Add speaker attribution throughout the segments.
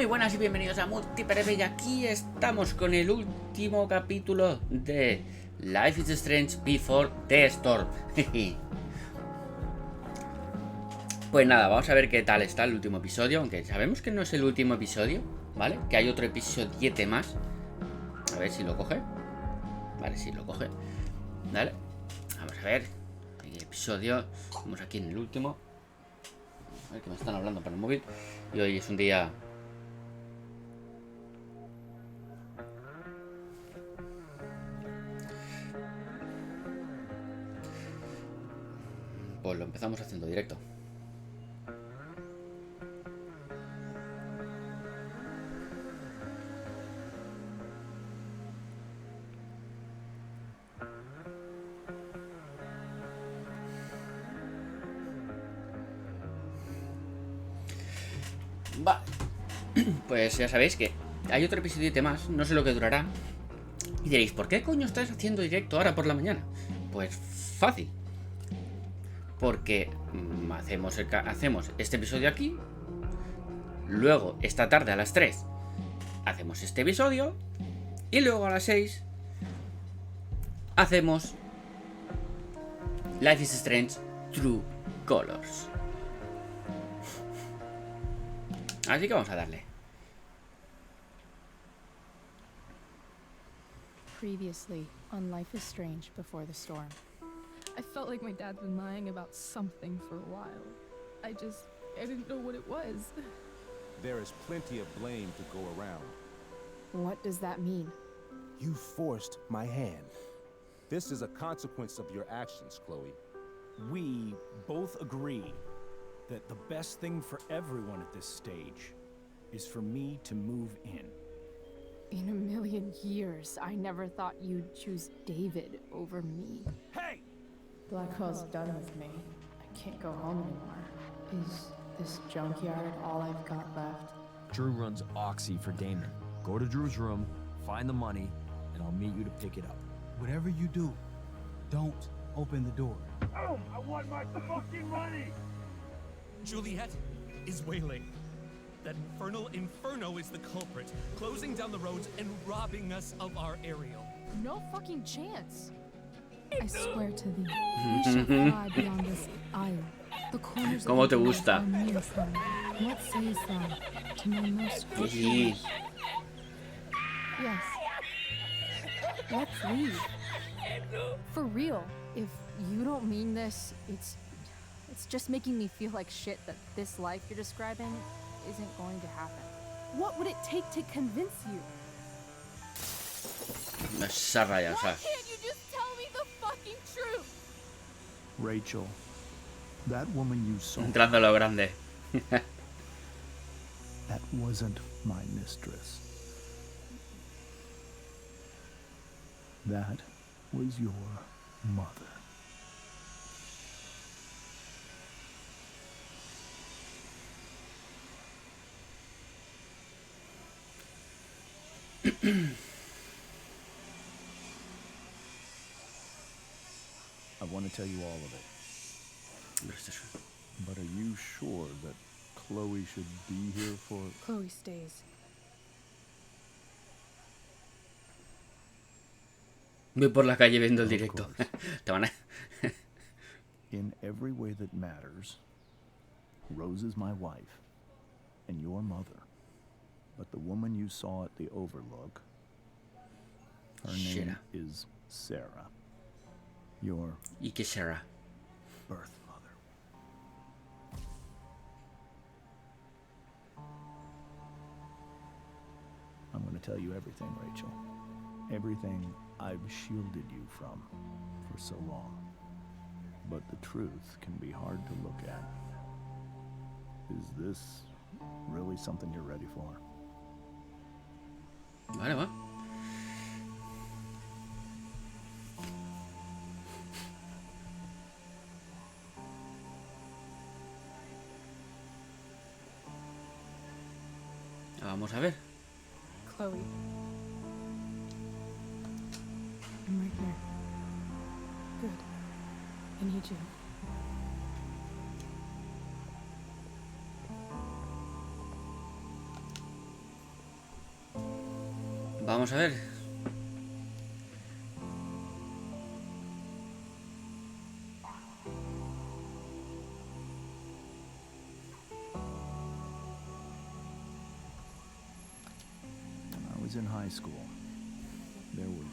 Speaker 1: Muy buenas y bienvenidos a Multiperebe, y aquí estamos con el último capítulo de Life is Strange Before the Storm. Pues nada, vamos a ver qué tal está el último episodio, aunque sabemos que no es el último episodio, ¿vale? Que hay otro episodio más. A ver si lo coge. Vale, sí lo coge. Vale, vamos a ver. El episodio, vamos aquí en el último. A ver que me están hablando por el móvil. Y hoy es un día... Pues lo empezamos haciendo directo. Vale. Pues ya sabéis que hay otro episodio más, no sé lo que durará. Y diréis, ¿por qué coño estás haciendo directo ahora por la mañana? Pues fácil. Porque hacemos este episodio aquí. Luego, esta tarde a las 3 hacemos este episodio. Y luego a las 6 hacemos Life is Strange True Colors. Así que vamos a darle.
Speaker 2: Previously on Life is Strange Before the Storm.
Speaker 3: I felt like my dad's been lying about something for a while. I didn't know what it was.
Speaker 4: There is plenty of blame to go around.
Speaker 2: What does that mean?
Speaker 4: You forced my hand. This is a consequence of your actions, Chloe.
Speaker 5: We both agree that the best thing for everyone at this stage is for me to move in.
Speaker 2: In a million years, I never thought you'd choose David over me.
Speaker 5: Hey!
Speaker 2: Blackwell's done with me. I can't go home anymore. Is this junkyard all I've got left?
Speaker 6: Drew runs Oxy for Damon. Go to Drew's room, find the money, and I'll meet you to pick it up.
Speaker 7: Whatever you do, don't open the door.
Speaker 5: Oh, I want my fucking money!
Speaker 8: Juliet is wailing. That infernal inferno is the culprit, closing down the roads and robbing us of our aerial.
Speaker 2: No fucking chance. I swear to thee, we shall fly beyond this isle. The corners
Speaker 1: ¿Cómo
Speaker 2: of
Speaker 1: te
Speaker 2: the
Speaker 1: gusta?
Speaker 2: earth are nearest them. What sayest thou to my most
Speaker 1: Sí.
Speaker 2: Yes. Let's leave. For real. If you don't mean this, it's just making me feel like shit that this life you're describing isn't going to happen. What would it take to convince you?
Speaker 1: No se raya, o sea.
Speaker 3: Why can't you just tell me the fucking truth?
Speaker 7: Rachel, that woman you saw,
Speaker 1: Entrando a lo grande.
Speaker 7: that wasn't my mistress. That was your mother.
Speaker 5: I want to tell you all of it. But are you sure that Chloe should be here for...
Speaker 2: Chloe stays.
Speaker 1: Voy por la calle viendo el directo. Te van a...
Speaker 5: In every way that matters, Rose is my wife and your mother. But the woman you saw at the Overlook, her name is Sarah. Your
Speaker 1: ¿Y qué será?
Speaker 5: birth mother. I'm going to tell you everything, Rachel. Everything I've shielded you from for so long. But the truth can be hard to look at. Is this really something you're ready for?
Speaker 1: Vale, va. Vamos a ver.
Speaker 2: Chloe. I'm right here. Good. I need you.
Speaker 1: Vamos a ver.
Speaker 5: When I was in high school, there was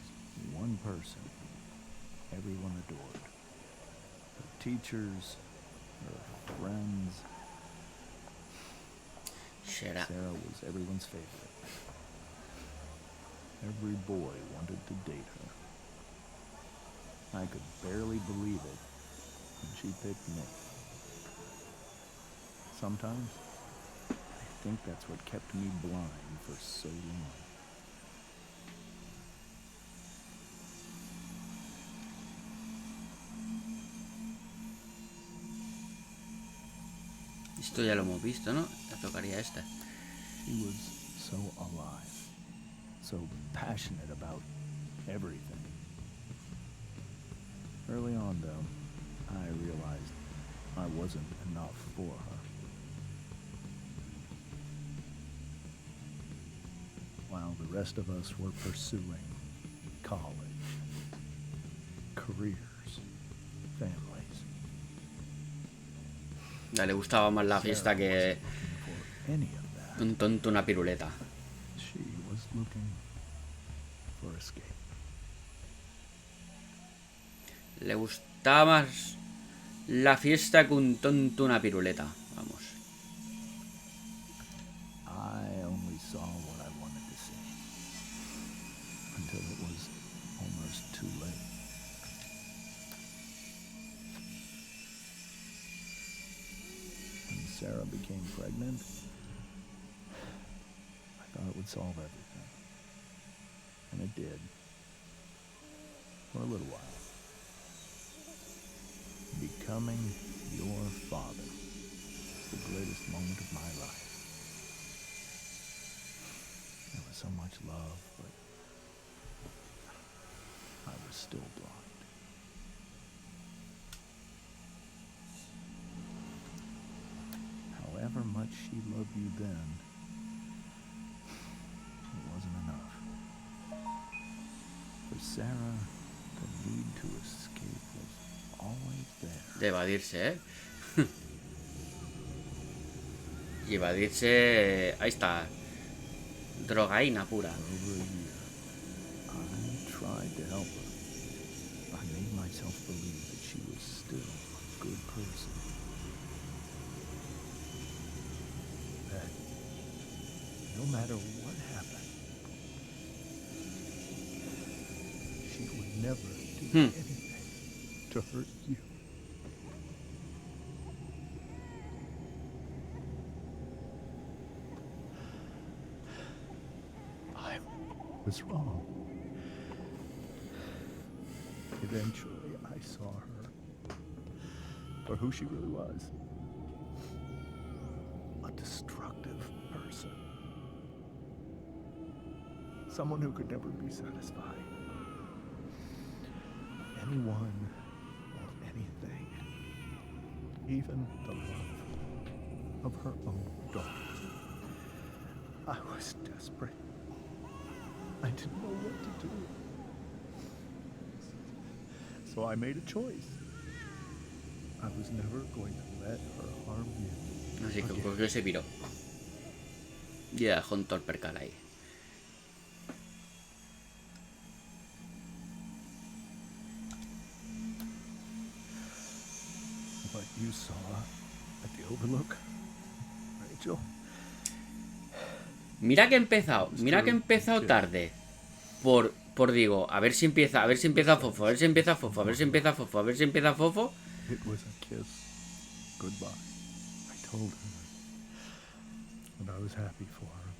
Speaker 5: one person everyone adored. Her teachers, her friends.
Speaker 1: Será.
Speaker 5: Sarah was everyone's favorite. Every boy wanted to date her. I could barely believe it when she picked me. Sometimes, I think that's what kept me blind for so long.
Speaker 1: Esto ya lo hemos visto, ¿no? Ya tocaría esta.
Speaker 5: She was so alive, so passionate about everything. Early on, though, I realized I wasn't enough for her. While the rest of us were pursuing college, careers, families.
Speaker 1: Ya le gustaba más la fiesta que
Speaker 5: For any of that,
Speaker 1: un tonto una piruleta.
Speaker 5: she was looking for escape.
Speaker 1: Le gustaba más la fiesta que un tonto una piruleta. Vamos.
Speaker 5: I only saw what I wanted to see until it was almost too late. When Sarah became pregnant, I thought it would solve everything. And it did. For a little while. Becoming your father was the greatest moment of my life. There was so much love, but I was still blind. However much she loved you then, it wasn't enough. For Sarah, the need to escape was always there.
Speaker 1: De evadirse, ¿eh? Y evadirse... Ahí está. Drogaína pura.
Speaker 5: Over a year, I tried to help her. I made myself believe that she was still a good person. That no matter what happened, she would never do anything to hurt you. I was wrong. Eventually, I saw her for who she really was. A destructive person. Someone who could never be satisfied. Anyone or anything. Even the love of her own daughter. I was desperate. I didn't know what to do. So I made a choice. I was never going to let her harm you.
Speaker 1: Así que cogió y se piró. Y le dejó un torpercal ahí.
Speaker 5: What you saw at the Overlook, Rachel.
Speaker 1: Mira que he empezado tarde. Por digo, a ver si empieza fofo, a ver si empieza fofo, a ver si empieza fofo, a ver si empieza fofo.
Speaker 5: It was a kiss. Goodbye. I told her. And I was happy for her.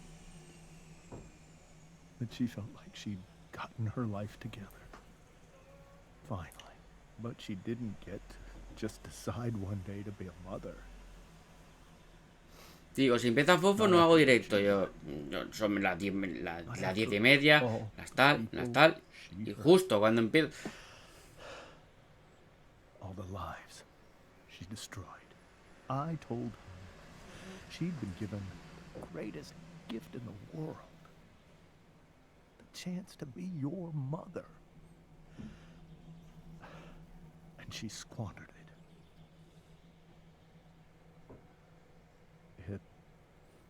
Speaker 5: That she felt like she'd gotten her life together. Finally. But she didn't get to just decide one day to be a mother.
Speaker 1: Digo, si empieza fofo no hago directo. Son las 10 y media, las tal. Y justo cuando empiezo...
Speaker 5: All the lives she destroyed. I told her she'd been given the greatest gift in the world. That chance to be your mother. And she squandered it. It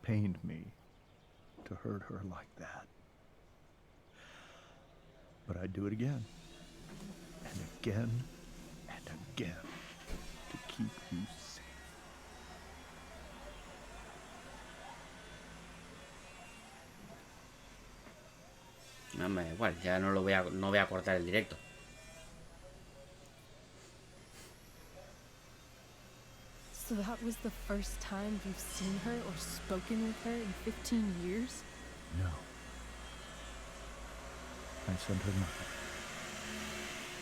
Speaker 5: pained me to hurt her like that. But I'd do it again, and again, and again, to keep you safe.
Speaker 1: No me da igual, ya no voy a cortar el directo.
Speaker 2: So that was the first time you've seen her or spoken with her in 15 years?
Speaker 5: No. I sent her money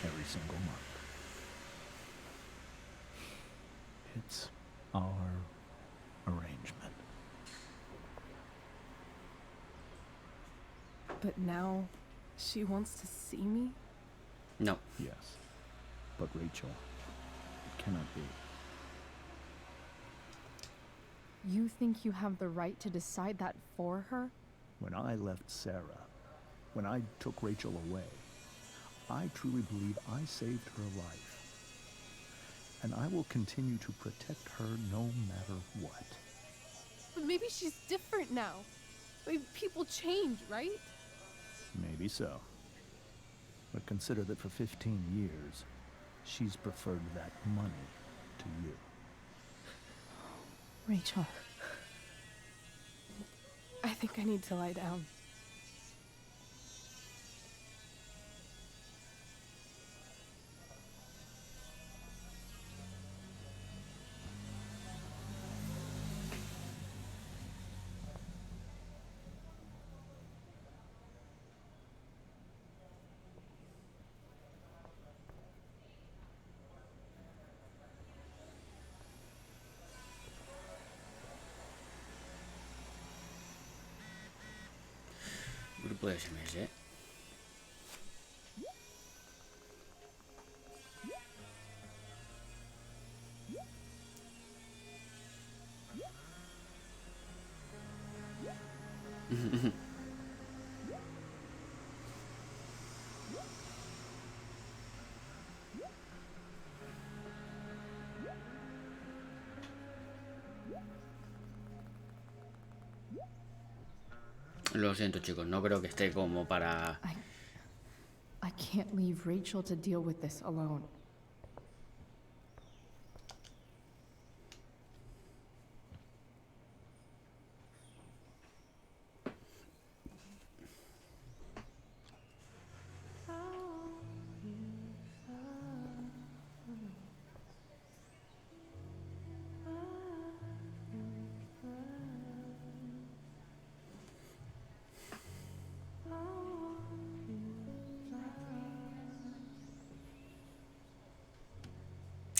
Speaker 5: every single month. It's our arrangement.
Speaker 2: But now she wants to see me?
Speaker 1: No.
Speaker 5: Yes. But Rachel, it cannot be.
Speaker 2: You think you have the right to decide that for her?
Speaker 5: When I left Sarah, when I took Rachel away, I truly believe I saved her life. And I will continue to protect her no matter what.
Speaker 2: But maybe she's different now. Maybe people change, right?
Speaker 5: Maybe so. But consider that for 15 years, she's preferred that money to you.
Speaker 2: Rachel, I think I need to lie down.
Speaker 1: Grupo de SMS. Lo siento, chicos, no creo que esté como para...
Speaker 2: I can't leave Rachel to deal with this alone.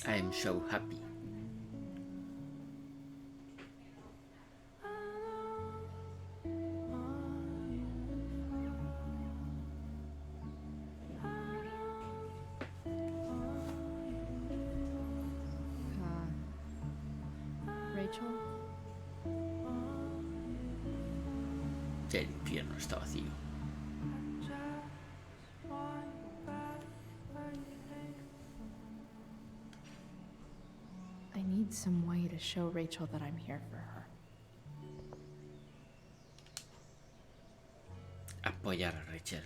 Speaker 1: I'm so happy.
Speaker 2: Rachel?
Speaker 1: El infierno está vacío.
Speaker 2: I need some way to show Rachel that I'm here for her.
Speaker 1: Apoyar a Rachel.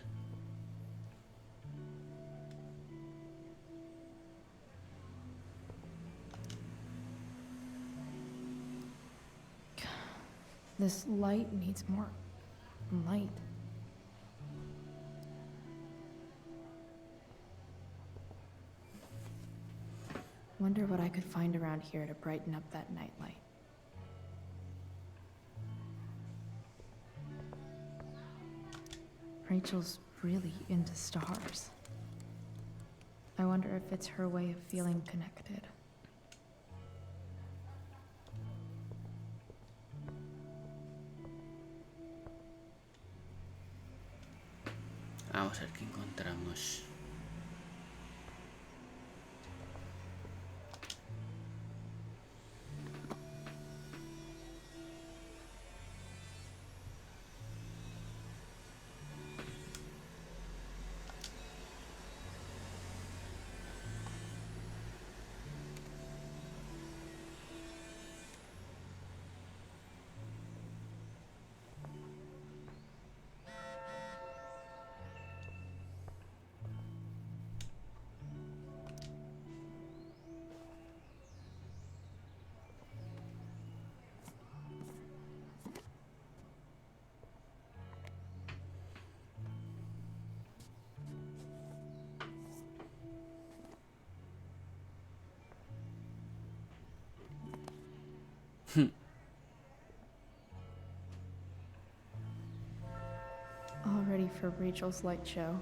Speaker 2: This light needs more light. Wonder what I could find around here to brighten up that nightlight. Rachel's really into stars. I wonder if it's her way of feeling connected.
Speaker 1: Vamos a ver qué encontramos.
Speaker 2: All ready for Rachel's light show.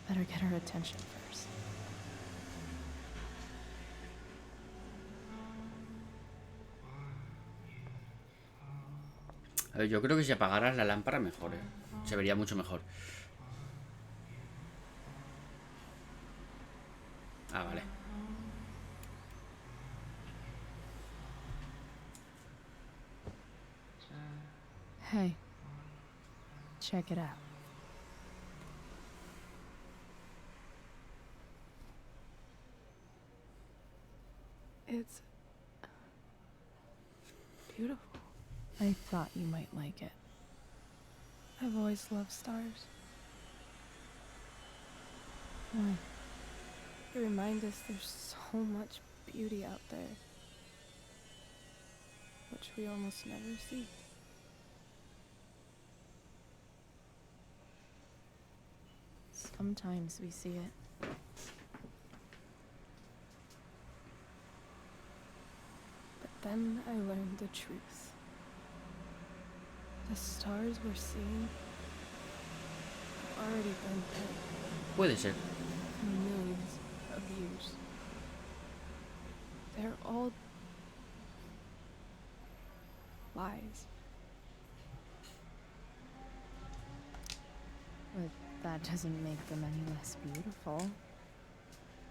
Speaker 2: Better get her attention first.
Speaker 1: A ver, yo creo que si apagaras la lámpara mejor, se vería mucho mejor. Ah, vale.
Speaker 2: Hey, check it out.
Speaker 3: It's beautiful.
Speaker 2: I thought you might like it.
Speaker 3: I've always loved stars.
Speaker 2: Why?
Speaker 3: They remind us there's so much beauty out there, which we almost never see.
Speaker 2: Sometimes we see it.
Speaker 3: But then I learned the truth. The stars we're seeing have already been there
Speaker 1: Puede ser.
Speaker 3: for millions of years. They're all lies.
Speaker 2: But that doesn't make them any less beautiful,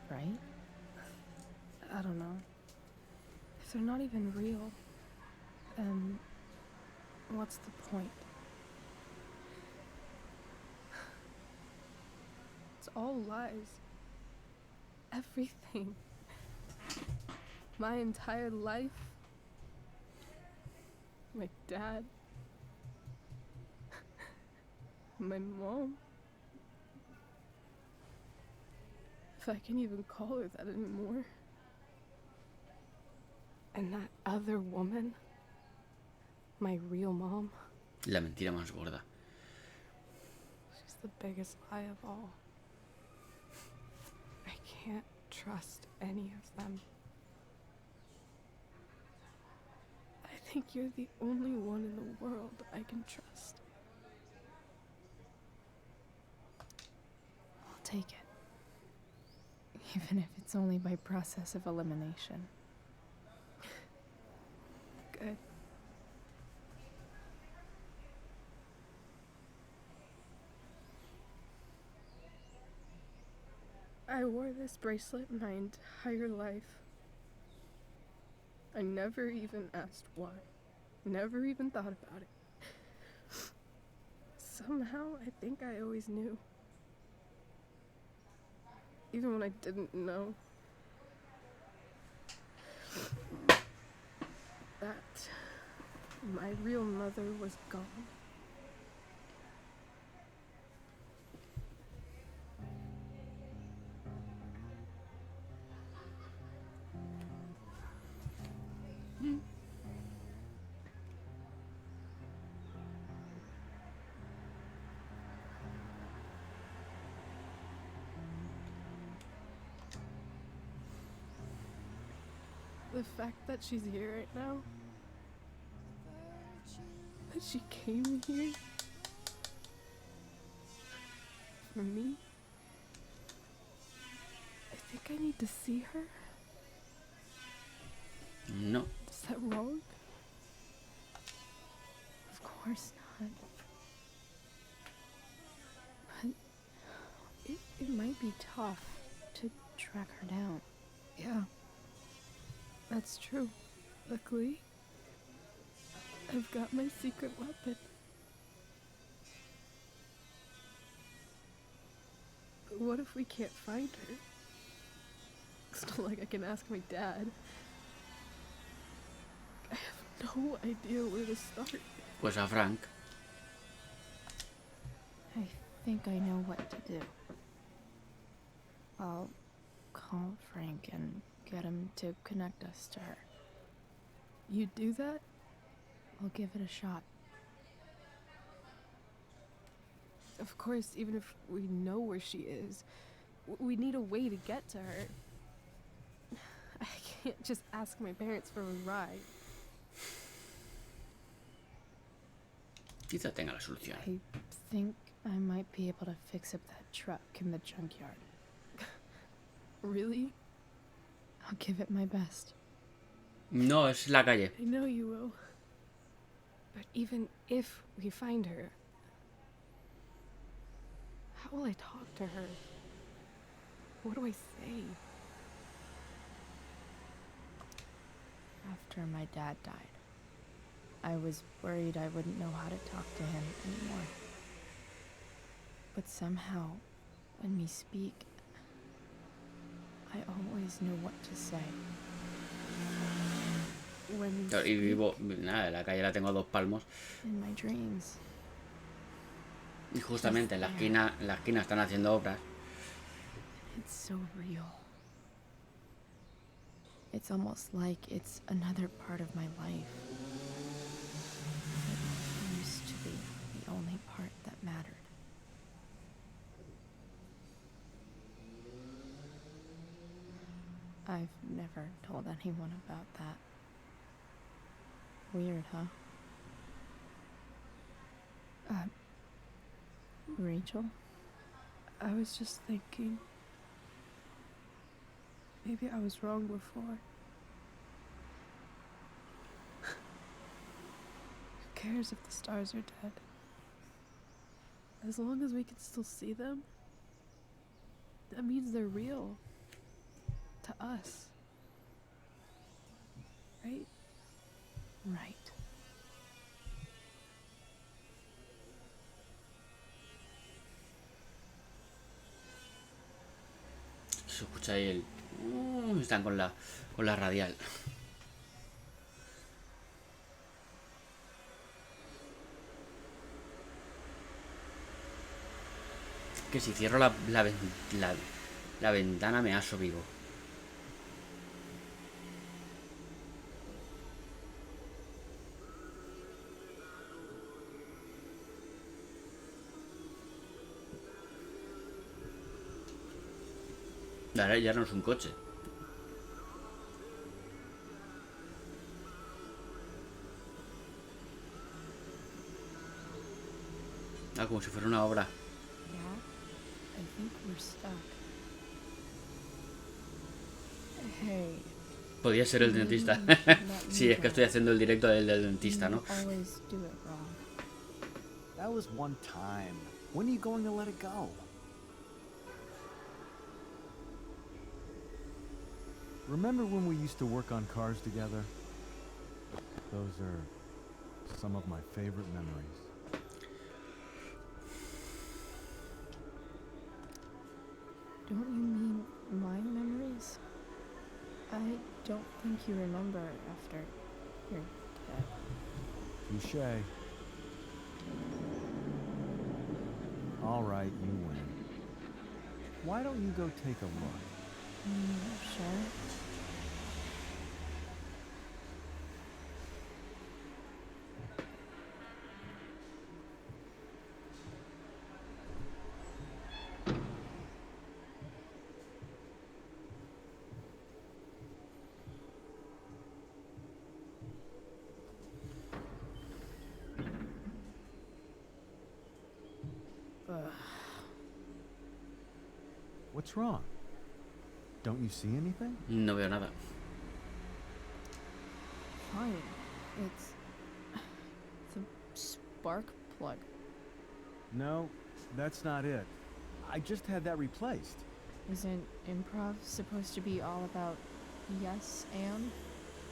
Speaker 2: right?
Speaker 3: I don't know. If they're not even real, then what's the point? It's all lies. Everything. My entire life. My dad. My mom. If I can even call her that anymore. And that other woman, my real mom,
Speaker 1: La mentira más gorda.
Speaker 3: she's the biggest lie of all. I can't trust any of them. I think you're the only one in the world I can trust.
Speaker 2: I'll take it. Even if it's only by process of elimination.
Speaker 3: Good. I wore this bracelet my entire life. I never even asked why. Never even thought about it. Somehow, I think I always knew. Even when I didn't know. That my real mother was gone. The fact that she's here right now, that she came here for me, I think I need to see her.
Speaker 1: No.
Speaker 3: Is that wrong?
Speaker 2: Of course not.
Speaker 3: But it might be tough to
Speaker 2: Track her down.
Speaker 3: Yeah, that's true. Luckily, I've got my secret weapon. But what if we can't find her? It's not like I can ask my dad. I have no idea where to start.
Speaker 1: Pues a Frank.
Speaker 2: I think I know what to do. I'll call Frank and get him to connect us to her.
Speaker 3: You do that?
Speaker 2: I'll give it a shot.
Speaker 3: Of course, even if we know where she is, we need a way to get to her. I can't just ask my parents for a ride.
Speaker 1: Quizá tenga la solución.
Speaker 3: I think I might be able to fix up that truck in the junkyard. Really? I'll give it my best.
Speaker 1: No, es la calle.
Speaker 3: I know you will. But even if we find her, how will I talk to her? What do I say?
Speaker 2: After my dad died, I was worried I wouldn't know how to talk to him anymore. But somehow, when we speak, I always know what to say.
Speaker 3: When
Speaker 1: Y vivo, nada, la calle la tengo a 2 palmos.
Speaker 2: In my dreams.
Speaker 1: Y justamente en la esquina están haciendo obras.
Speaker 2: It's so real. It's almost like it's another part of my life. It used to be the only part that mattered. I've never told anyone about that. Weird, huh? Rachel?
Speaker 3: I was just thinking, maybe I was wrong before. Who cares if the stars are dead? As long as we can still see them, that means they're real. To us. Right?
Speaker 2: Right.
Speaker 1: Se escucha ahí el... están con la radial. Que si cierro la ventana me aso vivo. Ahora ya no es un coche. Ah, como si fuera una obra.
Speaker 2: Yeah, I think we're stuck. Hey.
Speaker 1: Podría ser el dentista. Sí, es que estoy haciendo el directo del dentista, ¿no?
Speaker 2: You always do it wrong.
Speaker 5: That was one time. When are you going to let it go?
Speaker 6: Remember when we used to work on cars together? Those are some of my favorite memories.
Speaker 2: Don't you mean my memories? I don't think you remember after you're dead.
Speaker 6: Touché. All right, you win. Why don't you go take a look?
Speaker 2: Sure.
Speaker 6: What's wrong? Don't you see anything?
Speaker 1: No veo nada.
Speaker 2: Fine. It's the spark plug.
Speaker 6: No, that's not it. I just had that replaced.
Speaker 2: Isn't improv supposed to be all about yes and?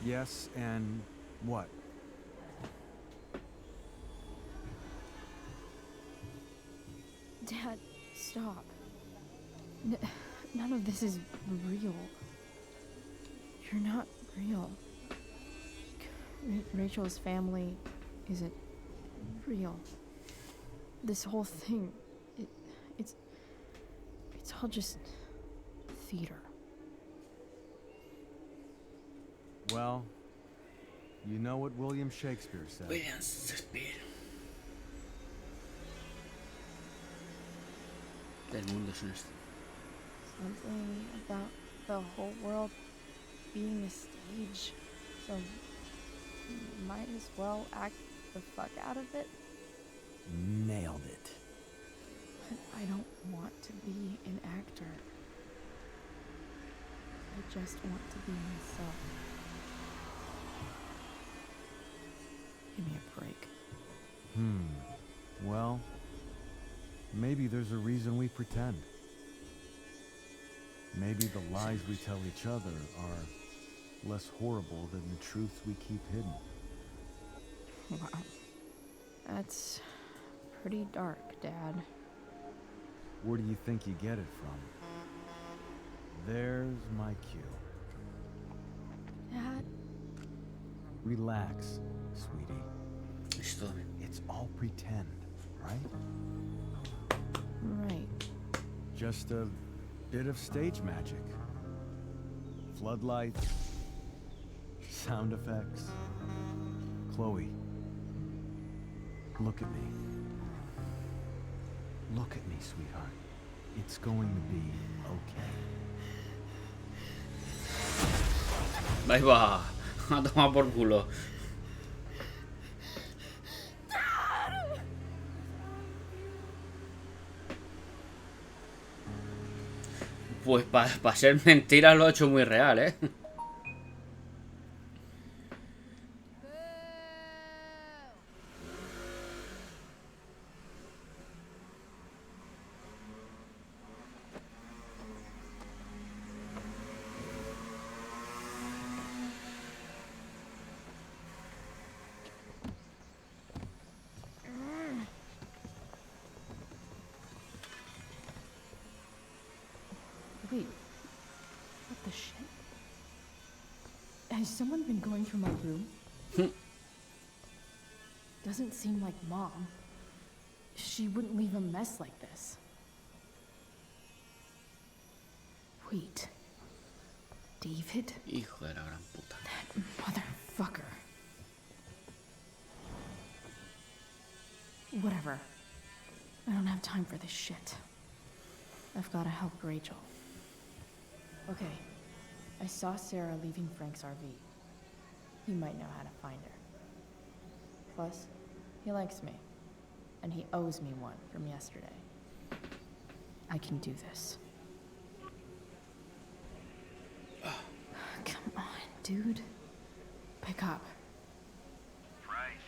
Speaker 6: Yes, and what?
Speaker 2: Dad, stop. None of this is real. You're not real. Rachel's family isn't real. This whole thing, it's all just theater.
Speaker 6: Well, you know what William Shakespeare said.
Speaker 1: William Shakespeare. El mundo es un
Speaker 2: Something about the whole world being a stage, so might as well act the fuck out of it.
Speaker 6: nailed it.
Speaker 2: But I don't want to be an actor. I just want to be myself. Give me a break.
Speaker 6: Well, maybe there's a reason we pretend. Maybe the lies we tell each other are less horrible than the truths we keep hidden.
Speaker 2: Wow. That's pretty dark, Dad.
Speaker 6: Where do you think you get it from? There's my cue.
Speaker 2: Dad?
Speaker 6: Relax, sweetie.
Speaker 1: Esto.
Speaker 6: It's all pretend, right?
Speaker 2: Right.
Speaker 6: Just a bit of stage magic. Floodlights, sound effects. Chloe, look at me. Look at me, sweetheart. It's going to be okay.
Speaker 1: Ahí va. A tomar por culo. Pues para ser mentira lo he hecho muy real, ¿eh?
Speaker 2: Wait. What the shit? Has someone been going through my room? Doesn't seem like Mom. She wouldn't leave a mess like this. Wait. David?
Speaker 1: Hijo de la gran puta.
Speaker 2: That motherfucker. Whatever. I don't have time for this shit. I've gotta help Rachel. Okay. I saw Sarah leaving Frank's RV. He might know how to find her. Plus, he likes me. And he owes me one from yesterday. I can do this. Come on, dude. Pick up.
Speaker 9: Price,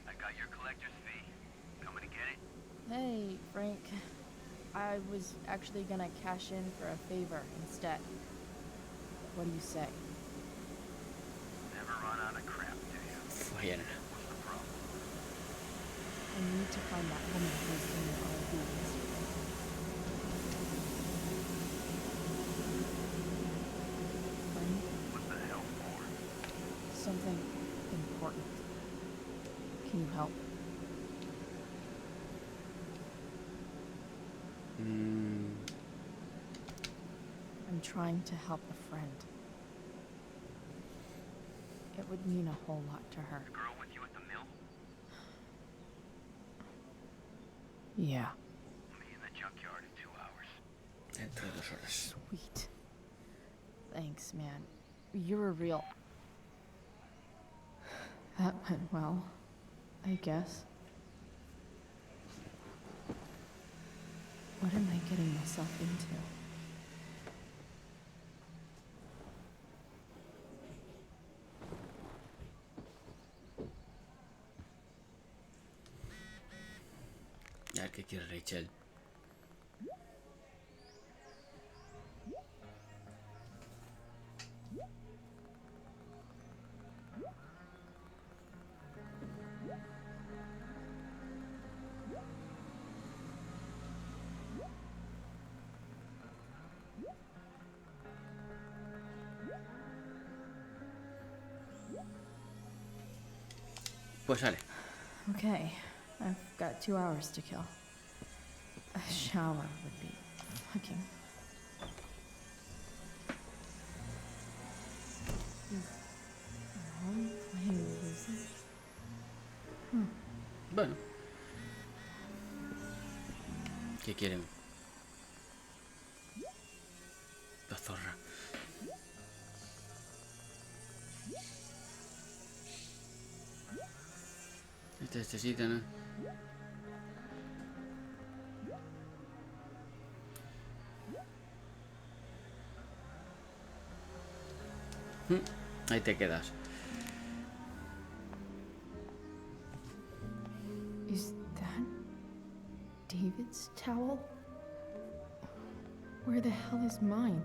Speaker 9: I got your collector's fee. Coming to get it?
Speaker 2: Hey, Frank. I was actually gonna cash in for a favor instead. What do you say?
Speaker 9: Never run out of crap, do you?
Speaker 1: Follen.
Speaker 9: What's the problem?
Speaker 2: I need to find that woman who was in the RV yesterday. Frank,
Speaker 9: What the hell for?
Speaker 2: something important. Can you help? I'm trying to help a friend. It would mean a whole lot to her.
Speaker 9: Girl with you at the mill?
Speaker 2: Yeah.
Speaker 9: Me in the junkyard in 2 hours.
Speaker 1: Dentro de 2 horas.
Speaker 2: Sweet. Thanks, man. You're a real... That went well, I guess. What am I getting myself into?
Speaker 1: A ver qué quiere Rachel. Pues sale.
Speaker 2: Okay, I've got 2 hours to kill. A shower would be fucking... Is Mom playing music?
Speaker 1: Bueno. ¿Qué quieren? La zorra. Este sitio, ¿no? Ahí te quedas.
Speaker 2: Is that David's towel? Where the hell is mine?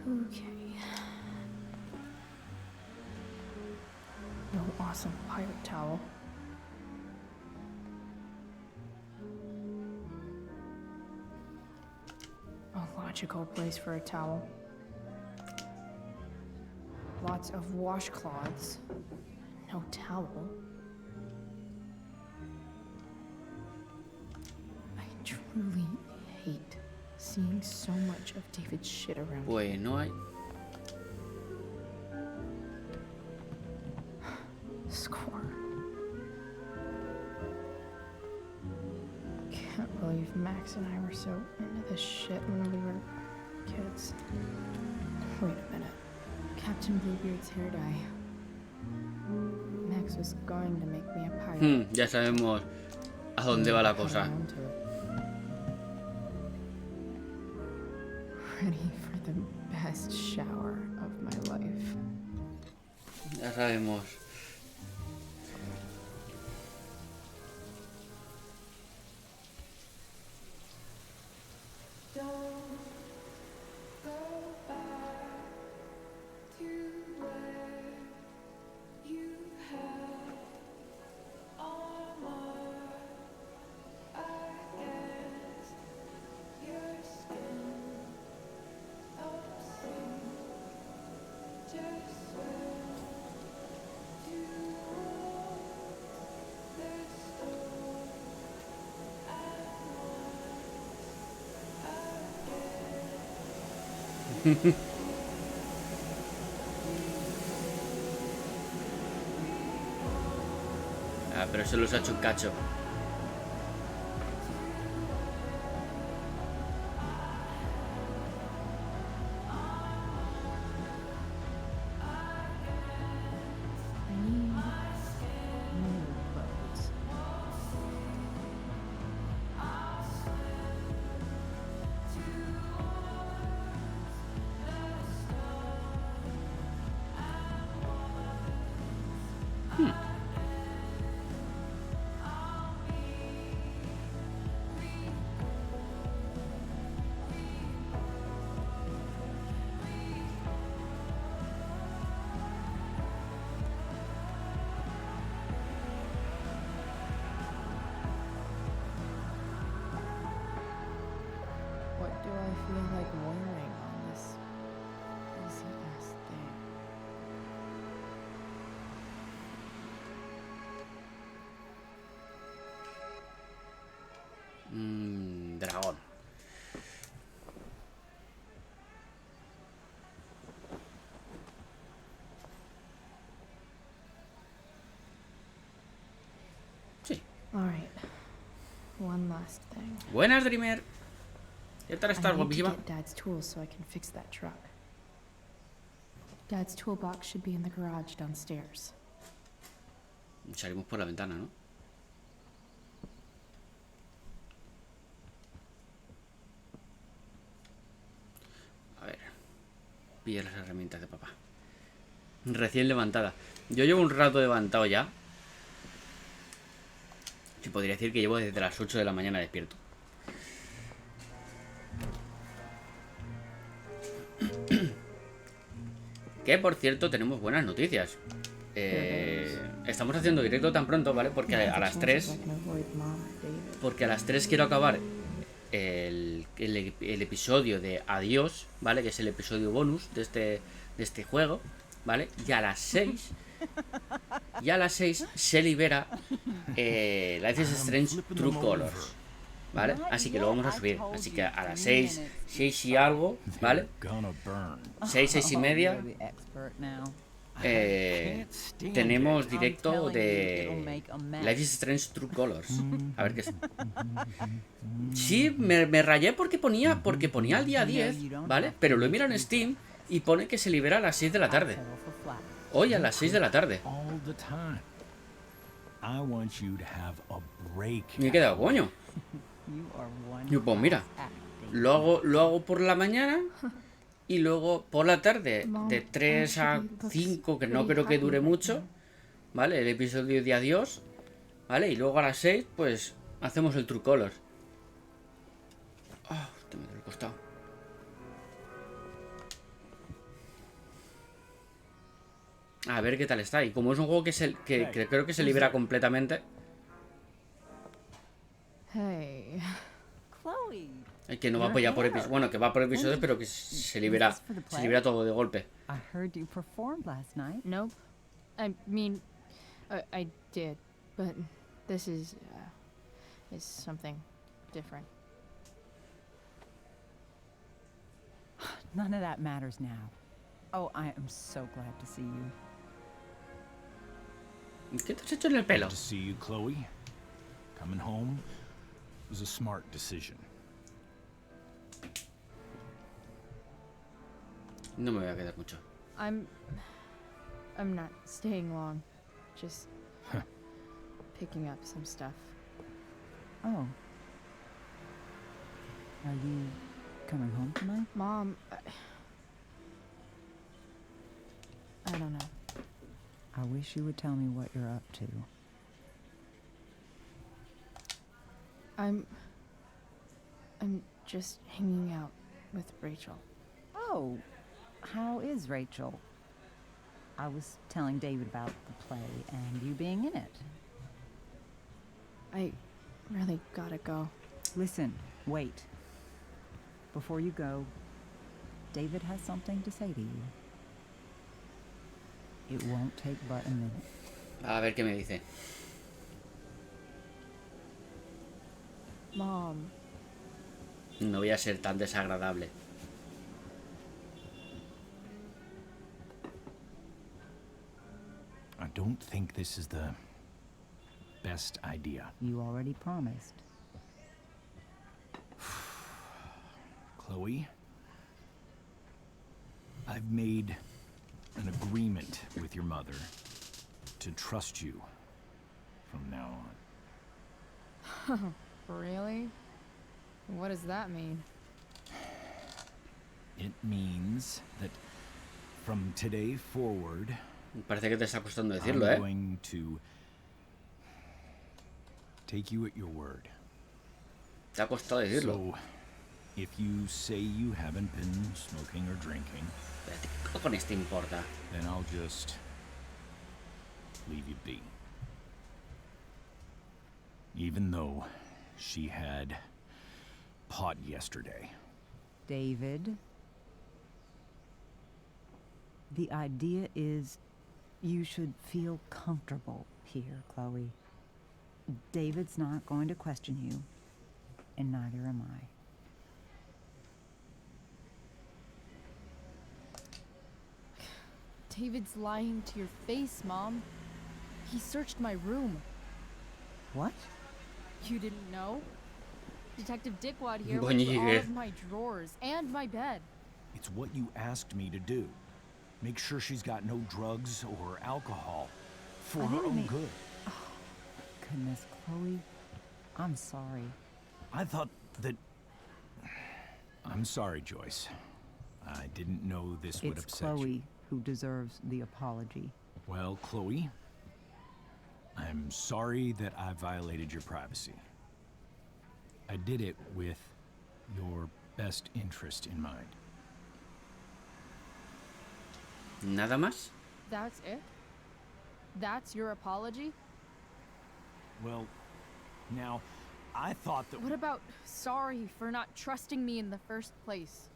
Speaker 2: Okay. No awesome pirate towel. A logical place for a towel. Lots of washcloths. No towel. I truly hate seeing so much of David's shit around.
Speaker 1: Pues no hay.
Speaker 2: Score. Can't believe Max and I were so into this shit when we were kids. Wait a minute. Captain Bluebeard's hair dye. Max was going to make me a pirate.
Speaker 1: Ya sabemos a dónde va la cosa.
Speaker 2: Ready for the best shower of my life.
Speaker 1: Ya sabemos. Pero se los ha hecho un cacho.
Speaker 2: What do I feel like wearing on this crazy ass thing?
Speaker 1: Dragón. Sí.
Speaker 2: All right. One last thing.
Speaker 1: Buenas, Dreamer. ¿Qué tal estás,
Speaker 2: I need to
Speaker 1: guapísima?
Speaker 2: get Dad's tools so I can fix that truck. Dad's toolbox should be in the garage downstairs.
Speaker 1: Salimos por la ventana, ¿no? A ver. Pilla las herramientas de papá. Recién levantada. Yo llevo un rato levantado ya. Se podría decir que llevo desde las 8 de la mañana despierto. Que por cierto tenemos buenas noticias. Estamos haciendo directo tan pronto, ¿vale? Porque a las 3. Porque a las 3 quiero acabar el episodio de Adiós, ¿vale? Que es el episodio bonus de este juego, ¿vale? Y a las 6. Y a las 6 se libera Life is Strange True Colors, ¿vale? Así que lo vamos a subir. Así que a las 6 y algo, ¿vale? 6 y media tenemos directo de Life is Strange True Colors. A ver qué es. Sí, me rayé porque ponía el día 10, ¿vale? Pero lo he mirado en Steam y pone que se libera a las 6 de la tarde. Hoy a las 6 de la tarde. Me he quedado, coño. Yo, pues mira, lo hago por la mañana Y luego por la tarde, de 3 a 5, que no creo que dure mucho, ¿vale? El episodio de adiós, ¿vale? Y luego a las 6, pues hacemos el True Colors. Ah, te me duele el costado. A ver qué tal está. Y como es un juego que creo que se libera completamente.
Speaker 2: Hey.
Speaker 10: Chloe.
Speaker 1: Que no va por ya por episodios. Bueno, que va por episodios, pero que se libera todo de golpe.
Speaker 10: I heard you performed last night.
Speaker 2: Nope. I mean, I did, but this is something different.
Speaker 10: None of that matters now. Oh, I am so glad to see you.
Speaker 1: ¿Qué te has hecho en el pelo?
Speaker 11: Good to see you, Chloe. Coming home was a smart decision.
Speaker 1: No me voy a quedar mucho.
Speaker 2: I'm not staying long. Just picking up some stuff.
Speaker 10: Oh. Are you coming home tonight?
Speaker 2: Mom, I don't know.
Speaker 10: I wish you would tell me what you're up to.
Speaker 2: I'm just hanging out with Rachel.
Speaker 10: Oh, how is Rachel? I was telling David about the play and you being in it.
Speaker 2: I really gotta go.
Speaker 10: Listen, wait. Before you go, David has something to say to you. It won't take but a minute.
Speaker 1: A ver qué me dice.
Speaker 2: Mom.
Speaker 1: No voy a ser tan desagradable.
Speaker 11: I don't think this is the best idea.
Speaker 10: You already promised.
Speaker 11: Chloe, I've made an agreement with your mother to trust you from now on.
Speaker 2: Really? What does that mean?
Speaker 11: It means that from today forward,
Speaker 1: Parece que te está costando decirlo,
Speaker 11: I'm going to take you at your word.
Speaker 1: Te ha costado decirlo.
Speaker 11: So, if you say you haven't been smoking or drinking,
Speaker 1: ¿Qué cojones te importa?
Speaker 11: then I'll just leave you be. Even though she had pot yesterday.
Speaker 10: David, the idea is you should feel comfortable here, Chloe. David's not going to question you, and neither am I.
Speaker 2: David's lying to your face, Mom. He searched my room.
Speaker 10: What?
Speaker 2: You didn't know? Detective Dickwad here went through all of my drawers and my bed.
Speaker 11: It's what you asked me to do. Make sure she's got no drugs or alcohol for her own good.
Speaker 10: Oh, goodness, Chloe. I'm sorry.
Speaker 11: I thought that... I'm sorry, Joyce. I didn't know this would
Speaker 10: It's
Speaker 11: upset
Speaker 10: Chloe
Speaker 11: you.
Speaker 10: who deserves the apology.
Speaker 11: Well, Chloe, I'm sorry that I violated your privacy. I did it with your best interest in mind.
Speaker 1: ¿Nada más?
Speaker 2: That's it? That's your apology?
Speaker 11: Well, now, I thought that...
Speaker 2: What about sorry for not trusting me in the first place?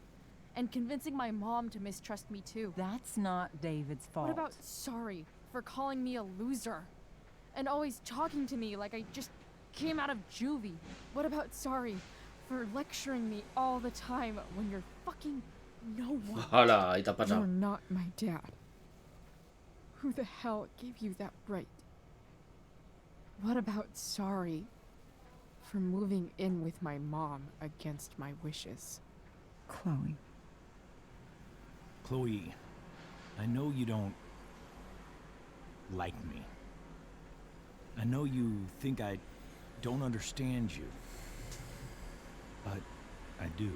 Speaker 2: And convincing my mom to mistrust me too?
Speaker 10: That's not David's fault.
Speaker 2: What about sorry for calling me a loser? And always talking to me like I just came out of juvie? What about sorry for lecturing me all the time when you're fucking no one?
Speaker 1: Hola, ahí te ha
Speaker 3: You're
Speaker 1: pasado.
Speaker 3: not my dad. Who the hell gave you that right?
Speaker 2: What about sorry for moving in with my mom against my wishes?
Speaker 10: Chloe.
Speaker 11: Chloe, I know you don't like me. I know you think I don't understand you. But I do.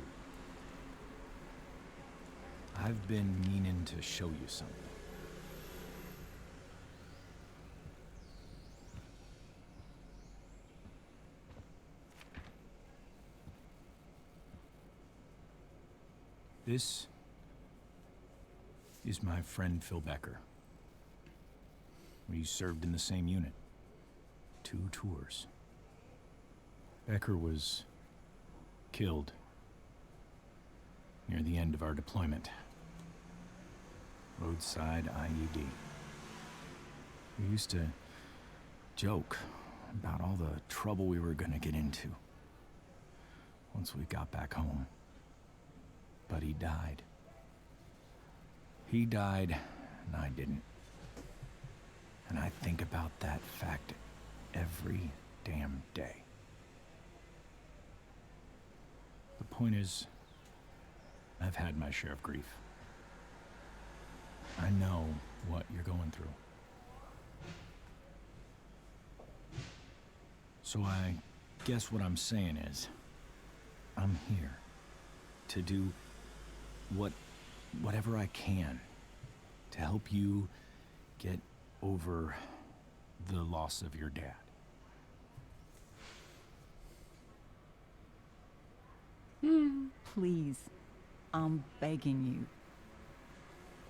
Speaker 11: I've been meaning to show you something. This is my friend Phil Becker. We served in the same unit. 2 tours. Becker was killed near the end of our deployment. Roadside IED. We used to joke about all the trouble we were gonna get into once we got back home. But he died. He died, and I didn't. And I think about that fact every damn day. The point is, I've had my share of grief. I know what you're going through. So I guess what I'm saying is, I'm here to do whatever I can to help you get over the loss of your dad.
Speaker 10: Please, I'm begging you.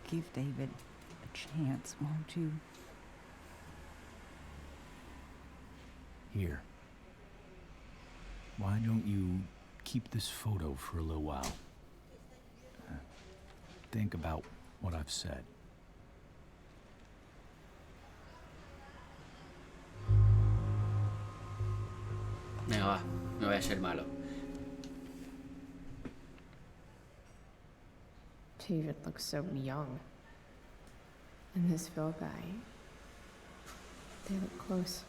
Speaker 10: Give David a chance, won't you?
Speaker 11: Here. Why don't you keep this photo for a little while? Think about what I've said.
Speaker 1: Venga, va. No voy a ser malo.
Speaker 3: David looks so young. And this Phil guy, they look close.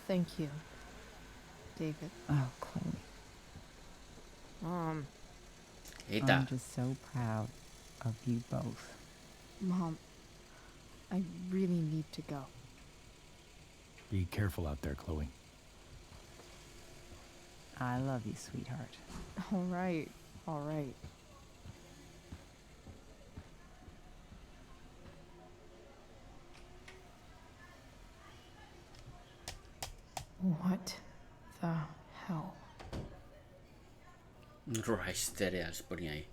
Speaker 3: Thank you, David.
Speaker 10: Oh, Chloe.
Speaker 3: Mom.
Speaker 1: Eita.
Speaker 10: I'm just so proud of you both.
Speaker 3: Mom, I really need to go.
Speaker 11: Be careful out there, Chloe.
Speaker 10: I love you, sweetheart.
Speaker 3: All right, all right. What the hell?
Speaker 1: Raistereas ponía ahí.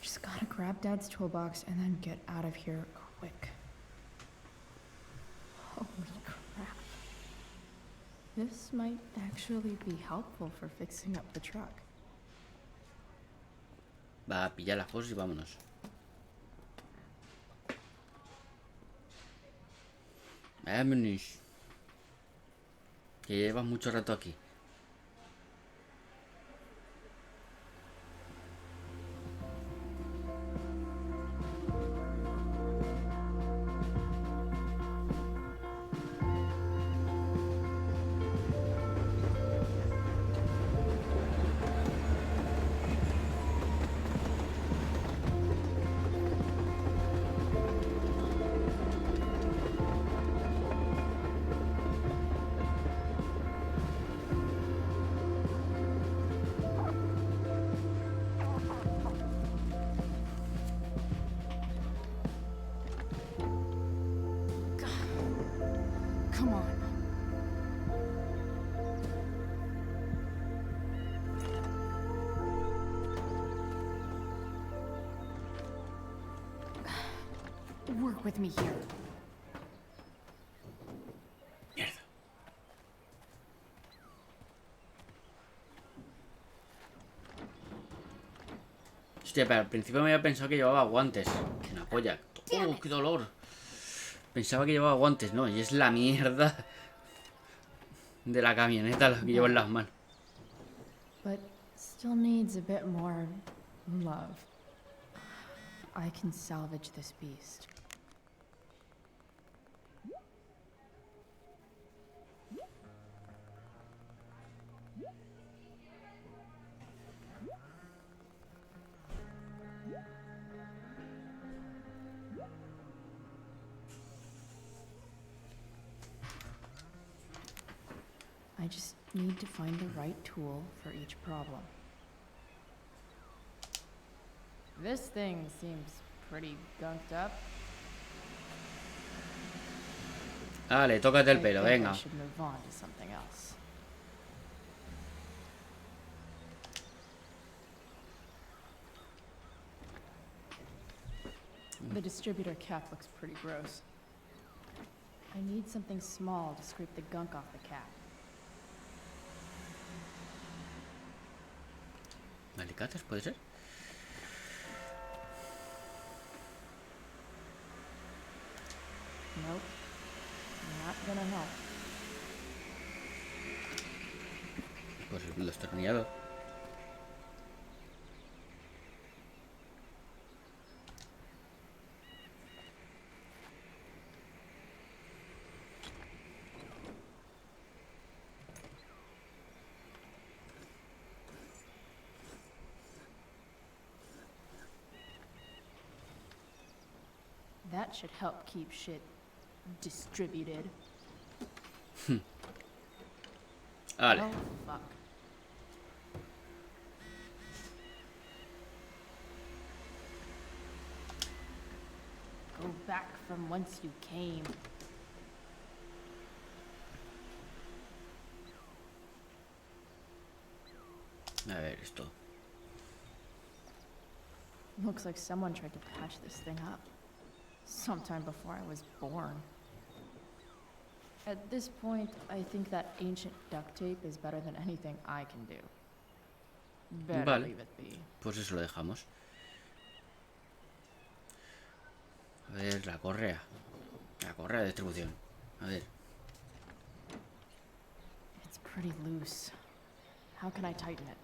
Speaker 3: Just gotta grab Dad's toolbox and then get out of here quick. Holy crap. This might actually be helpful for fixing up the truck.
Speaker 1: Va a pillar las cosas y vámonos. Vámonos. Que llevas mucho rato aquí.
Speaker 3: Come on. Work with me here.
Speaker 1: Mierda. Hostia, pero al principio me había pensado que llevaba guantes. Una polla. ¡Oh, qué dolor! Pensaba que llevaba guantes, no, y es la mierda de la camioneta lo que llevo en las manos.
Speaker 3: But still needs a bit more love. I can salvage this beast.
Speaker 2: I just need to find the right tool for each problem. This thing seems pretty gunked up.
Speaker 1: Vale, tócate el pelo,
Speaker 2: I think
Speaker 1: venga.
Speaker 2: I should move on to something else. The distributor cap looks pretty gross. I need something small to scrape the gunk off the cap.
Speaker 1: ¿Alicates puede ser?
Speaker 2: Nope. Not gonna help.
Speaker 1: Pues el destornillador.
Speaker 2: That should help keep shit distributed.
Speaker 1: Vale.
Speaker 2: Oh, fuck. Go back from whence you came.
Speaker 1: A ver, esto.
Speaker 2: Looks like someone tried to patch this thing up. Sometime before I was born. At this point, I think that ancient duct tape is better than anything I can do. Better
Speaker 1: Vale.
Speaker 2: leave it be.
Speaker 1: Pues eso lo dejamos. A ver, la correa. La correa de distribución. A ver.
Speaker 2: It's pretty loose. How can I tighten it?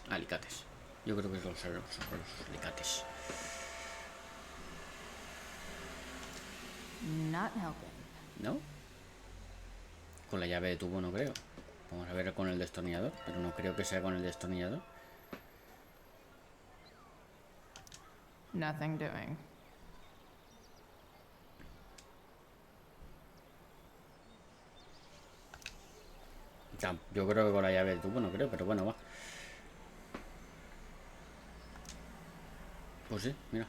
Speaker 1: Alicates. Yo creo que son los alicates.
Speaker 2: Not helping.
Speaker 1: ¿No? Con la llave de tubo no creo. Vamos a ver con el destornillador, pero no creo que sea con el destornillador.
Speaker 2: Nothing doing.
Speaker 1: Yo creo que con la llave de tubo no creo, pero bueno, va. Pues sí, mira.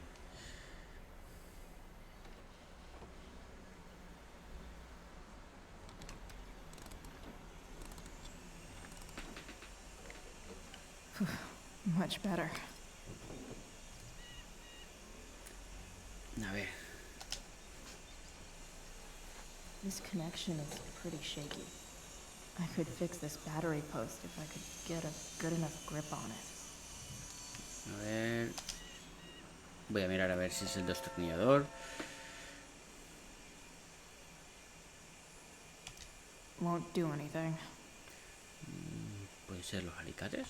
Speaker 2: Much better.
Speaker 1: A ver.
Speaker 2: This connection is pretty shaky. I could fix this battery post if I could get a good enough grip on it.
Speaker 1: A ver. Voy a mirar a ver si es el destornillador.
Speaker 2: Won't do anything.
Speaker 1: Puede ser los alicates.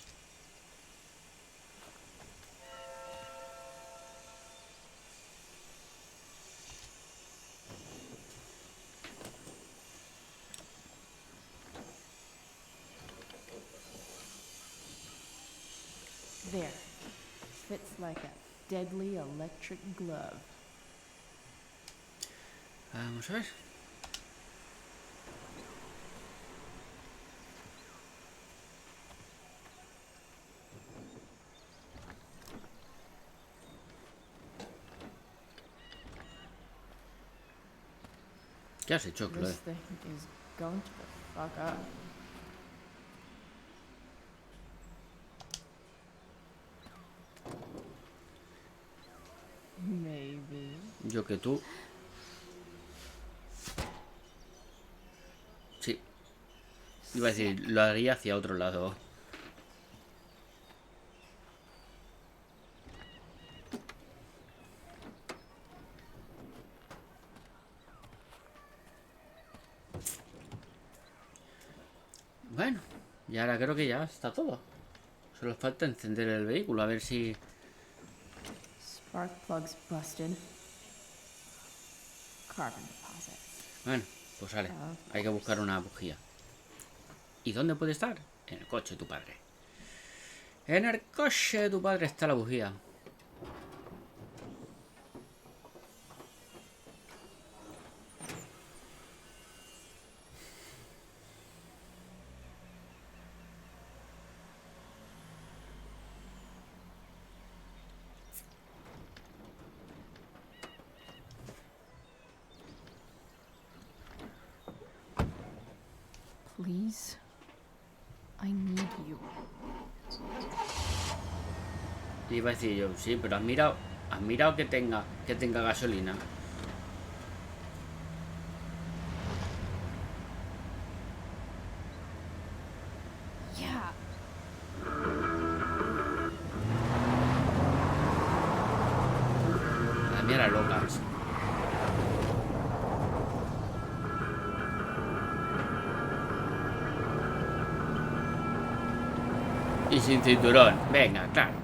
Speaker 2: There. Fits like a deadly electric glove.
Speaker 1: Vamos a ver. ¿Qué has hecho, Chloe?
Speaker 2: This thing is going to fuck up. Maybe.
Speaker 1: Yo que tú. Sí. Iba a decir, lo haría hacia otro lado. Bueno, y ahora creo que ya está todo. Solo falta encender el vehículo, a ver si...
Speaker 2: Spark plugs busted. Carbon deposit.
Speaker 1: Bueno, pues sale. Hay que buscar una bujía. ¿Y dónde puede estar? En el coche de tu padre. En el coche de tu padre está la bujía.
Speaker 2: Please. I need you.
Speaker 1: Iba a decir yo, sí, pero has mirado que tenga gasolina.
Speaker 2: Yeah.
Speaker 1: Las mías locas. Y sin cinturón, venga, claro.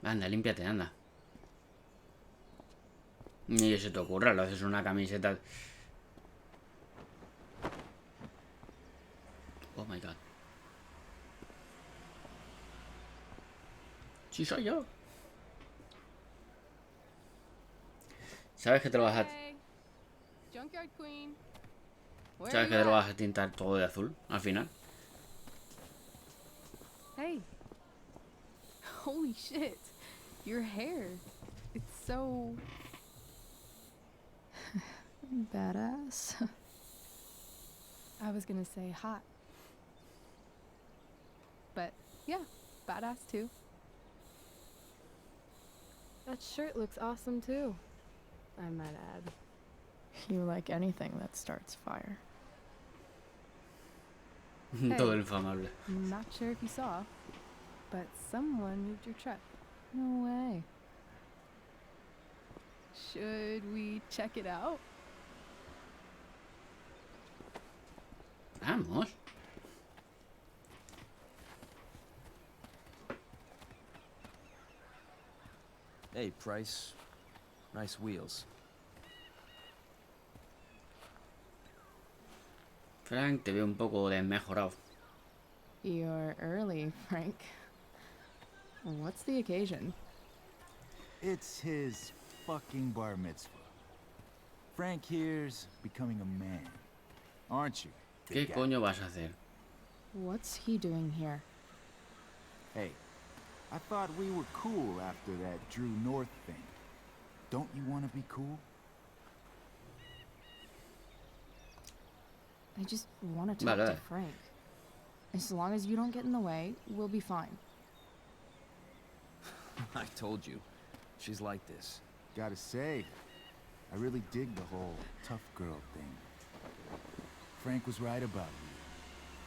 Speaker 1: Anda, límpiate, anda. Ni se te ocurra, lo haces una camiseta. Oh my god. Sí, soy yo. ¿Sabes que te lo vas a...
Speaker 3: Junkyard Queen.
Speaker 1: ¿Sabes que te lo vas a tintar todo de azul al final?
Speaker 2: Hey. Holy shit. Your hair. It's so... badass. I was gonna say hot. But yeah, badass too.
Speaker 3: That shirt looks awesome too. I might add. You like anything that starts fire.
Speaker 1: Todo infamable.
Speaker 2: I'm not sure if you saw, but someone moved your truck. No way. Should we check it out?
Speaker 1: Vamos.
Speaker 12: Hey, Price. Nice wheels.
Speaker 1: Frank, te veo un poco desmejorado.
Speaker 2: You're early, Frank. What's the occasion?
Speaker 13: It's his fucking bar mitzvah. Frank here's becoming a man. Aren't you?
Speaker 1: ¿Qué coño vas a hacer?
Speaker 2: What's he doing here?
Speaker 13: Hey, I thought we were cool after that Drew North thing. Don't you want to be cool?
Speaker 2: I just want to talk
Speaker 1: Vale.
Speaker 2: to Frank. As long as you don't get in the way, we'll be fine.
Speaker 12: I told you. She's like this.
Speaker 13: Gotta say, I really dig the whole tough girl thing. Frank was right about you.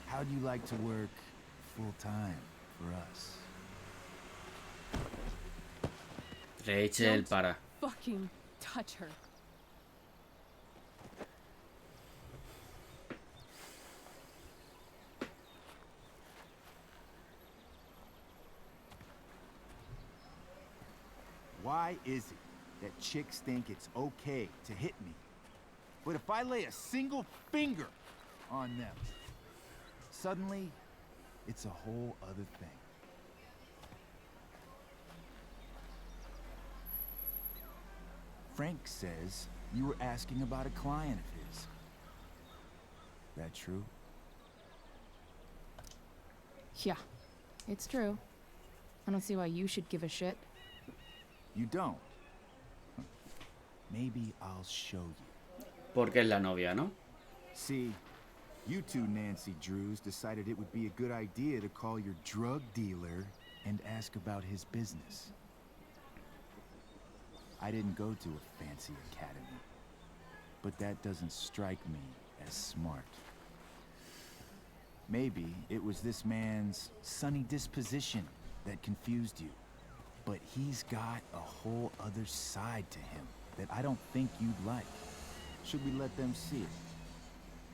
Speaker 13: How'd you like to work full time for us?
Speaker 1: Rachel, para.
Speaker 2: Fucking touch her.
Speaker 13: Why is it that chicks think it's okay to hit me? But if I lay a single finger on them, suddenly it's a whole other thing. Frank says you were asking about a client of his. That true?
Speaker 2: Yeah, it's true. I don't see why you should give a shit.
Speaker 13: You don't? Maybe I'll show you.
Speaker 1: Porque es la novia, ¿no?
Speaker 13: See, you two Nancy Drews decided it would be a good idea to call your drug dealer and ask about his business. I didn't go to a fancy academy, but that doesn't strike me as smart. Maybe it was this man's sunny disposition that confused you. But he's got a whole other side to him that I don't think you'd like. Should we let them see it?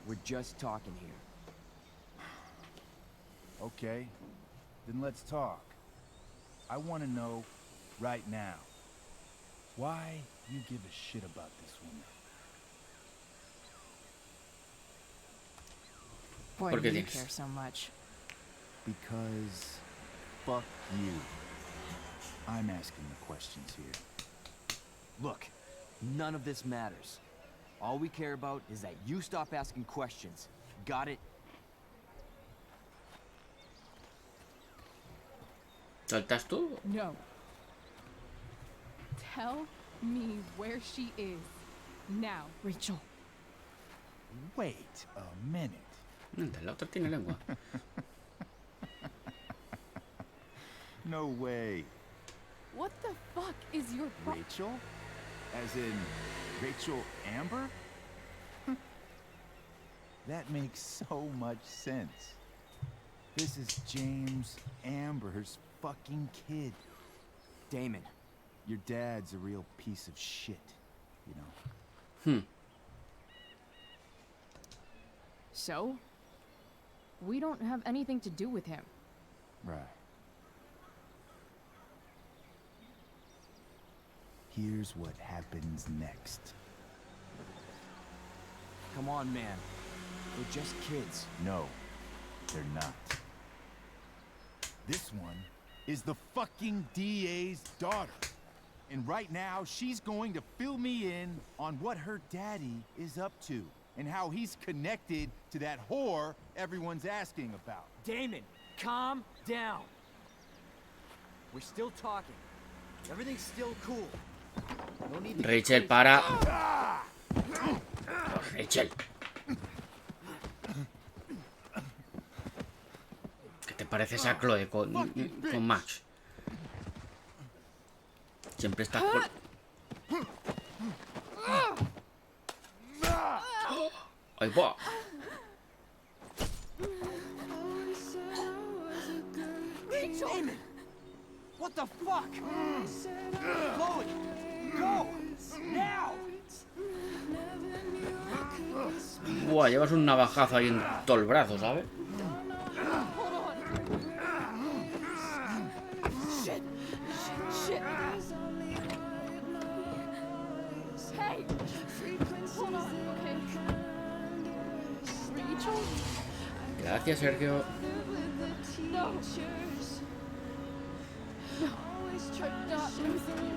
Speaker 12: We're just talking here.
Speaker 13: Okay, then let's talk. I want to know right now why you give a shit about this woman.
Speaker 2: Why
Speaker 1: ¿Por
Speaker 2: do
Speaker 1: qué
Speaker 2: you
Speaker 1: tienes?
Speaker 2: care so much?
Speaker 13: Because fuck you. I'm asking the questions here. Look,
Speaker 12: None of this matters. All we care about is that you stop asking questions. Got it?
Speaker 1: ¿Saltas tú?
Speaker 2: No. Tell me where she is. Now, Rachel.
Speaker 13: Wait a minute.
Speaker 1: El otro tiene lengua.
Speaker 13: No way.
Speaker 2: What the fuck is your
Speaker 13: Rachel? As in Rachel Amber? That makes so much sense. This is James Amber's fucking kid.
Speaker 12: Damon.
Speaker 13: Your dad's a real piece of shit, you know.
Speaker 2: So? We don't have anything to do with him.
Speaker 13: Right. Here's what happens next.
Speaker 12: Come on, man. They're just kids.
Speaker 13: No, they're not. This one is the fucking DA's daughter. And right now, she's going to fill me in on what her daddy is up to and how he's connected to that whore everyone's asking about.
Speaker 12: Damon, calm down. We're still talking. Everything's still cool. No need to
Speaker 1: Rachel, para. Rachel. ¿Qué te pareces a Chloe con Max? Siempre estás con... ¡Ay, va!
Speaker 12: Damon! What the fuck? Chloe! Go! Now!
Speaker 1: Buah, llevas un navajazo ahí en todo el brazo, ¿sabes?
Speaker 2: Shit! Shit! Hey! Hold on, okay? Rachel?
Speaker 1: Gracias, Sergio.
Speaker 2: No! No! I'm not losing you.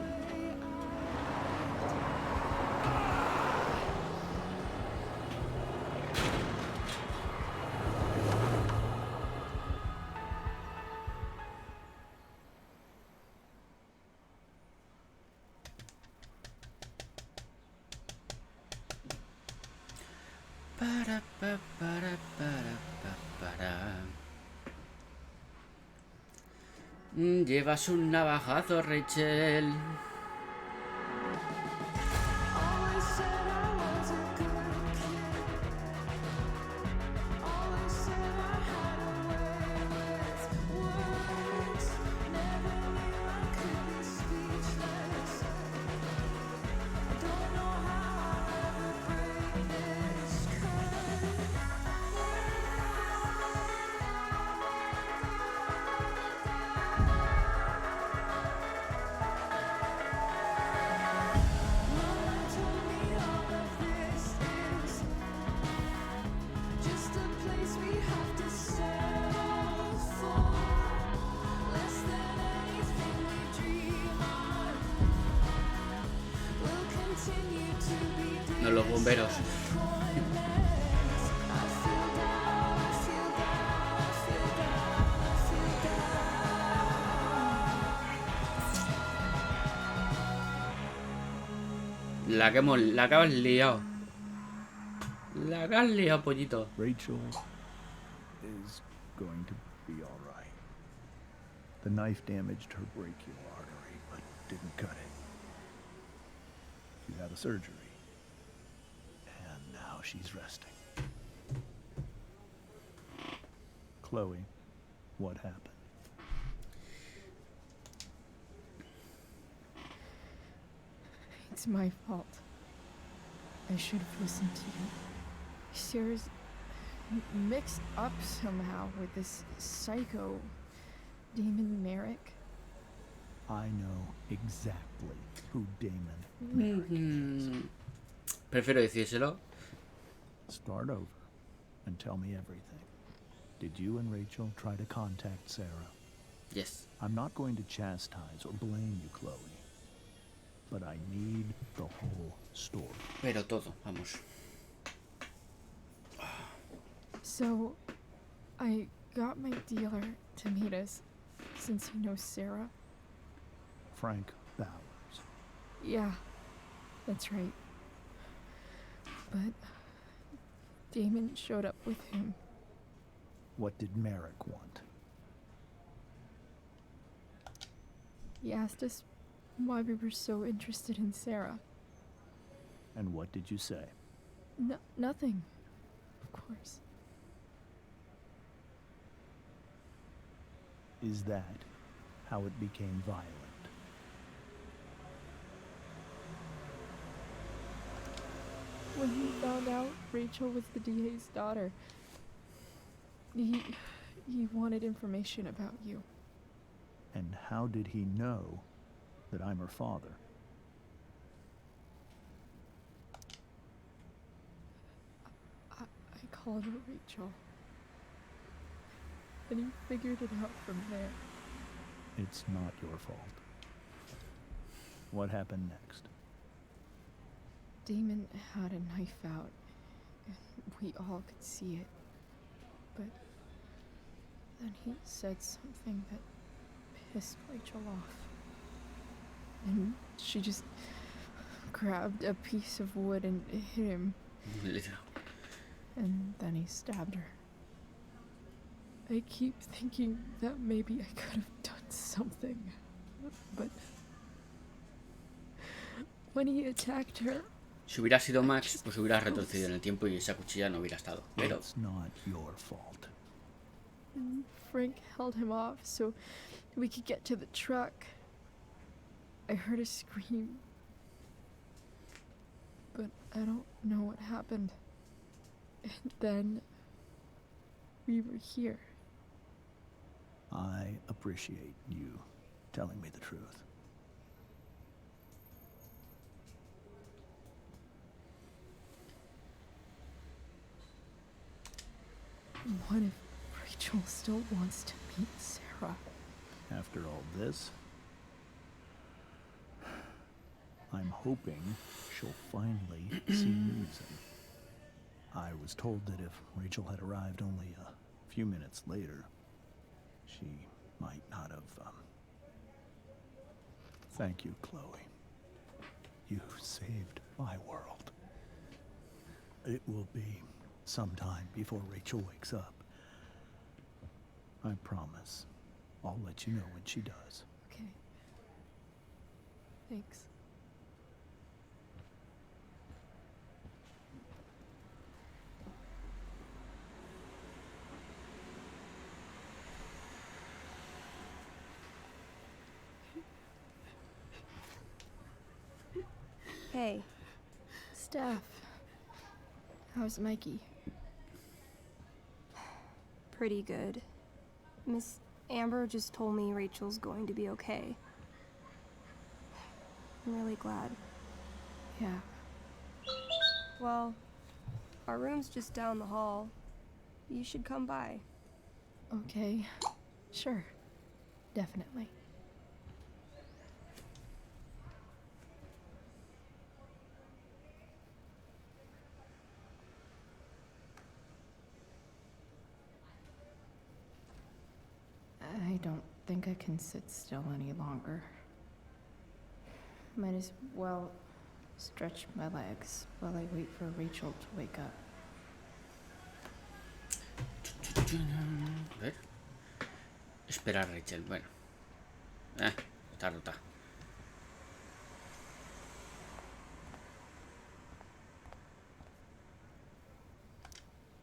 Speaker 1: Llevas un navajazo, Rachel. No, los bomberos. La que has liado. La que has liado, pollito.
Speaker 5: Rachel is going to be all right. The knife damaged her brachial artery, but didn't cut it. She had a surgery. And now she's resting. Chloe, what happened?
Speaker 3: It's my fault. I should have listened to you. Sarah's mixed up somehow with this psycho Damon Merrick.
Speaker 5: I know exactly who Damon Merrick is.
Speaker 1: Prefiero decírselo.
Speaker 5: Start over and tell me everything. Did you and Rachel try to contact Sarah?
Speaker 1: Yes.
Speaker 5: I'm not going to chastise or blame you, Chloe. but I need the whole story.
Speaker 1: Pero todo, vamos.
Speaker 3: So, I got my dealer to meet us, since he knows Sarah.
Speaker 5: Frank Bowers.
Speaker 3: Yeah, that's right. But Damon showed up with him.
Speaker 5: What did Merrick want?
Speaker 3: He asked us why we were so interested in Sarah.
Speaker 5: And what did you say?
Speaker 3: Nothing, of course.
Speaker 5: Is that how it became violent?
Speaker 3: When he found out Rachel was the DA's daughter, he wanted information about you.
Speaker 5: And how did he know that I'm her father?
Speaker 3: I called her Rachel. And he figured it out from there.
Speaker 5: It's not your fault. What happened next?
Speaker 3: Damon had a knife out, and we all could see it. But then he said something that pissed Rachel off. And she just grabbed a piece of wood and hit him. And then he stabbed her. I keep thinking that maybe I could have done something, but when he attacked her,
Speaker 1: Si hubiera sido Max, pues hubiera retrocedido en el tiempo y esa cuchilla no hubiera estado. Pero
Speaker 5: It's not your fault.
Speaker 3: Frank held him off so we could get to the truck. I heard a scream, but I don't know what happened. And then we were here.
Speaker 5: I appreciate you telling me the truth.
Speaker 3: What if Rachel still wants to meet Sarah?
Speaker 5: After all this, I'm hoping she'll finally see reason. I was told that if Rachel had arrived only a few minutes later, she might not have, Thank you, Chloe. You saved my world. It will be some time before Rachel wakes up. I promise. I'll let you know when she does.
Speaker 3: Okay. Thanks.
Speaker 14: Hey.
Speaker 3: Steph. How's Mikey?
Speaker 14: Pretty good. Miss Amber just told me Rachel's going to be okay. I'm really glad.
Speaker 3: Yeah.
Speaker 14: Well, our room's just down the hall. You should come by.
Speaker 3: Okay. Sure. Definitely. I don't think I can sit still any longer. Might as well stretch my legs while I wait for Rachel to wake up.
Speaker 1: A ver. Esperar a Rachel. Bueno. Está rota.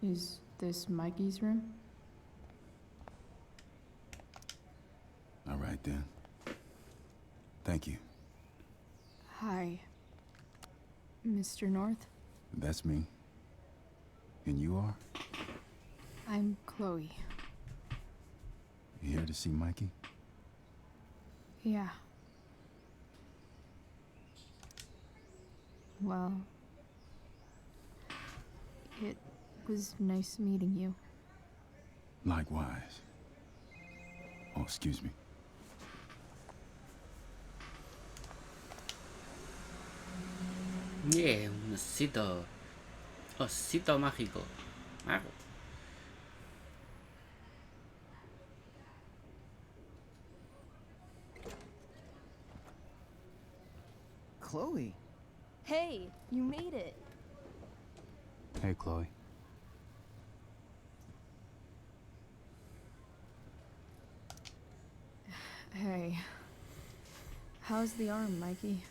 Speaker 3: Is this Mikey's room?
Speaker 15: All right, then. Thank you.
Speaker 3: Hi, Mr. North.
Speaker 15: That's me. And you are?
Speaker 3: I'm Chloe.
Speaker 15: You here to see Mikey?
Speaker 3: Yeah. Well, it was nice meeting you.
Speaker 15: Likewise. Oh, excuse me.
Speaker 1: Yeah, un osito. Osito mágico. Mago.
Speaker 12: Chloe.
Speaker 14: Hey, you made it.
Speaker 15: Hey, Chloe.
Speaker 3: Hey. How's the arm, Mikey?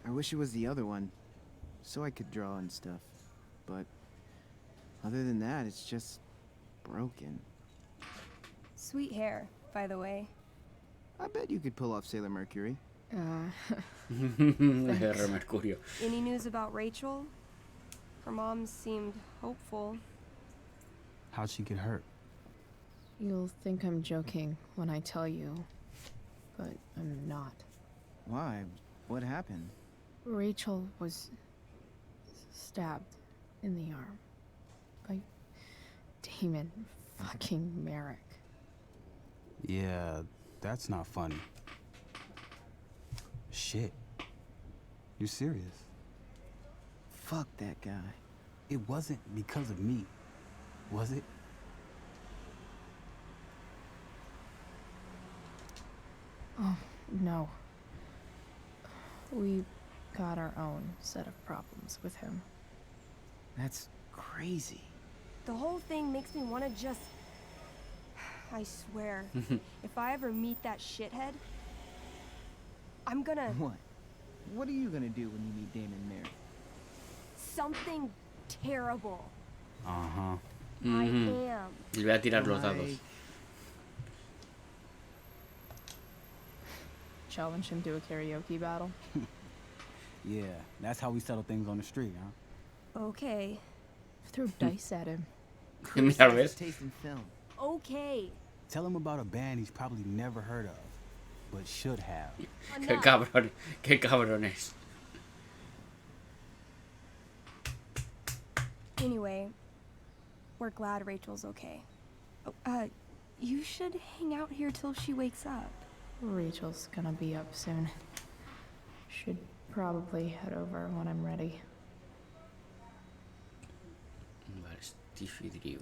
Speaker 12: I wish it was the other one, so I could draw and stuff. But other than that, it's just broken.
Speaker 14: Sweet hair, by the way.
Speaker 12: I bet you could pull off Sailor Mercury.
Speaker 1: Guerra Mercurio.
Speaker 14: Any news about Rachel? Her mom seemed hopeful.
Speaker 15: How'd she get hurt?
Speaker 3: You'll think I'm joking when I tell you, but I'm not.
Speaker 12: Why? What happened?
Speaker 3: Rachel was stabbed in the arm by Damon fucking Merrick.
Speaker 15: Yeah, that's not funny. Shit. You serious?
Speaker 12: Fuck that guy.
Speaker 15: It wasn't because of me, was it?
Speaker 3: Oh, no. We got our own set of problems with him.
Speaker 12: That's crazy.
Speaker 14: The whole thing makes me want to just... I swear, if I ever meet that shithead, I'm gonna...
Speaker 12: What? What are you gonna do when you meet Damon Merrick?
Speaker 14: Something terrible.
Speaker 15: Uh-huh.
Speaker 14: I am.
Speaker 1: Y voy a tirar los dados.
Speaker 3: Challenge him to a karaoke battle.
Speaker 15: Yeah, that's how we settle things on the street, huh?
Speaker 14: Okay.
Speaker 3: Throw dice at him.
Speaker 1: Mira, ¿ves?
Speaker 12: Taste in film.
Speaker 14: Okay.
Speaker 15: Tell him about a band he's probably never heard of, but should have.
Speaker 1: Qué cabrón, qué cabrones.
Speaker 14: Anyway, we're glad Rachel's okay. Oh, you should hang out here till she wakes up.
Speaker 3: Rachel's gonna be up soon. Should probably head over when I'm ready.
Speaker 1: Vale, CP.3.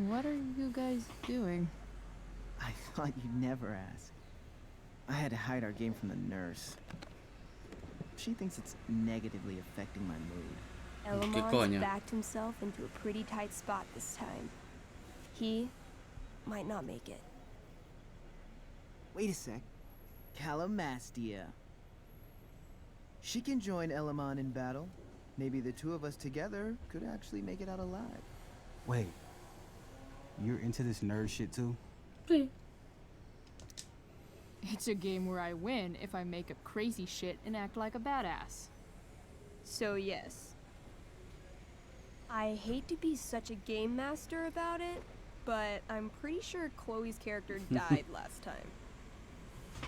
Speaker 3: What are you guys doing?
Speaker 12: I thought you'd never ask. I had to hide our game from the nurse. She thinks it's negatively affecting my mood.
Speaker 14: Elamon's backed himself into a pretty tight spot this time. He might not make it.
Speaker 12: Wait a sec. Calamastia. She can join Elamon in battle. Maybe the two of us together could actually make it out alive.
Speaker 15: Wait. You're into this nerd shit too?
Speaker 2: It's a game where I win if I make up crazy shit and act like a badass.
Speaker 14: So yes. I hate to be such a game master about it, but I'm pretty sure Chloe's character died last time.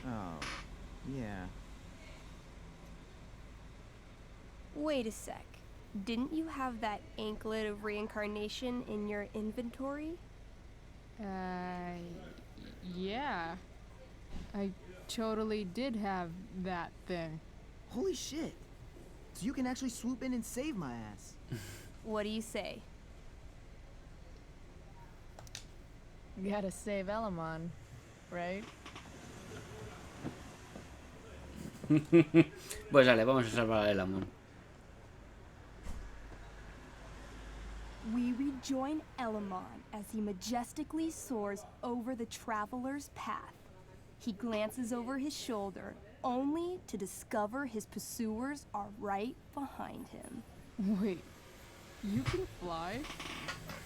Speaker 12: Oh, yeah.
Speaker 14: Wait a sec. Didn't you have that anklet of reincarnation in your inventory?
Speaker 2: Yeah. I totally did have that thing.
Speaker 12: Holy shit. So you can actually swoop in and save my ass.
Speaker 14: What do you say?
Speaker 3: You gotta save Elamon, right?
Speaker 1: Pues dale, vamos a salvar a Elamon.
Speaker 14: We rejoin Elamon as he majestically soars over the traveler's path. He glances over his shoulder, only to discover his pursuers are right behind him.
Speaker 2: Wait, you can fly?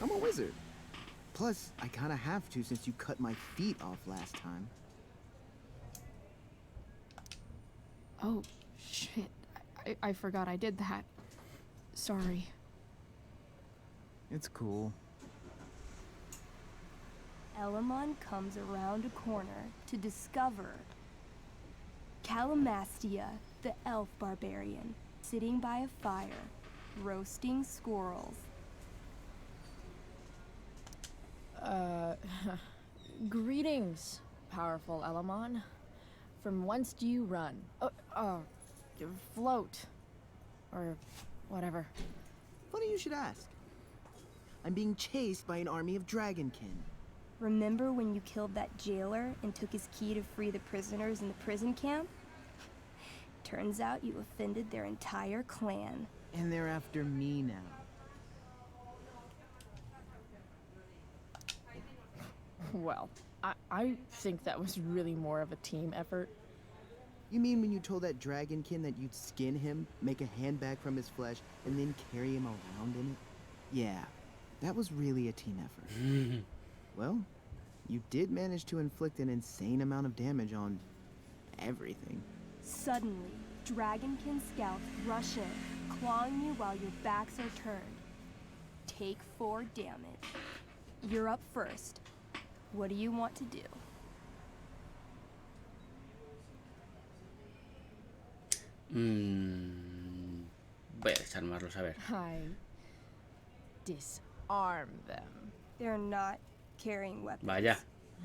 Speaker 12: I'm a wizard. Plus, I kinda have to since you cut my feet off last time.
Speaker 3: Oh, shit. I forgot I did that. Sorry.
Speaker 12: It's cool.
Speaker 14: Elamon comes around a corner to discover Calamastia, the elf barbarian, sitting by a fire, roasting squirrels.
Speaker 3: Greetings, powerful Elamon. From whence do you run? Float.
Speaker 2: Or whatever.
Speaker 12: Funny you should ask. I'm being chased by an army of dragonkin.
Speaker 14: Remember when you killed that jailer and took his key to free the prisoners in the prison camp? Turns out you offended their entire clan.
Speaker 12: And they're after me now.
Speaker 3: Well, I think that was really more of a team effort.
Speaker 12: You mean when you told that dragonkin that you'd skin him, make a handbag from his flesh, and then carry him around in it? Yeah, that was really a team effort. Well, you did manage to inflict an insane amount of damage on everything.
Speaker 14: Suddenly, dragonkin scouts rush in, clawing you while your backs are turned. Take 4 damage. You're up first. What do you want to do?
Speaker 1: Voy a desarmarlos, a ver.
Speaker 2: I disarm them.
Speaker 14: They're not carrying weapons.
Speaker 1: Vaya.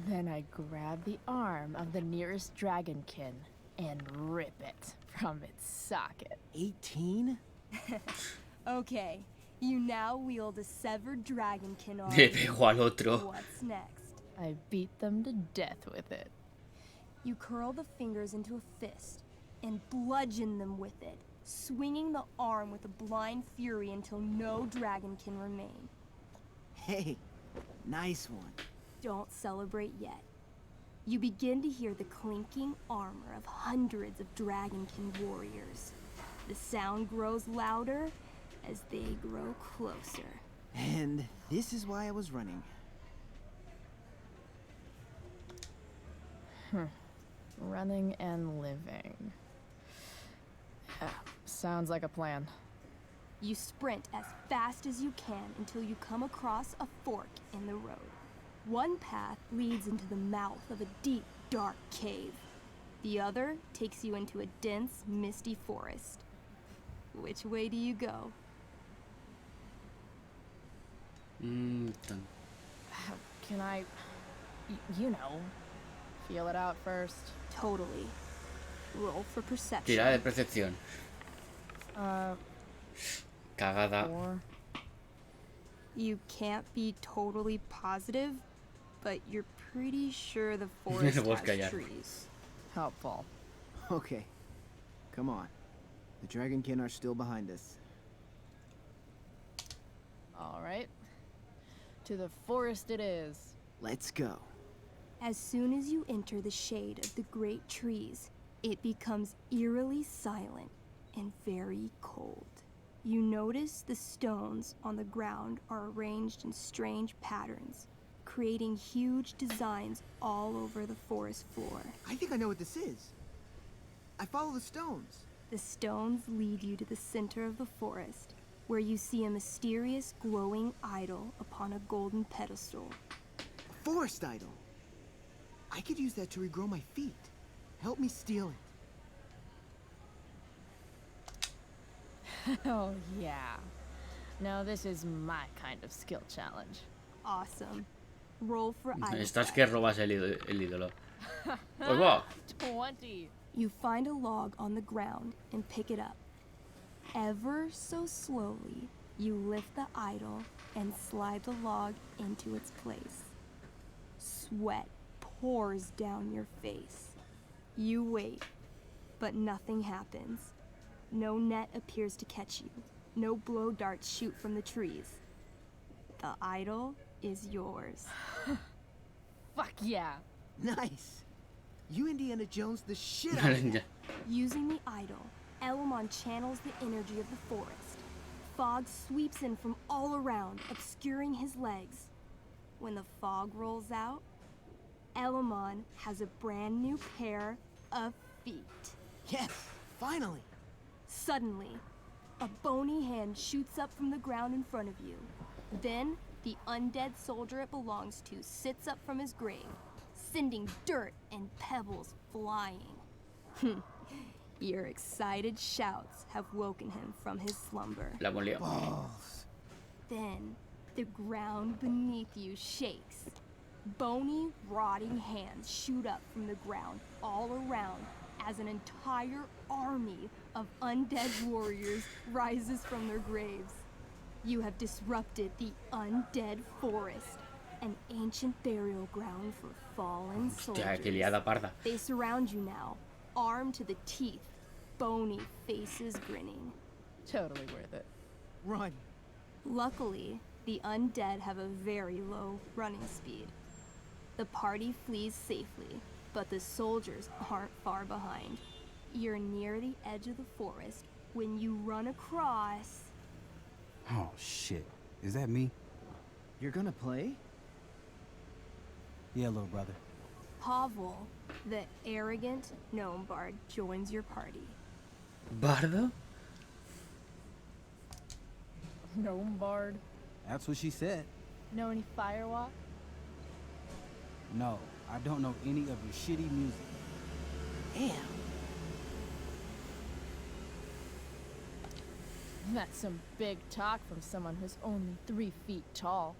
Speaker 2: Then I grab the arm of the nearest dragonkin and rip it from its socket.
Speaker 12: 18?
Speaker 14: Okay, you now wield a severed dragonkin arm.
Speaker 1: Le pego al otro.
Speaker 14: What's next?
Speaker 2: I beat them to death with it.
Speaker 14: You curl the fingers into a fist and bludgeon them with it, swinging the arm with a blind fury until no dragonkin remain.
Speaker 12: Hey, nice one.
Speaker 14: Don't celebrate yet. You begin to hear the clinking armor of hundreds of dragonkin warriors. The sound grows louder as they grow closer.
Speaker 12: And this is why I was running.
Speaker 2: Running and living. Sounds like a plan.
Speaker 14: You sprint as fast as you can until you come across a fork in the road. One path leads into the mouth of a deep, dark cave. The other takes you into a dense, misty forest. Which way do you go?
Speaker 2: Can I, you know, feel it out first?
Speaker 14: Totally. Roll for perception.
Speaker 1: Tirada de percepción. Cagada.
Speaker 2: 4.
Speaker 14: You can't be totally positive, but you're pretty sure the forest has trees.
Speaker 2: Helpful.
Speaker 12: Okay, come on. The dragonkin are still behind us.
Speaker 2: All right. To the forest it is.
Speaker 12: Let's go.
Speaker 14: As soon as you enter the shade of the great trees, it becomes eerily silent and very cold. You notice the stones on the ground are arranged in strange patterns, creating huge designs all over the forest floor.
Speaker 12: I think I know what this is. I follow the stones.
Speaker 14: The stones lead you to the center of the forest, where you see a mysterious glowing idol upon a golden pedestal.
Speaker 12: A forest idol. I could use that to regrow my feet. Help me steal it.
Speaker 2: Oh, yeah. Now this is my kind of skill challenge.
Speaker 14: Awesome. Roll for idol.
Speaker 1: Estás que robas el ídolo. Pues va.
Speaker 2: 20.
Speaker 14: You find a log on the ground and pick it up. Ever so slowly, you lift the idol and slide the log into its place. Sweat pours down your face. You wait, but nothing happens. No net appears to catch you. No blow darts shoot from the trees. The idol is yours.
Speaker 2: Fuck yeah.
Speaker 12: Nice. You Indiana Jones the shit out of that.
Speaker 14: Using the idol, Elamon channels the energy of the forest. Fog sweeps in from all around, obscuring his legs. When the fog rolls out, Elamon has a brand new pair of feet.
Speaker 12: Yes, finally.
Speaker 14: Suddenly, a bony hand shoots up from the ground in front of you. Then, the undead soldier it belongs to sits up from his grave, sending dirt and pebbles flying. Your excited shouts have woken him from his slumber.
Speaker 1: La molió.
Speaker 12: Balls.
Speaker 14: Then, the ground beneath you shakes. Bony, rotting hands shoot up from the ground all around as an entire army of undead warriors rises from their graves. You have disrupted the undead forest, an ancient burial ground for fallen soldiers.
Speaker 1: Hostia, qué liada parda.
Speaker 14: They surround you now, armed to the teeth, bony faces grinning.
Speaker 3: Totally worth it.
Speaker 12: Run.
Speaker 14: Luckily, the undead have a very low running speed. The party flees safely, but the soldiers aren't far behind. You're near the edge of the forest when you run across...
Speaker 15: Oh, shit. Is that me?
Speaker 12: You're gonna play?
Speaker 15: Yeah, little brother.
Speaker 14: Pavel, the arrogant gnome bard, joins your party.
Speaker 1: ¿Bardo?
Speaker 3: Gnome bard.
Speaker 15: That's what she said.
Speaker 3: Know any firewalk?
Speaker 15: No, I don't know any of your shitty music.
Speaker 12: Damn.
Speaker 3: That's some big talk from someone who's only 3 feet tall.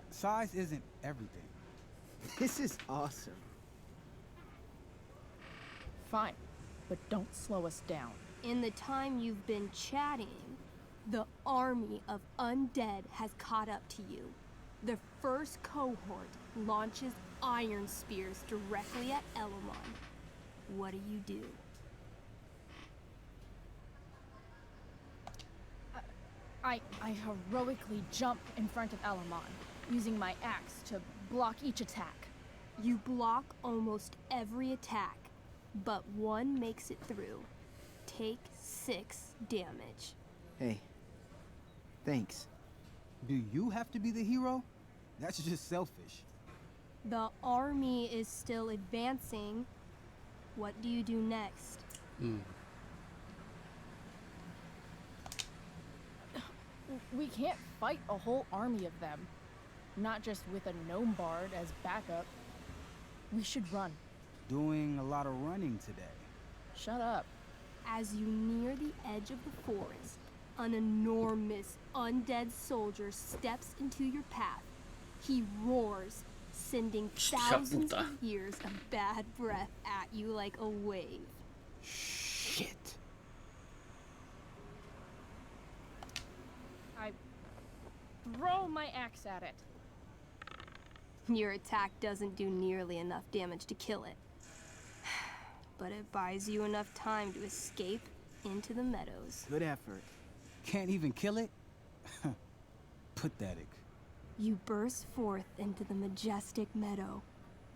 Speaker 15: Size isn't everything.
Speaker 12: This is awesome.
Speaker 3: Fine, but don't slow us down.
Speaker 14: In the time you've been chatting, the army of undead has caught up to you. The first cohort launches iron spears directly at Elamon. What do?
Speaker 3: I heroically jump in front of Elamon, using my axe to block each attack.
Speaker 14: You block almost every attack, but one makes it through. Take 6 damage.
Speaker 12: Hey, thanks.
Speaker 15: Do you have to be the hero? That's just selfish.
Speaker 14: The army is still advancing. What do you do next?
Speaker 3: We can't fight a whole army of them. Not just with a gnome bard as backup. We should run.
Speaker 15: Doing a lot of running today.
Speaker 3: Shut up.
Speaker 14: As you near the edge of the forest, an enormous undead soldier steps into your path. He roars, sending thousands of years of bad breath at you like a wave.
Speaker 12: Shit.
Speaker 3: I throw my axe at it.
Speaker 14: Your attack doesn't do nearly enough damage to kill it. But it buys you enough time to escape into the meadows.
Speaker 12: Good effort.
Speaker 15: Can't even kill it? Pathetic.
Speaker 14: You burst forth into the majestic meadow,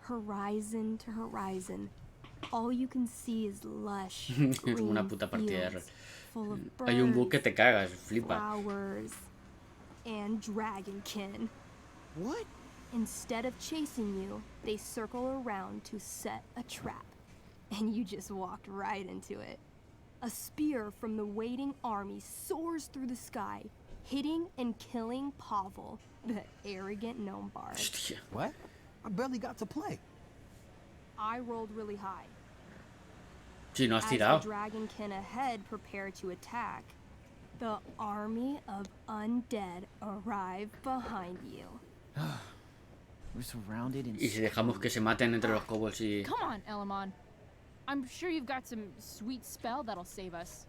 Speaker 14: horizon to horizon. All you can see is lush green
Speaker 1: Una puta partida de
Speaker 14: fields
Speaker 1: rol.
Speaker 14: full of birds,
Speaker 1: Hay un bug que te cagas, flipa.
Speaker 14: flowers, and dragonkin.
Speaker 12: What?
Speaker 14: Instead of chasing you, they circle around to set a trap. And you just walked right into it. A spear from the waiting army soars through the sky, hitting and killing Pavel, the arrogant gnome bard.
Speaker 15: What? I barely got to play.
Speaker 14: I rolled really high.
Speaker 1: Si no has
Speaker 14: As
Speaker 1: tirado.
Speaker 14: the dragonkin ahead prepare to attack, the army of undead arrive behind you.
Speaker 12: We're surrounded in...
Speaker 1: Y si dejamos que se maten entre los kobolds y...
Speaker 3: Come on, Elamon. I'm sure you've got some sweet spell that'll save us.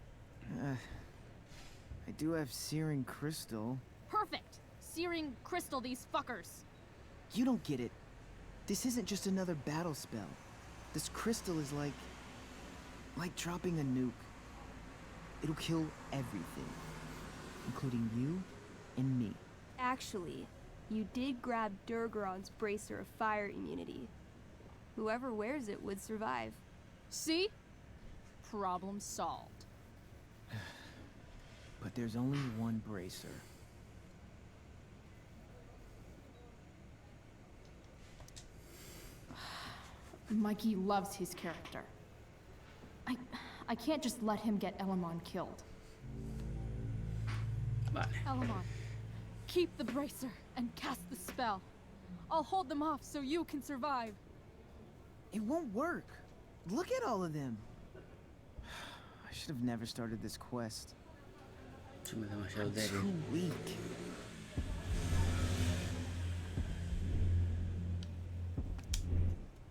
Speaker 12: I do have searing crystal.
Speaker 3: Perfect! Searing crystal these fuckers.
Speaker 12: You don't get it. This isn't just another battle spell. This crystal is like dropping a nuke. It'll kill everything, including you and me.
Speaker 14: Actually, you did grab Durgaron's bracer of fire immunity. Whoever wears it would survive.
Speaker 3: See? Problem solved.
Speaker 12: But there's only one bracer.
Speaker 3: Mikey loves his character. I can't just let him get Elamon killed.
Speaker 1: Vale.
Speaker 3: Elamon, keep the bracer and cast the spell. I'll hold them off so you can survive.
Speaker 12: It won't work. Look at all of them. I should have never started this quest.
Speaker 1: Soy demasiado
Speaker 12: I'm
Speaker 1: débil.
Speaker 12: too weak.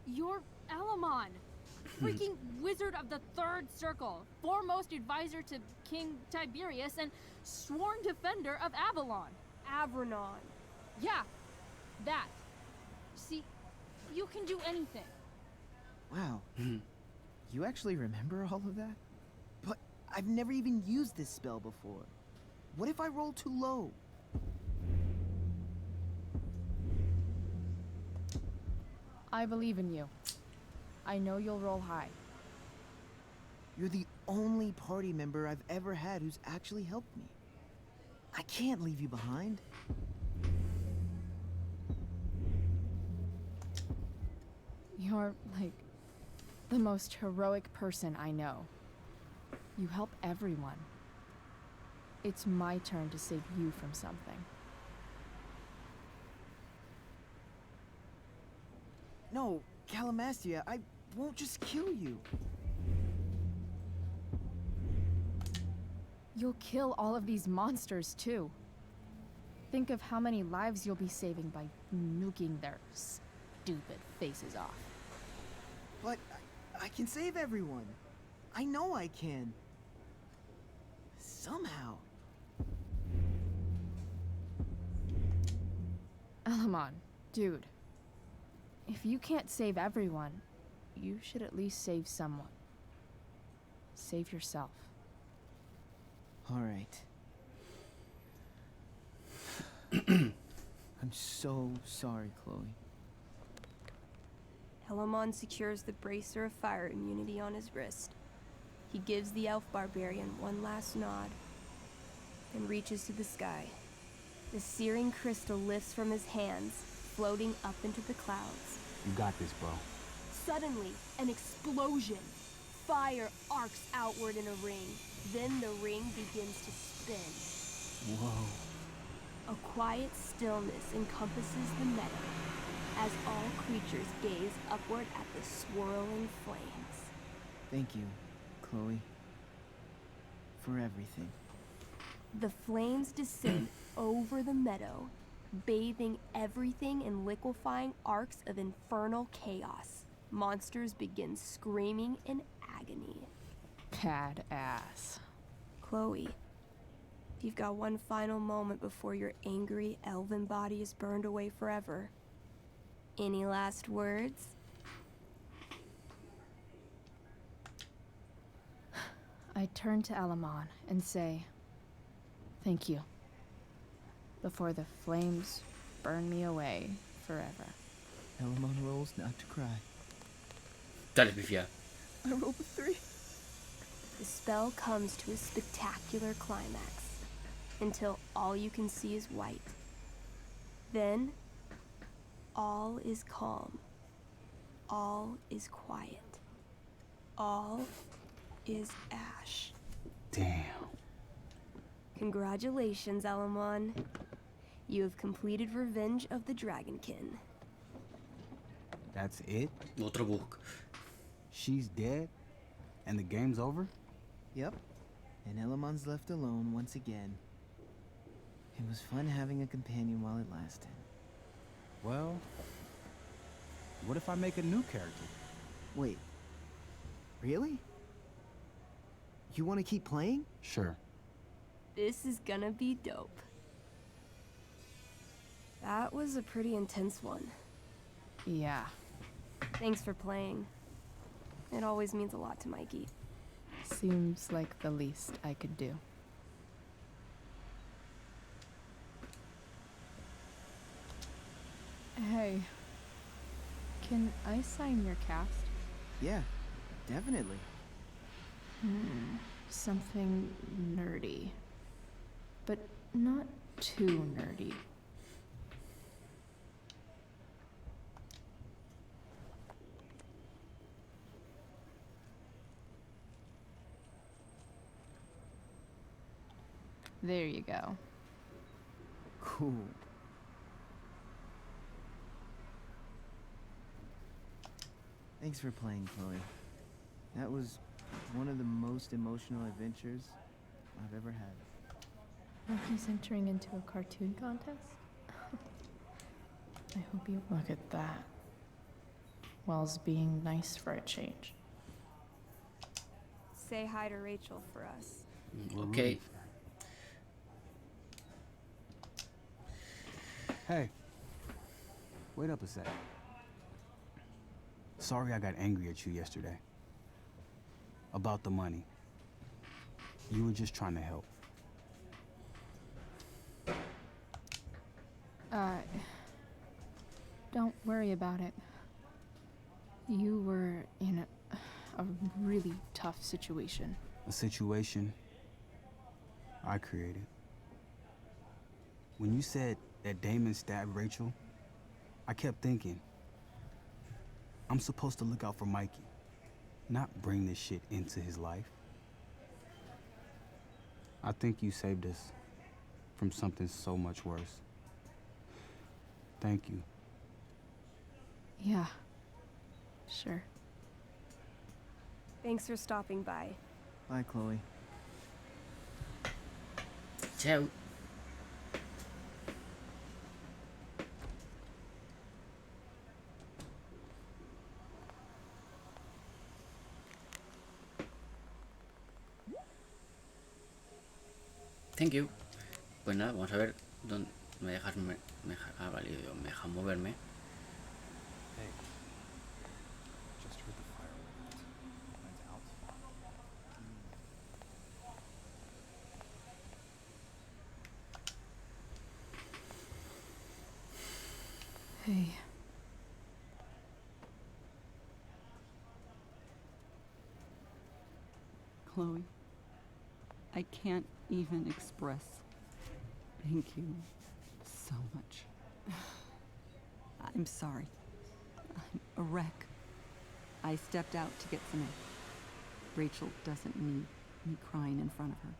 Speaker 3: You're Elamon.
Speaker 2: freaking wizard of the Third Circle, foremost advisor to King Tiberius, and sworn defender of Avalon.
Speaker 14: Avronon.
Speaker 2: Yeah, that. See, you can do anything.
Speaker 12: Wow. You actually remember all of that? But I've never even used this spell before. What if I roll too low?
Speaker 2: I believe in you. I know you'll roll high.
Speaker 12: You're the only party member I've ever had who's actually helped me. I can't leave you behind.
Speaker 2: You're, like, the most heroic person I know. You help everyone. It's my turn to save you from something.
Speaker 12: No, Calamastia, I won't just kill you.
Speaker 2: You'll kill all of these monsters, too. Think of how many lives you'll be saving by nuking their stupid faces off.
Speaker 12: But I can save everyone. I know I can. Somehow.
Speaker 2: Alamon, dude. If you can't save everyone, you should at least save someone. Save yourself.
Speaker 12: All right. I'm so sorry, Chloe.
Speaker 14: Elamon secures the bracer of fire immunity on his wrist. He gives the elf barbarian one last nod, then reaches to the sky. The searing crystal lifts from his hands, floating up into the clouds.
Speaker 15: You got this, bro.
Speaker 14: Suddenly, an explosion. Fire arcs outward in a ring. Then the ring begins to spin.
Speaker 15: Whoa.
Speaker 14: A quiet stillness encompasses the meadow as all creatures gaze upward at the swirling flames.
Speaker 12: Thank you, Chloe, for everything.
Speaker 14: The flames descend over the meadow, bathing everything in liquefying arcs of infernal chaos. Monsters begin screaming in agony.
Speaker 2: Badass.
Speaker 14: Chloe, you've got one final moment before your angry elven body is burned away forever. Any last words?
Speaker 2: I turn to Alamon and say, thank you. Before the flames burn me away forever.
Speaker 12: Elamon rolls not to cry.
Speaker 1: Dale, pifia.
Speaker 3: I rolled a 3.
Speaker 14: The spell comes to a spectacular climax, until all you can see is white. Then, all is calm. All is quiet. All is ash.
Speaker 15: Damn.
Speaker 14: Congratulations, Alamon. You have completed Revenge of the Dragonkin.
Speaker 15: That's it?
Speaker 1: Otro book.
Speaker 15: She's dead? And the game's over?
Speaker 12: Yep. And Elamon's left alone once again. It was fun having a companion while it lasted.
Speaker 15: Well, what if I make a new character?
Speaker 12: Wait. Really? You want to keep playing?
Speaker 15: Sure.
Speaker 14: This is gonna be dope. That was a pretty intense one.
Speaker 2: Yeah.
Speaker 14: Thanks for playing. It always means a lot to Mikey.
Speaker 2: Seems like the least I could do. Hey, can I sign your cast?
Speaker 12: Yeah, definitely.
Speaker 2: Something nerdy. But not too nerdy. There you go.
Speaker 12: Cool. Thanks for playing, Chloe. That was one of the most emotional adventures I've ever had.
Speaker 2: Rocky's entering into a cartoon contest? I hope you look at that. Wells being nice for a change.
Speaker 14: say hi to Rachel for us.
Speaker 1: Ok.
Speaker 15: Hey. Wait up a sec. Sorry I got angry at you yesterday. About the money. You were just trying to help.
Speaker 2: Don't worry about it. You were in a really tough situation.
Speaker 15: A situation I created. When you said that Damon stabbed Rachel, I kept thinking, I'm supposed to look out for Mikey, not bring this shit into his life. I think you saved us from something so much worse. Thank you.
Speaker 2: Yeah. Sure.
Speaker 14: Thanks for stopping by.
Speaker 12: Bye, Chloe.
Speaker 1: Ciao. Thank you. Pues nada, vamos a ver dónde me dejas. Ah, vale, me deja moverme.
Speaker 11: Hey, just heard the fireworks went out.
Speaker 2: Hey.
Speaker 16: Chloe, I can't even express thank you so much. I'm sorry. I'm a wreck. I stepped out to get some air. Rachel doesn't need me crying in front of her.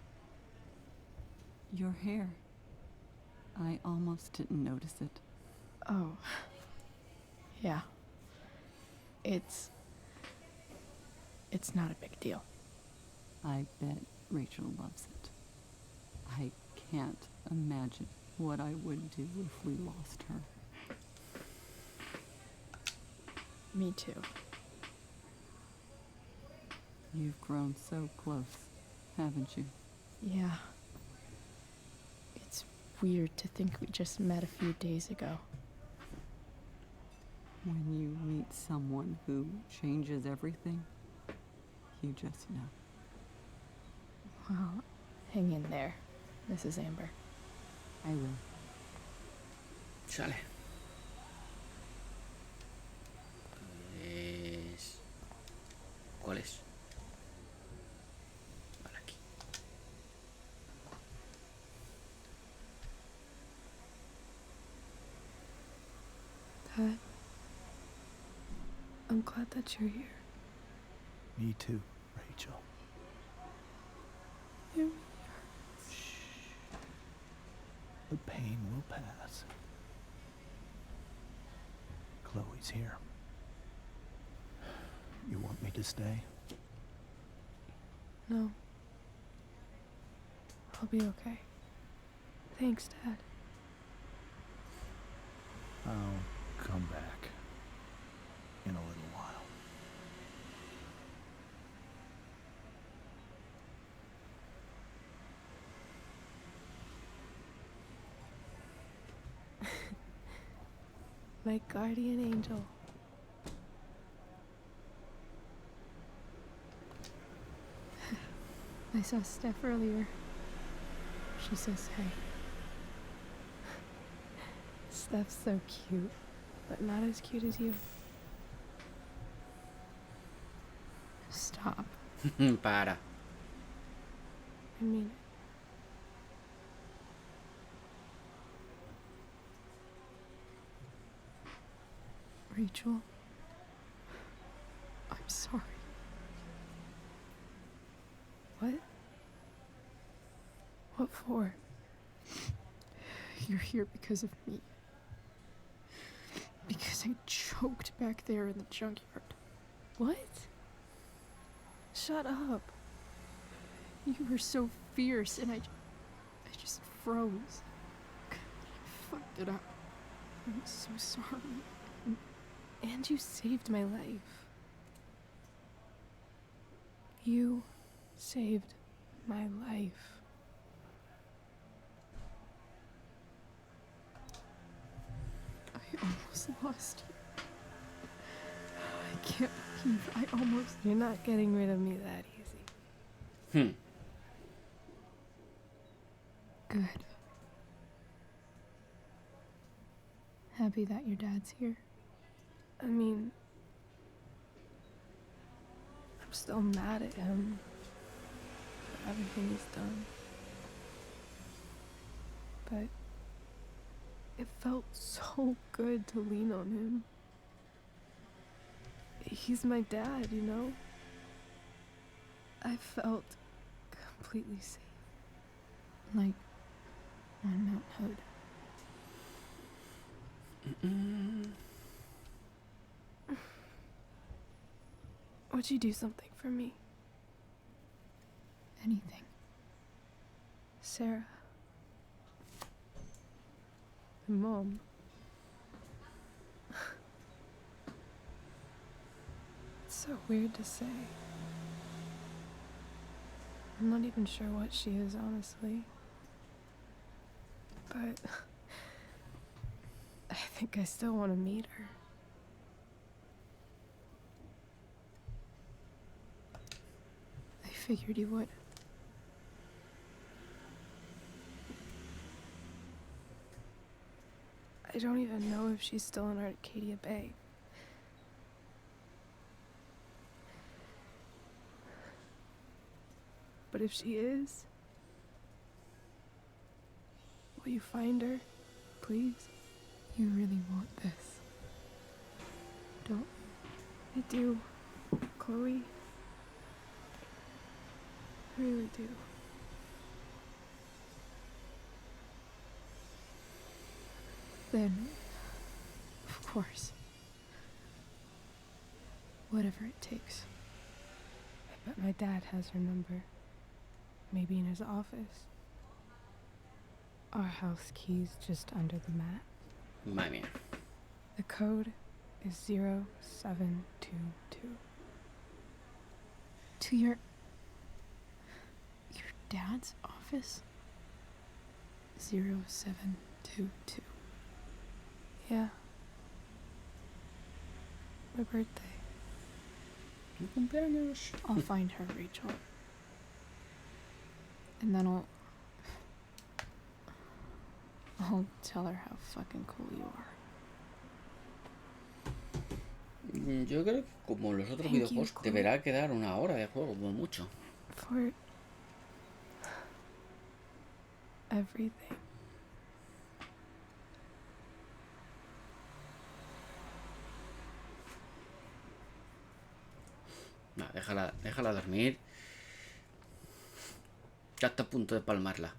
Speaker 16: Your hair. I almost didn't notice it.
Speaker 2: Oh. Yeah. It's not a big deal.
Speaker 16: I bet Rachel loves it. I can't imagine what I would do if we lost her.
Speaker 2: Me too.
Speaker 16: You've grown so close, haven't you?
Speaker 2: Yeah. It's weird to think we just met a few days ago.
Speaker 16: When you meet someone who changes everything, you just know.
Speaker 2: Well, hang in there, Mrs. Amber.
Speaker 16: I will.
Speaker 1: Sale. Pues... ¿Cuál es? Vale, aquí.
Speaker 3: Dad, I'm glad that you're here.
Speaker 5: Me too, Rachel.
Speaker 3: You
Speaker 5: The pain will pass. Chloe's here. You want me to stay?
Speaker 3: No. I'll be okay. Thanks, Dad.
Speaker 5: I'll come back in a little while.
Speaker 3: My guardian angel.
Speaker 2: I saw Steph earlier. She says hey.
Speaker 3: Steph's so cute, but not as cute as you.
Speaker 2: Stop.
Speaker 1: Para.
Speaker 3: I mean it.
Speaker 2: Rachel, I'm sorry.
Speaker 3: What? What for?
Speaker 2: You're here because of me. Because I choked back there in the junkyard.
Speaker 3: What? Shut up.
Speaker 2: You were so fierce and I just froze. I fucked it up. I'm so sorry.
Speaker 3: And you saved my life. You saved my life. I almost lost you. I can't believe I almost... You're not getting rid of me that easy. Good. Happy that your dad's here. I mean, I'm still mad at him for everything he's done. But it felt so good to lean on him. He's my dad, you know? I felt completely safe. Like on Mount Hood. Would you do something for me? Anything. Sarah. My mom. It's so weird to say. I'm not even sure what she is, honestly. But I think I still want to meet her. I figured you would. I don't even know if she's still in Arcadia Bay. But if she is, will you find her, please? You really want this, don't you? I do, Chloe. I really do. Then, of course, whatever it takes. I bet my dad has her number. Maybe in his office. Our house key's just under the mat.
Speaker 1: Madre mía.
Speaker 3: The code is 0722. To your dad's office? 0722. Yeah. My birthday.
Speaker 1: Mi cumpleaños.
Speaker 3: I'll find her, Rachel. And then I'll tell her how fucking cool you are.
Speaker 1: Yo creo que como los otros videojuegos deberá quedar 1 hora de juego, como mucho.
Speaker 3: For everything.
Speaker 1: No, déjala dormir. Ya está a punto de palmarla.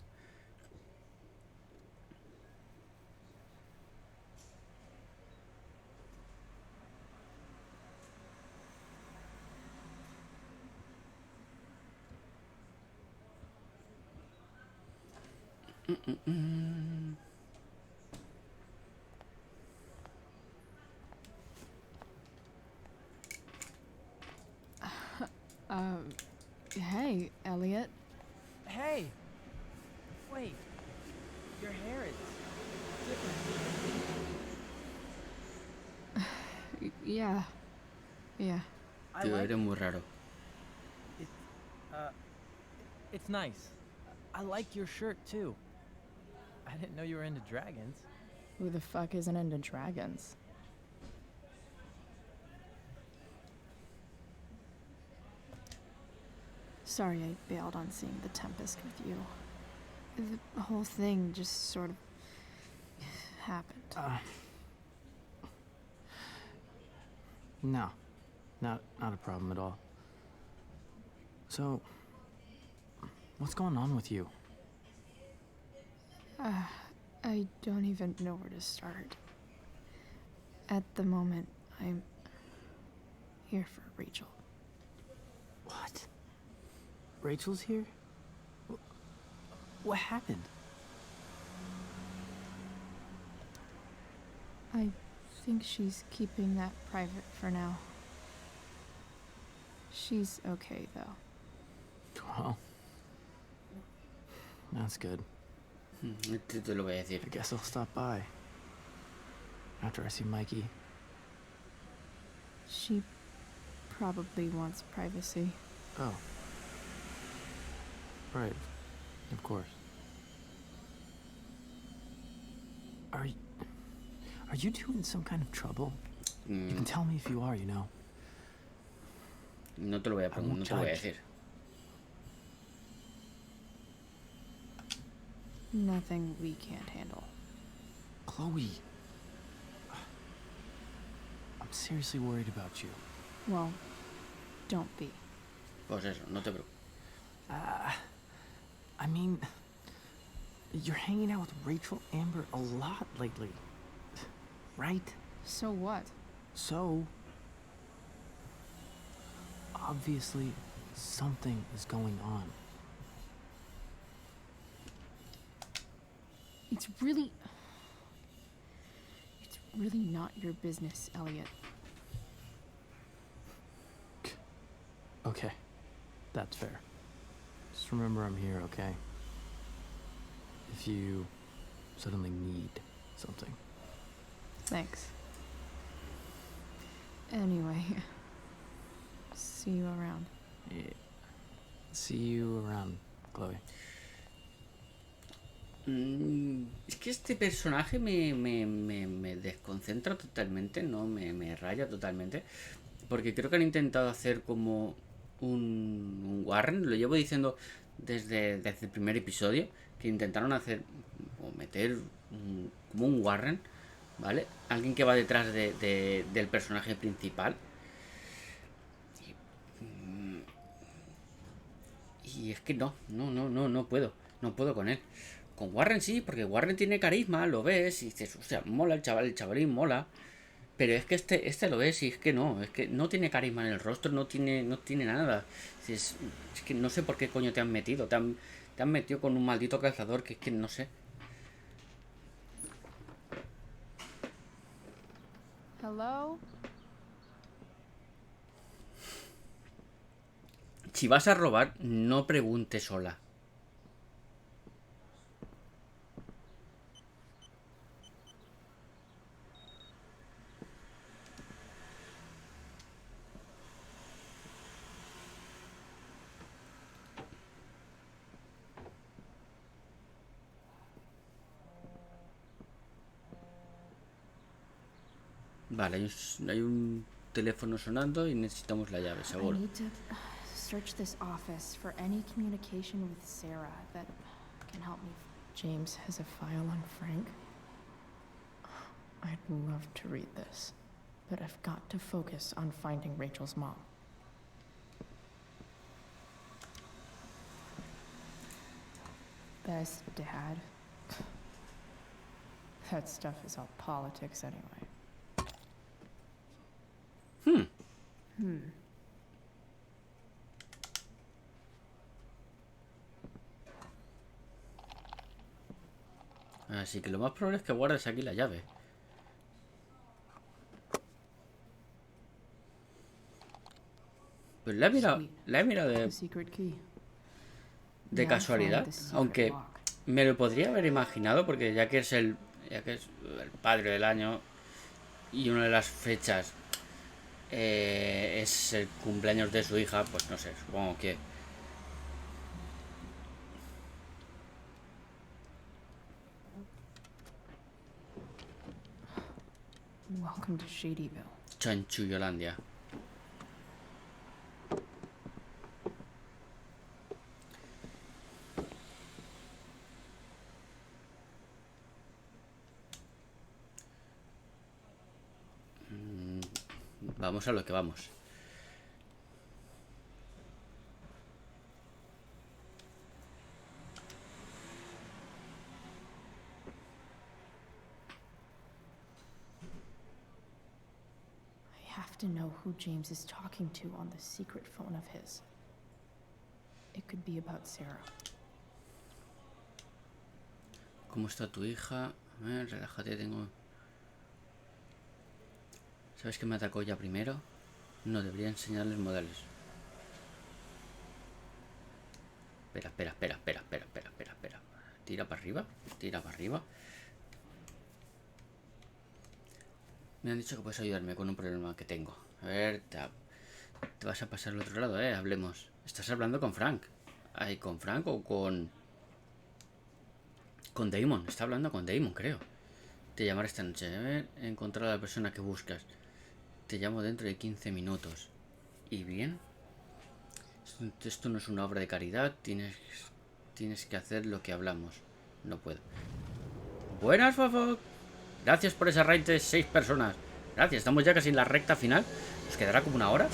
Speaker 2: Hey, Elliot.
Speaker 17: Hey! Wait. Your hair is different.
Speaker 2: Yeah.
Speaker 1: Tío, eres muy raro.
Speaker 17: It's nice. I like your shirt, too. I didn't know you were into dragons.
Speaker 2: Who the fuck isn't into dragons? Sorry I bailed on seeing The Tempest with you. The whole thing just sort of happened.
Speaker 17: No. Not a problem at all. So, what's going on with you?
Speaker 2: I don't even know where to start. At the moment, I'm here for Rachel.
Speaker 17: What? Rachel's here? What happened?
Speaker 2: I think she's keeping that private for now. She's okay, though.
Speaker 11: Well, that's good.
Speaker 1: Te lo voy a decir.
Speaker 11: I guess I'll stop by after I see Mikey.
Speaker 3: She probably wants privacy.
Speaker 11: Oh. Right. Of course. Are you two in some kind of trouble? You can tell me if you are, you know.
Speaker 1: No te lo voy a preguntar, no te lo voy a decir.
Speaker 3: Nothing we can't handle.
Speaker 11: Chloe. I'm seriously worried about you.
Speaker 3: Well, don't be.
Speaker 1: Pues eso, no te preocupes.
Speaker 11: I mean, you're hanging out with Rachel Amber a lot lately, right?
Speaker 3: So what?
Speaker 11: So, obviously, something is going on.
Speaker 3: It's really not your business, Elliot.
Speaker 11: Okay, that's fair. Just remember I'm here, okay? If you suddenly need something.
Speaker 3: Thanks. Anyway, see you around.
Speaker 11: Yeah. See you around, Chloe.
Speaker 1: Es que este personaje me desconcentra totalmente, no me raya totalmente, porque creo que han intentado hacer como un Warren, lo llevo diciendo desde el primer episodio, que intentaron hacer o meter como un Warren, ¿vale? Alguien que va detrás del personaje principal. Y es que no puedo con él. Con Warren sí, porque Warren tiene carisma, lo ves y dices, o sea, mola el chavalín mola. Pero es que este lo ves y es que no tiene carisma en el rostro, no tiene nada. Es que no sé por qué coño te han metido. Te han metido con un maldito calzador que es que no sé.
Speaker 3: Hello?
Speaker 1: Si vas a robar, no preguntes sola. Vale, hay un teléfono sonando y necesitamos la llave, seguro.
Speaker 2: I need to search this office for any communication with Sarah that can help me.
Speaker 3: James has a file on Frank. I'd love to read this, but I've got to focus on finding Rachel's mom. Best dad. That stuff is all politics anyway.
Speaker 1: Así que lo más probable es que guardes aquí la llave. Pues la he mirado de casualidad, aunque me lo podría haber imaginado, porque ya que es el padre del año y una de las fechas es el cumpleaños de su hija, pues no sé, supongo que
Speaker 3: Welcome to Shadyville.
Speaker 1: Chanchullolandia. Vamos a lo que vamos.
Speaker 2: I have to know who James is talking to on the secret phone of his. It could be about Sarah.
Speaker 1: ¿Cómo está tu hija? A ver, relájate, tengo... ¿Sabes que me atacó ya primero? No, debería enseñarles modales. Espera. Tira para arriba. Me han dicho que puedes ayudarme con un problema que tengo. A ver, te vas a pasar al otro lado, hablemos. ¿Estás hablando con Frank? ¿Ay, con Frank o con Damon? Está hablando con Damon, creo. Te llamaré esta noche. A ver, he encontrado a la persona que buscas. Te llamo dentro de 15 minutos. ¿Y bien? Esto no es una obra de caridad. Tienes que hacer lo que hablamos. No puedo. Buenas, Fofo. Gracias por esa raid de 6 personas. Gracias, estamos ya casi en la recta final. Nos quedará como una hora.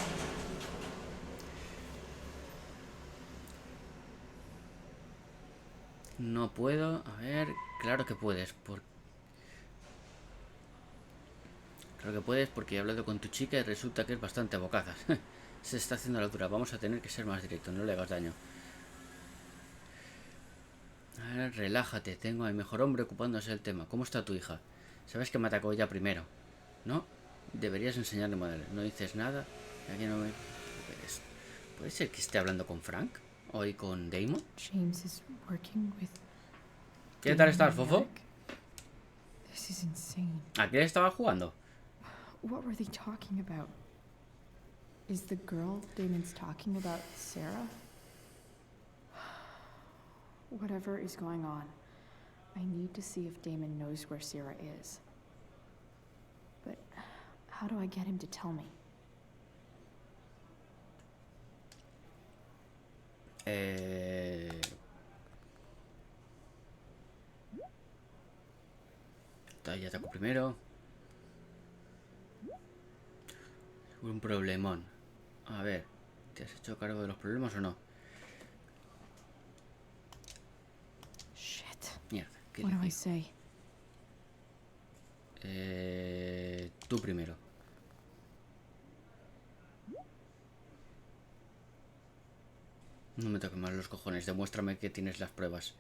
Speaker 1: No puedo. A ver, claro que puedes. Claro que puedes porque he hablado con tu chica y resulta que es bastante bocazas. Se está haciendo la altura. Vamos a tener que ser más directos. No le hagas daño. A ver, relájate. Tengo al mejor hombre ocupándose del tema. ¿Cómo está tu hija? Sabes que me atacó ella primero, ¿no? Deberías enseñarle modales. No dices nada. Aquí no me... ¿Puede ser que esté hablando con Frank? ¿O con Damon?
Speaker 2: James is working with
Speaker 1: ¿Qué tal estás, Fofo?
Speaker 2: This is insane.
Speaker 1: ¿A qué estaba jugando?
Speaker 2: What were they talking about? Is the girl Damon's talking about Sarah? Whatever is going on, I need to see if Damon knows where Sarah is. But how do I get him to tell me? Ya ataco primero. Un problemón. A ver, ¿te has hecho cargo de los problemas o no? Mierda. What do I say?
Speaker 1: Tú primero. No me toques más los cojones. Demuéstrame que tienes las pruebas.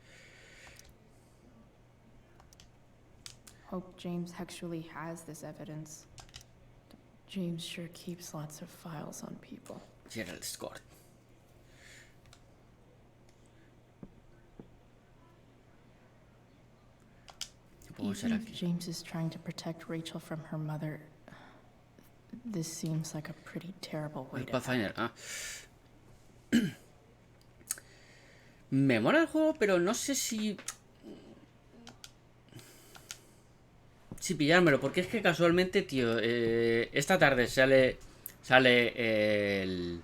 Speaker 2: Hope James actually has this evidence. James sure keeps lots of files on people.
Speaker 1: Gerald Scott.
Speaker 2: Even if James is trying to protect Rachel from her mother, this seems like a pretty terrible way to
Speaker 1: Pathfinder, Me mola el juego, pero no sé si pillármelo, porque es que casualmente, tío, esta tarde sale el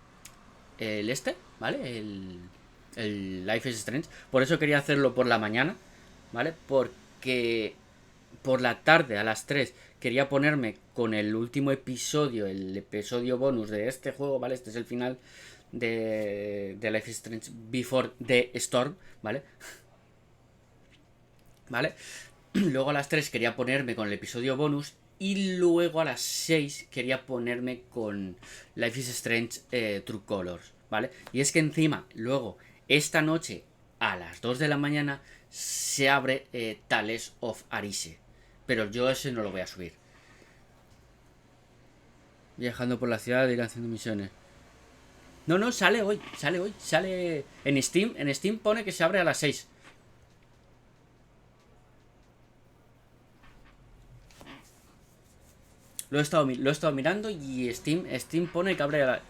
Speaker 1: ¿vale? El Life is Strange. Por eso quería hacerlo por la mañana, ¿vale? Porque por la tarde a las 3 quería ponerme con el último episodio, el episodio bonus de este juego, ¿vale? Este es el final de Life is Strange Before the Storm, ¿vale? ¿Vale? Luego a las 3 quería ponerme con el episodio bonus y luego a las 6 quería ponerme con Life is Strange True Colors, ¿vale? Y es que encima, luego, esta noche a las 2 de la mañana se abre Tales of Arise, pero yo ese no lo voy a subir. Viajando por la ciudad, ir haciendo misiones. No, sale hoy, sale en Steam pone que se abre a las 6. Lo he estado mirando y Steam pone que abre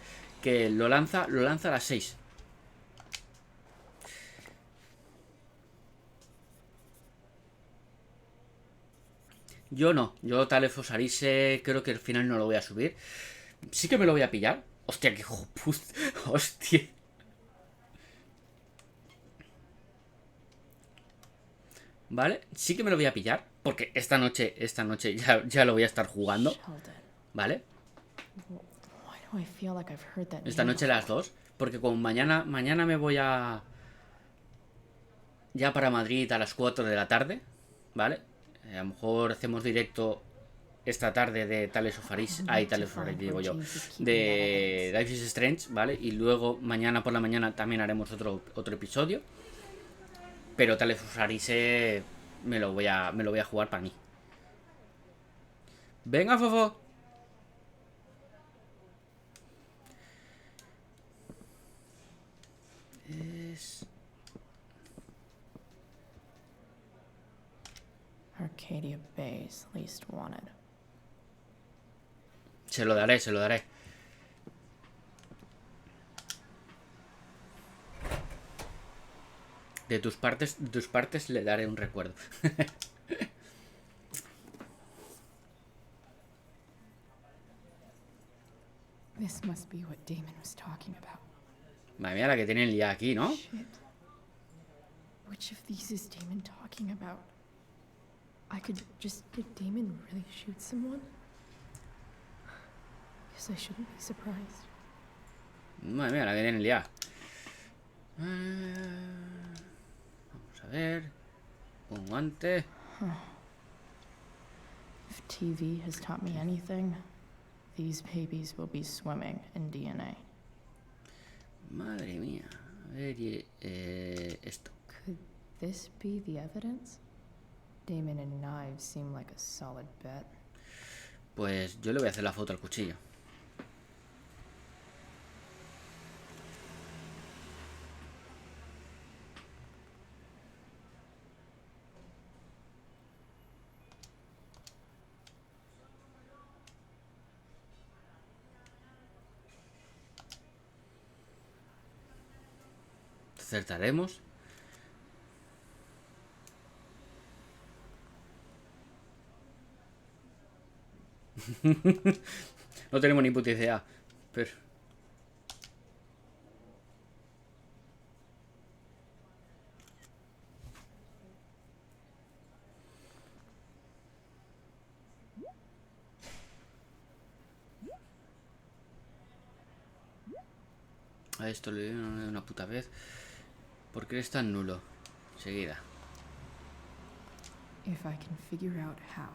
Speaker 1: que lo lanza a las 6. Yo Tales of Arise creo que al final no lo voy a subir. Sí que me lo voy a pillar. Hostia, qué hijo puta. Hostia. Vale, sí que me lo voy a pillar. Porque esta noche ya lo voy a estar jugando. ¿Vale? Esta noche a las 2. Porque como mañana me voy ya para Madrid a las 4 de la tarde. ¿Vale? A lo mejor hacemos directo esta tarde de Tales of Arise. Tales of Arise, digo yo. De Life is Strange, ¿vale? Y luego mañana por la mañana también haremos otro episodio. Pero Tales of Arise me lo voy a jugar para mí. Venga, Fofo.
Speaker 18: Arcadia Bay's least wanted.
Speaker 1: Se lo daré, se lo daré. De tus partes le daré un recuerdo.
Speaker 18: This must be what Damon was talking about.
Speaker 1: Madre mía, la que tienen ya aquí, ¿no?
Speaker 18: Shit. Which of these is Damon talking about? I could just... Did Damon really shoot someone? Guess I shouldn't be surprised.
Speaker 1: Madre mía, la que tienen ya. Vamos a ver. Un guante.
Speaker 18: If TV has taught me anything, these babies will be swimming in DNA.
Speaker 1: Madre mía. A ver, esto.
Speaker 18: Could this be the evidence? Damon and knives seem like a solid bet.
Speaker 1: Pues yo le voy a hacer la foto al cuchillo. Acertaremos. No tenemos ni puta idea. Pero... a esto le doy una puta vez. ¿Por qué eres tan nulo? Seguida.
Speaker 18: If I can figure out how.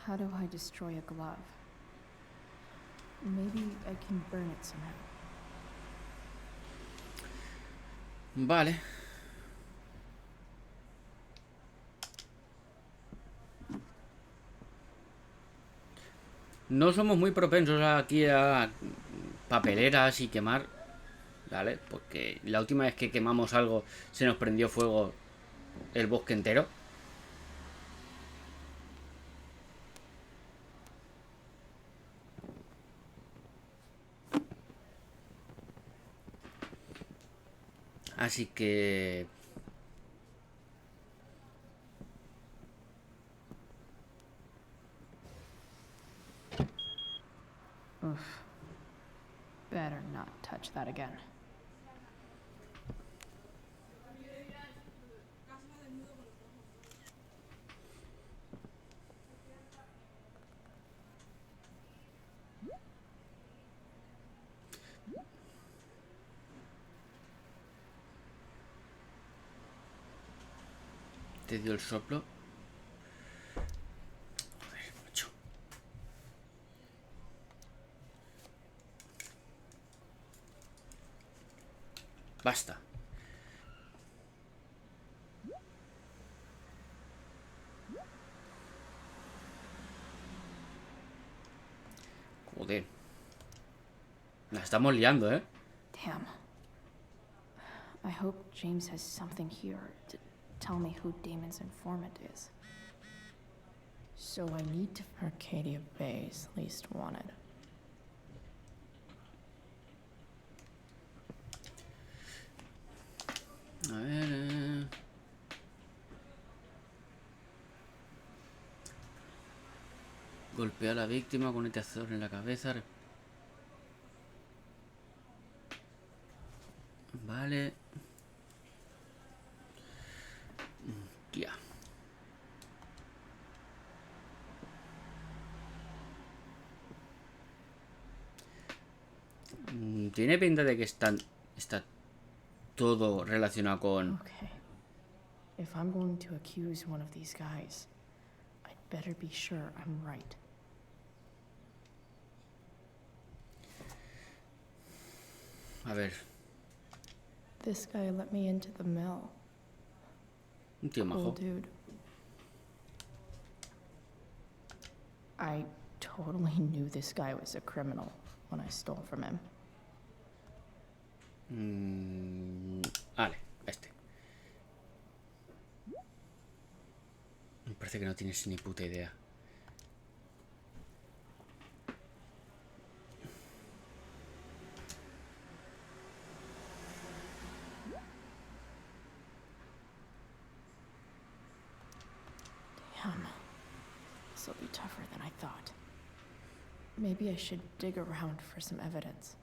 Speaker 18: How do I destroy a glove? Maybe I can burn it somehow.
Speaker 1: Vale. No somos muy propensos aquí a papeleras y quemar, ¿vale? Porque la última vez que quemamos algo se nos prendió fuego el bosque entero. Así que...
Speaker 18: Oof. Better not touch that again.
Speaker 1: Te dio el soplo. Joder, macho. Basta. Joder. La estamos liando, ¿eh?
Speaker 18: Damn. I hope James has something here to tell me who Damon's informant is. So I need to... Arcadia Bay's least wanted.
Speaker 1: A ver... Golpea a la víctima con un tazón en la cabeza. Vale. Tía. Tiene pinta de que está todo relacionado con...
Speaker 18: Okay. If I'm going to accuse one of these guys, I'd better be sure I'm right.
Speaker 1: A ver.
Speaker 18: This guy let me into the mill.
Speaker 1: Un tío majo.
Speaker 18: Cool dude. I totally knew this guy was a criminal when I stole from him.
Speaker 1: Vale, este. Parece que no tienes ni puta idea.
Speaker 18: Damn. This'll be tougher than I thought. Maybe I should dig around for some evidence.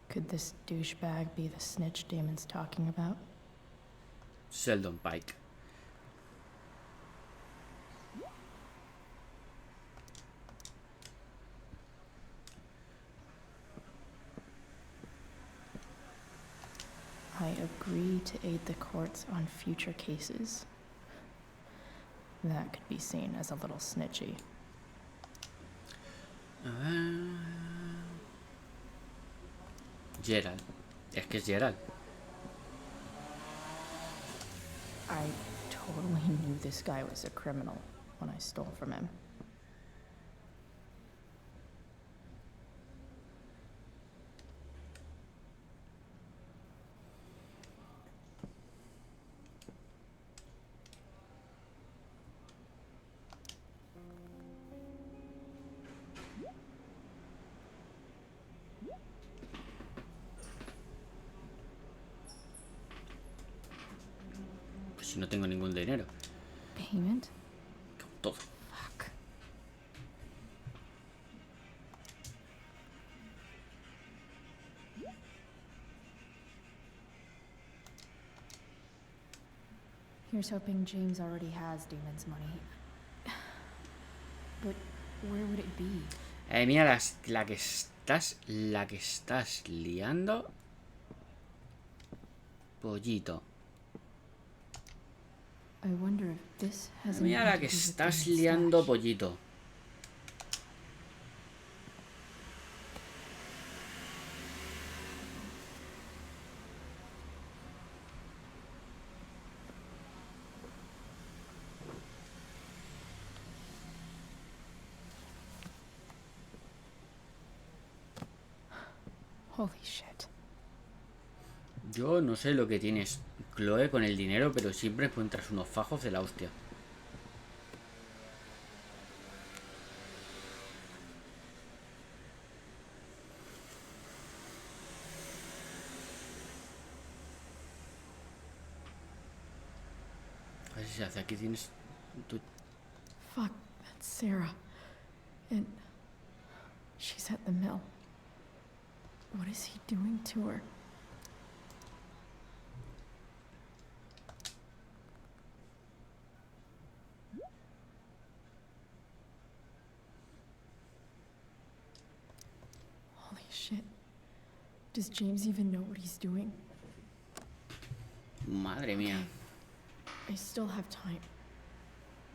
Speaker 18: Could this douchebag be the snitch Damon's talking about?
Speaker 1: Sheldon Pike.
Speaker 18: I agree to aid the courts on future cases. That could be seen as a little snitchy.
Speaker 1: Gerald. Es que es Gerald.
Speaker 18: I totally knew this guy was a criminal when I stole from him.
Speaker 1: Si no tengo ningún dinero.
Speaker 18: Payment?
Speaker 1: Todo.
Speaker 18: Fuck. Here's hoping James already has Damon's money. But where would it be?
Speaker 1: Mira, la que estás liando. Pollito.
Speaker 18: I wonder if this has
Speaker 1: Mira la que estás liando, pollito.
Speaker 18: Holy shit.
Speaker 1: Yo no sé lo que tienes, Chloe, con el dinero, pero siempre encuentras unos fajos de la hostia. A ver si se hace. Aquí tienes tu...
Speaker 18: Fuck, that's Sarah. And she's at the mill. What is he doing to her? Holy shit. Does James even know what he's doing?
Speaker 1: Madre mía.
Speaker 18: I still have time.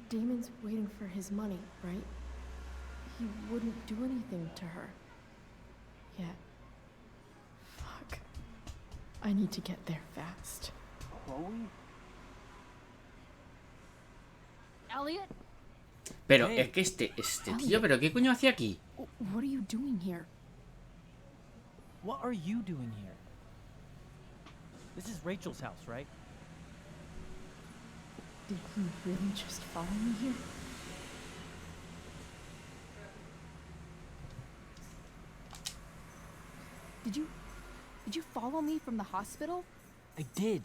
Speaker 18: Damon's waiting for his money, right? He wouldn't do anything to her. Yet. Fuck. I need to get there fast.
Speaker 12: Chloe?
Speaker 18: Elliot?
Speaker 1: Pero es que este tío, ¿pero qué coño hace aquí?
Speaker 18: What are you doing here?
Speaker 17: What are you doing here? This is Rachel's house, right?
Speaker 18: Did you really just follow me here? Did you follow me from the hospital?
Speaker 17: I did.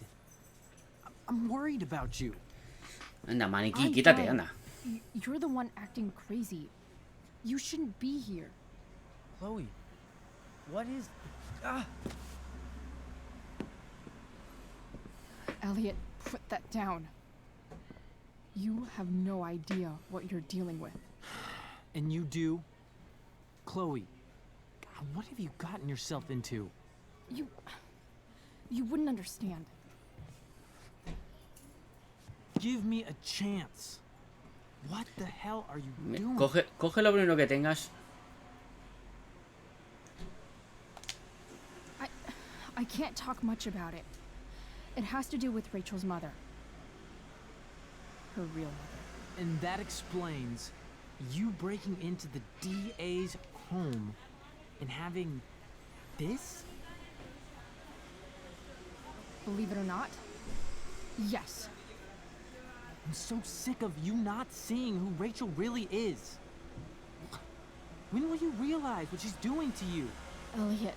Speaker 17: I'm worried about you.
Speaker 1: Anda, maniquí,
Speaker 18: I
Speaker 1: quítate,
Speaker 18: know.
Speaker 1: anda.
Speaker 18: You're the one acting crazy. You shouldn't be here.
Speaker 17: Chloe, what is... Ah!
Speaker 18: Elliot, put that down. You have no idea what you're dealing with.
Speaker 17: And you do? Chloe, God, what have you gotten yourself into?
Speaker 18: You wouldn't understand.
Speaker 17: Give me a chance. What the hell are you doing?
Speaker 1: Coge lo primero que tengas.
Speaker 2: I can't talk much about it. It has to do with Rachel's mother. Her real mother.
Speaker 17: And that explains you breaking into the DA's home and having this?
Speaker 2: Believe it or not, yes.
Speaker 17: I'm so sick of you not seeing who Rachel really is. When will you realize what she's doing to you?
Speaker 2: Elliot,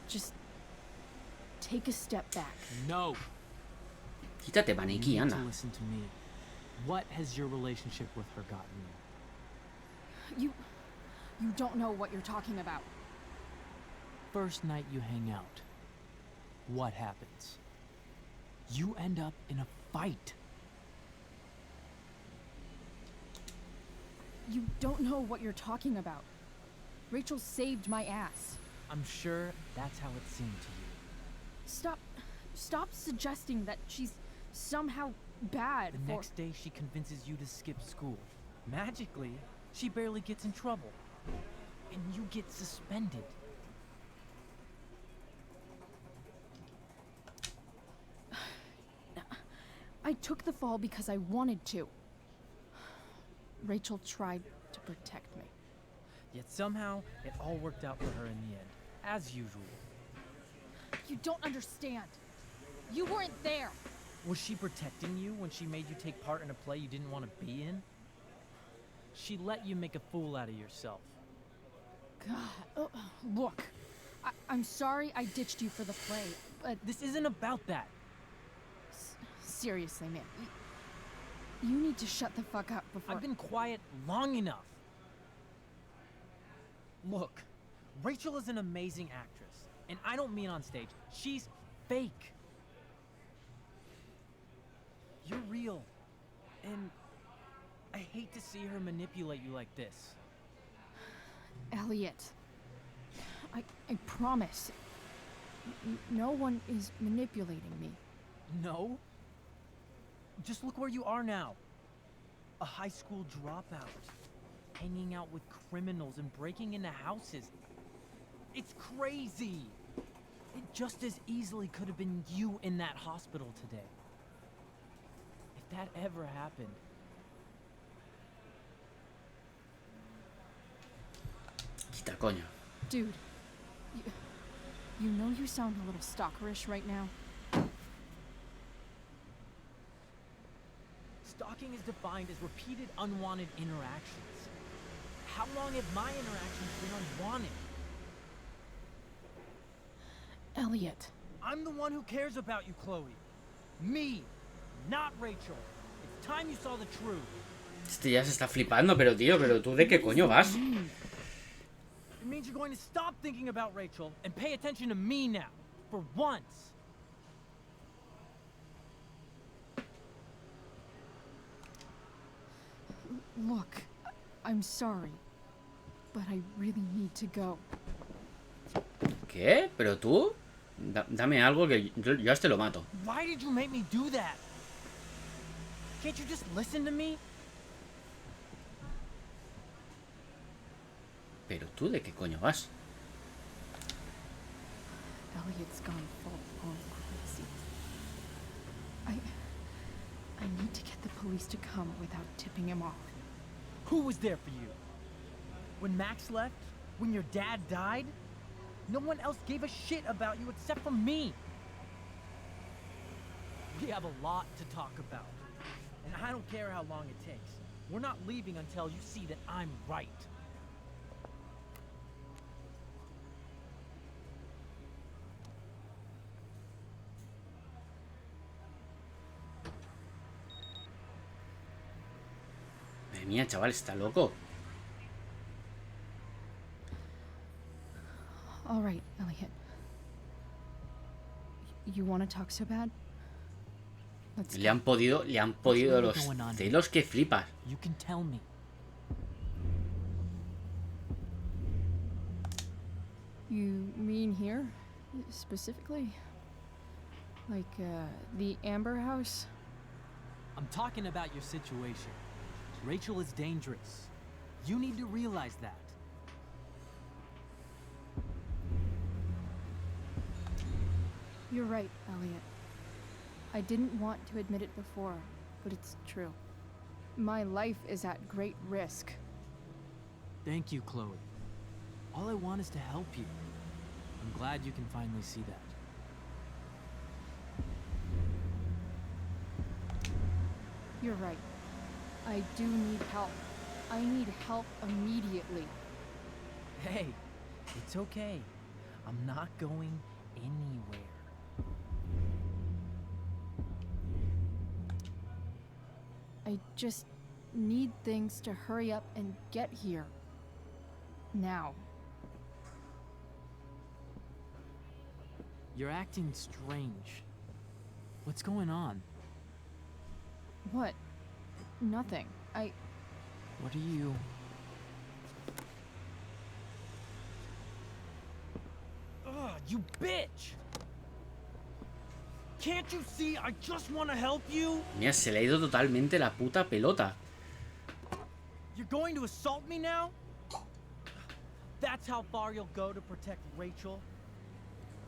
Speaker 2: just take a step back.
Speaker 17: No.
Speaker 1: Quítate, maniquí,
Speaker 17: You need
Speaker 1: anda.
Speaker 17: to listen to me. What has your relationship with her gotten you?
Speaker 2: You don't know what you're talking about.
Speaker 17: First night you hang out, what happens? You end up in a fight.
Speaker 2: You don't know what you're talking about. Rachel saved my ass.
Speaker 17: I'm sure that's how it seemed to you.
Speaker 2: Stop suggesting that she's somehow bad.
Speaker 17: The next day she convinces you to skip school. Magically, she barely gets in trouble. And you get suspended.
Speaker 2: I took the fall because I wanted to. Rachel tried to protect me.
Speaker 17: Yet somehow, it all worked out for her in the end. As usual.
Speaker 2: You don't understand. You weren't there.
Speaker 17: Was she protecting you when she made you take part in a play you didn't want to be in? She let you make a fool out of yourself.
Speaker 2: God, look. I'm sorry I ditched you for the play, but...
Speaker 17: This isn't about that.
Speaker 2: Seriously, man. You need to shut the fuck up before...
Speaker 17: I've been quiet long enough. Look, Rachel is an amazing actress. And I don't mean on stage. She's fake. You're real. And I hate to see her manipulate you like this.
Speaker 2: Elliot, I promise. No one is manipulating me.
Speaker 17: No? Just look where you are now. A high school dropout. Hanging out with criminals and breaking into houses. It's crazy. It just as easily could have been you in that hospital today. If that ever happened.
Speaker 1: Quita, coño.
Speaker 2: Dude, you know you sound a little stalkerish right now.
Speaker 17: Stalking is defined as repeated unwanted interactions. How long have my interactions been unwanted?
Speaker 2: Elliot.
Speaker 17: I'm the one who cares about you, Chloe. Me, not Rachel. It's time you saw the truth.
Speaker 1: Este ya se está flipando, pero tío, pero tú de qué coño vas?
Speaker 17: It means you're going to stop thinking about Rachel and pay attention to me now. For once.
Speaker 2: Look, I'm sorry, but I really need to go.
Speaker 1: ¿Qué? ¿Pero tú? Dame algo que yo hasta lo mato.
Speaker 17: Why did you make me do that? Can't you just listen to me?
Speaker 1: ¿Pero tú de qué coño vas?
Speaker 2: Elliot's gone full-blown crazy. I need to get the police to come without tipping him off.
Speaker 17: Who was there for you? When Max left? When your dad died? No one else gave a shit about you except for me. We have a lot to talk about. And I don't care how long it takes. We're not leaving until you see that I'm right.
Speaker 1: Madre mía, chaval, está loco.
Speaker 2: All right, Elliot. You want to talk so bad? Let's
Speaker 1: Le han podido los celos que flipas.
Speaker 17: You can tell me.
Speaker 2: You mean here, specifically? Like, the Amber House?
Speaker 17: I'm talking about your situation. Rachel is dangerous. You need to realize that.
Speaker 2: You're right, Elliot. I didn't want to admit it before, but it's true. My life is at great risk.
Speaker 17: Thank you, Chloe. All I want is to help you. I'm glad you can finally see that.
Speaker 2: You're right. I do need help. I need help immediately.
Speaker 17: Hey, it's okay. I'm not going anywhere.
Speaker 2: I just need things to hurry up and get here. Now.
Speaker 17: You're acting strange. What's going on?
Speaker 2: What? Nothing.
Speaker 17: What are you... Ugh, you bitch! Can't you see I just want to help you?
Speaker 1: Mira, se le ha ido totalmente la puta pelota.
Speaker 17: You're going to assault me now? That's how far you'll go to protect Rachel?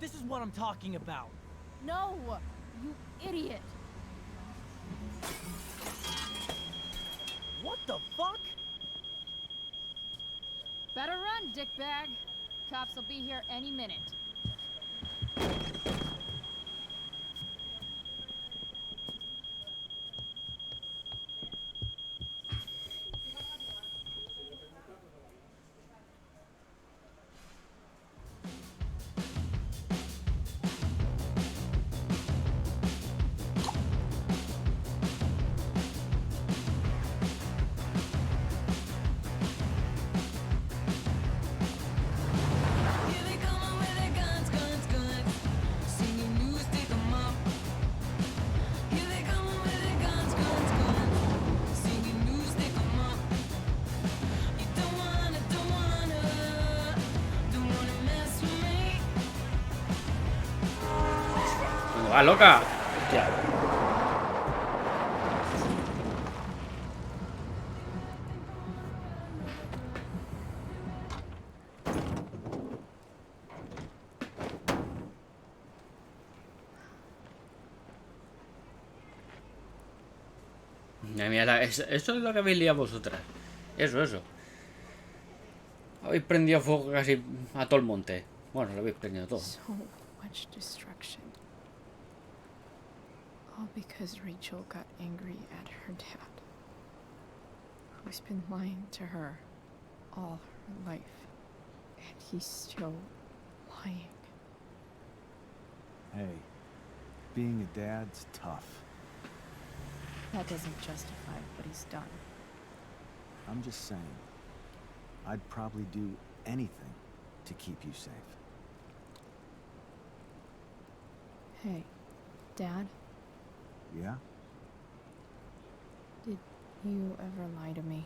Speaker 17: This is what I'm talking about.
Speaker 2: No! You idiot!
Speaker 17: What the fuck?
Speaker 2: Better run, dickbag. Cops will be here any minute.
Speaker 1: ¡Ah, loca! Hostia. Mira, eso es lo que habéis liado vosotras. Eso. Habéis prendido fuego casi a todo el monte. Bueno, lo habéis prendido todo.
Speaker 18: So much destruction. All because Rachel got angry at her dad, who's been lying to her all her life. And he's still lying.
Speaker 5: Hey, being a dad's tough.
Speaker 18: That doesn't justify what he's done.
Speaker 5: I'm just saying, I'd probably do anything to keep you safe.
Speaker 18: Hey, Dad,
Speaker 5: Yeah?
Speaker 18: did you ever lie to me?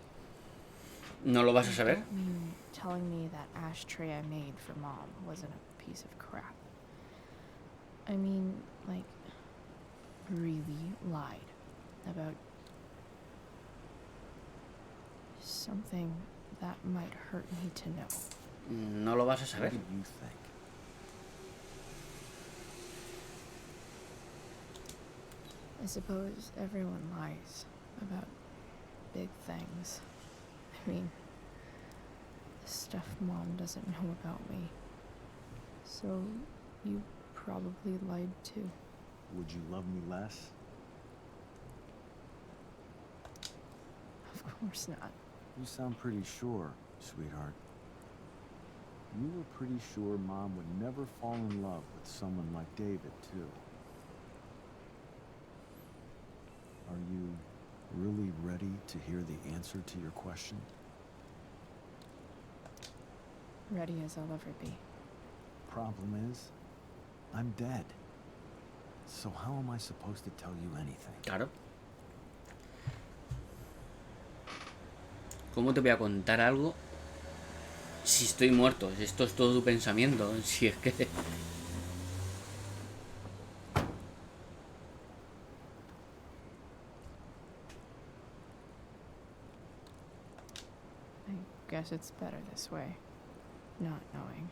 Speaker 1: ¿No lo vas a
Speaker 18: I
Speaker 1: saber?
Speaker 18: don't mean telling me that ashtray I made for Mom wasn't a piece of crap. I mean, like, really lied about something that might hurt me to know.
Speaker 1: No lo vas a
Speaker 5: What
Speaker 1: saber.
Speaker 5: do you think?
Speaker 18: I suppose everyone lies about big things. I mean, the stuff Mom doesn't know about me. So, you probably lied too.
Speaker 5: Would you love me less?
Speaker 18: Of course not.
Speaker 5: You sound pretty sure, sweetheart. You were pretty sure Mom would never fall in love with someone like David, too. Are you really ready to hear the answer to your question?
Speaker 18: Ready as I'll ever be.
Speaker 5: Problem is, I'm dead. So how am I supposed to tell you anything?
Speaker 1: Claro. ¿Cómo te voy a contar algo si estoy muerto? Si esto es todo tu pensamiento. Si es que...
Speaker 18: I guess it's better this way. Not knowing.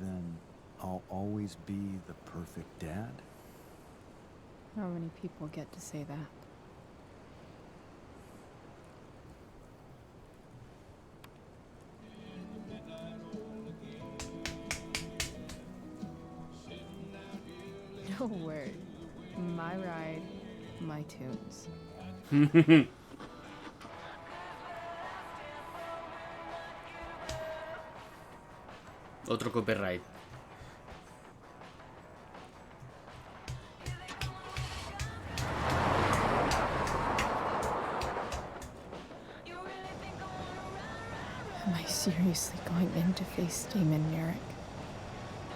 Speaker 5: Then I'll always be the perfect dad?
Speaker 18: How many people get to say that? No word. My ride, my tunes.
Speaker 1: Otro copyright.
Speaker 18: Am I seriously going in to face Damon Merrick?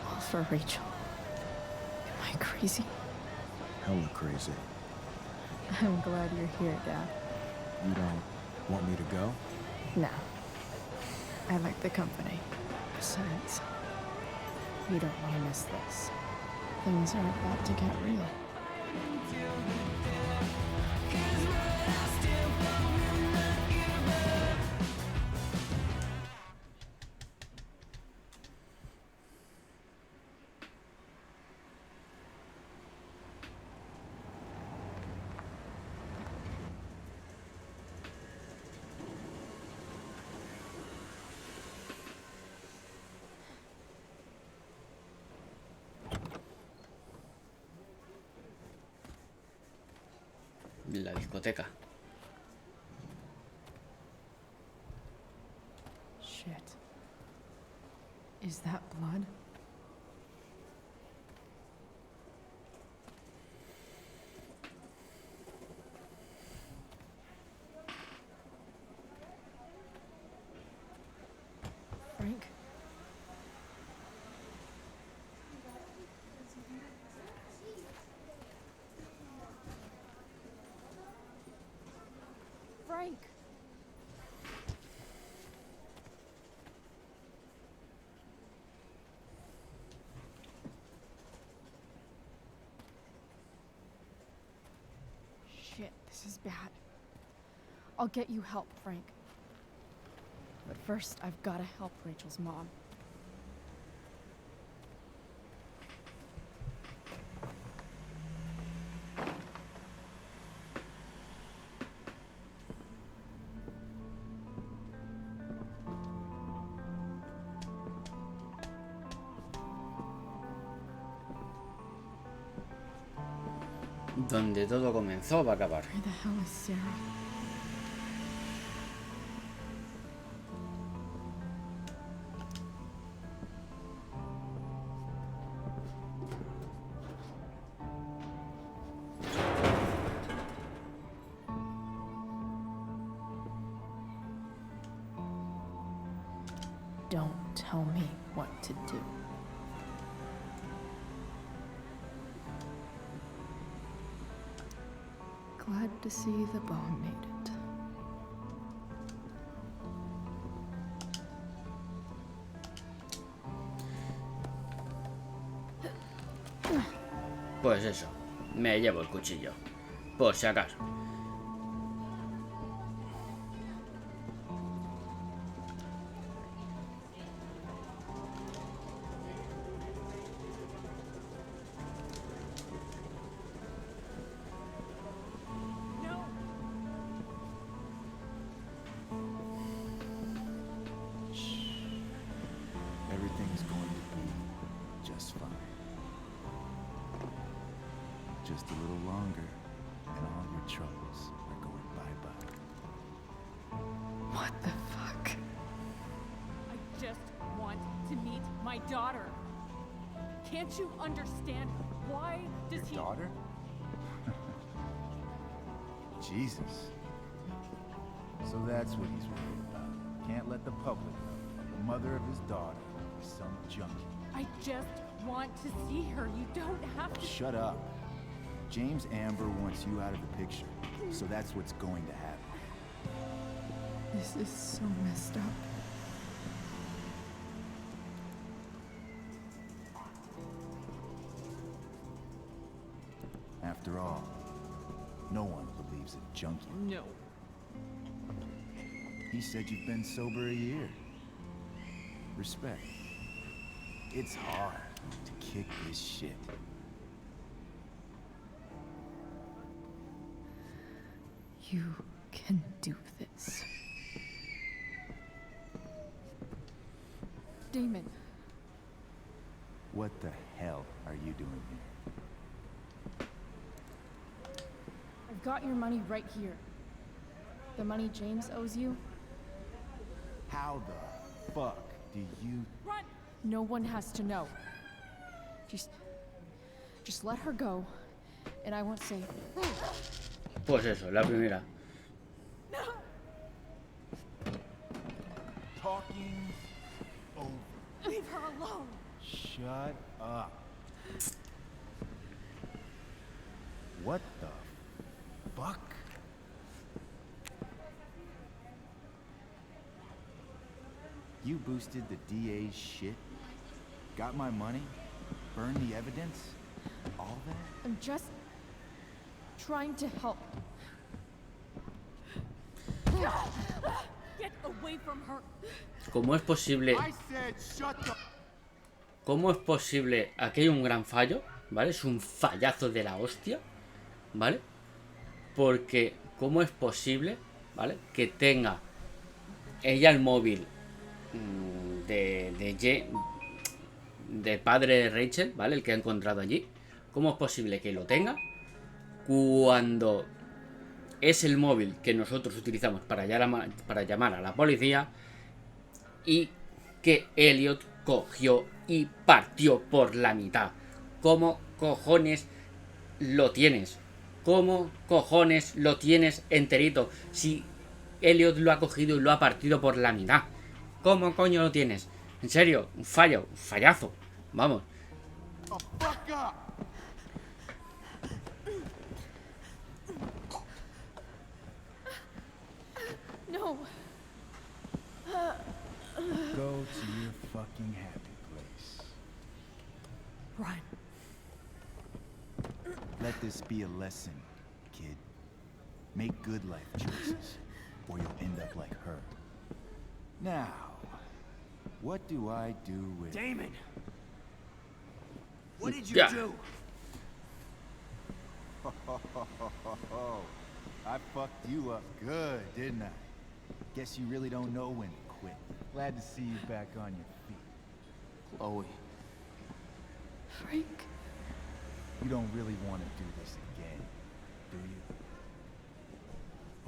Speaker 18: All for Rachel? Am I crazy?
Speaker 5: Hella crazy.
Speaker 18: I'm glad you're here, Dad.
Speaker 5: You don't want me to go?
Speaker 18: No. I like the company. Besides, you don't want to miss this. Things are about to get real.
Speaker 1: La discoteca.
Speaker 18: Shit. Is that blood? Frank? Frank! Shit, this is bad. I'll get you help, Frank. But first, I've gotta help Rachel's mom.
Speaker 1: Donde todo comenzó va a acabar.
Speaker 18: Where the hell is Sarah? Don't tell me what to do. Glad to see the bomb made it.
Speaker 1: Pues eso, me llevo el cuchillo, por si acaso.
Speaker 13: Everything's going to be just fine. Just a little longer, and all your troubles are going bye-bye.
Speaker 18: What the fuck?
Speaker 16: I just want to meet my daughter. Can't you understand? Why does
Speaker 13: Your daughter? Jesus. So that's what he's worried about. Can't let the public know. The mother of his daughter is some junkie.
Speaker 16: I just want to see her. You don't have to.
Speaker 13: Shut up. James Amber wants you out of the picture, so that's what's going to happen.
Speaker 18: This is so messed up.
Speaker 13: After all, no one believes a junkie.
Speaker 16: No.
Speaker 13: He said you've been sober a year. Respect. It's hard to kick this shit.
Speaker 18: You can do this. Damon.
Speaker 13: What the hell are you doing here?
Speaker 18: I've got your money right here. The money James owes you.
Speaker 13: How the fuck do you...
Speaker 18: Run! No one has to know. Just let her go, and I won't say.
Speaker 1: Pues eso, la primera.
Speaker 13: Talking over.
Speaker 14: Leave her alone.
Speaker 13: Shut up. What the fuck? You boosted the DA's shit? Got my money? Burned the evidence? All that?
Speaker 18: I'm just trying to help.
Speaker 14: Get away from her.
Speaker 1: ¿Cómo es posible?
Speaker 13: I said shut the...
Speaker 1: ¿Cómo es posible? Aquí hay un gran fallo, ¿vale? Es un fallazo de la hostia, ¿vale? Porque, ¿cómo es posible, ¿vale? Que tenga ella el móvil del padre de Rachel, ¿vale? El que ha encontrado allí. ¿Cómo es posible que lo tenga cuando es el móvil que nosotros utilizamos para llamar a la policía y que Elliot cogió y partió por la mitad? ¿Cómo cojones lo tienes? ¿Cómo cojones lo tienes enterito si Elliot lo ha cogido y lo ha partido por la mitad? ¿Cómo coño lo tienes? En serio, un fallo, un fallazo. Vamos.
Speaker 13: Oh, fuck up.
Speaker 18: No.
Speaker 13: Go to your fucking happy place.
Speaker 16: Run.
Speaker 13: Let this be a lesson, kid. Make good life choices, or you'll end up like her. Now, what do I do with...
Speaker 17: Damon! What did you
Speaker 1: Yeah.
Speaker 17: do?
Speaker 13: I fucked you up good, didn't I? Guess you really don't know when to quit. Glad to see you back on your feet.
Speaker 17: Chloe.
Speaker 18: Frank.
Speaker 13: You don't really want to do this again, do you?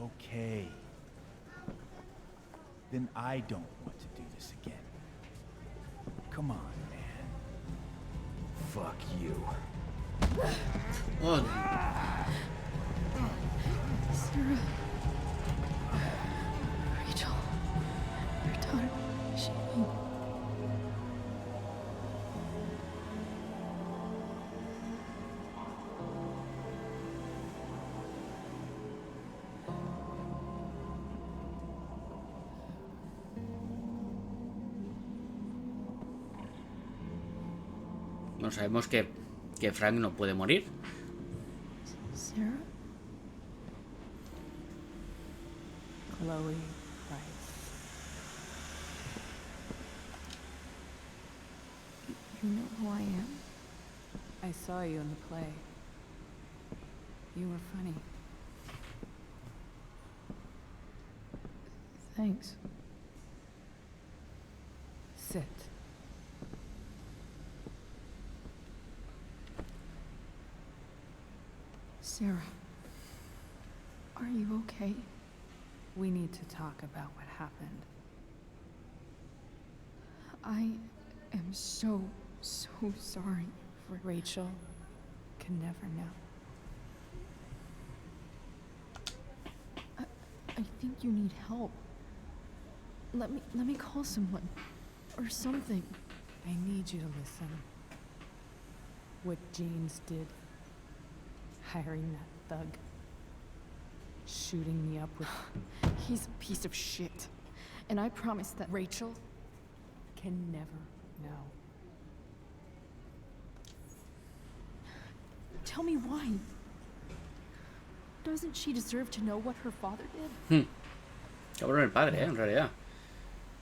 Speaker 13: Okay. Then I don't want to do this again. Come on, man. Fuck you.
Speaker 1: Oh.
Speaker 18: Sarah. Rachel. Your daughter. She...
Speaker 1: No sabemos que Frank no puede morir.
Speaker 18: Sarah?
Speaker 16: Chloe Price.
Speaker 18: You know who I am?
Speaker 16: I saw you in the play. You were funny.
Speaker 18: Thanks.
Speaker 16: Sit.
Speaker 18: Sarah. Are you okay?
Speaker 16: We need to talk about what happened.
Speaker 18: I am so sorry for...
Speaker 16: Rachel can never know.
Speaker 18: I think you need help. Let me call someone. Or something.
Speaker 16: I need you to listen. What James did. Hiring that thug. Shooting me up with...
Speaker 18: He's a piece of shit. And I promise that...
Speaker 16: Rachel can never know.
Speaker 18: Tell me why. Doesn't she deserve to know what her father did?
Speaker 1: Cabrón el padre, en realidad.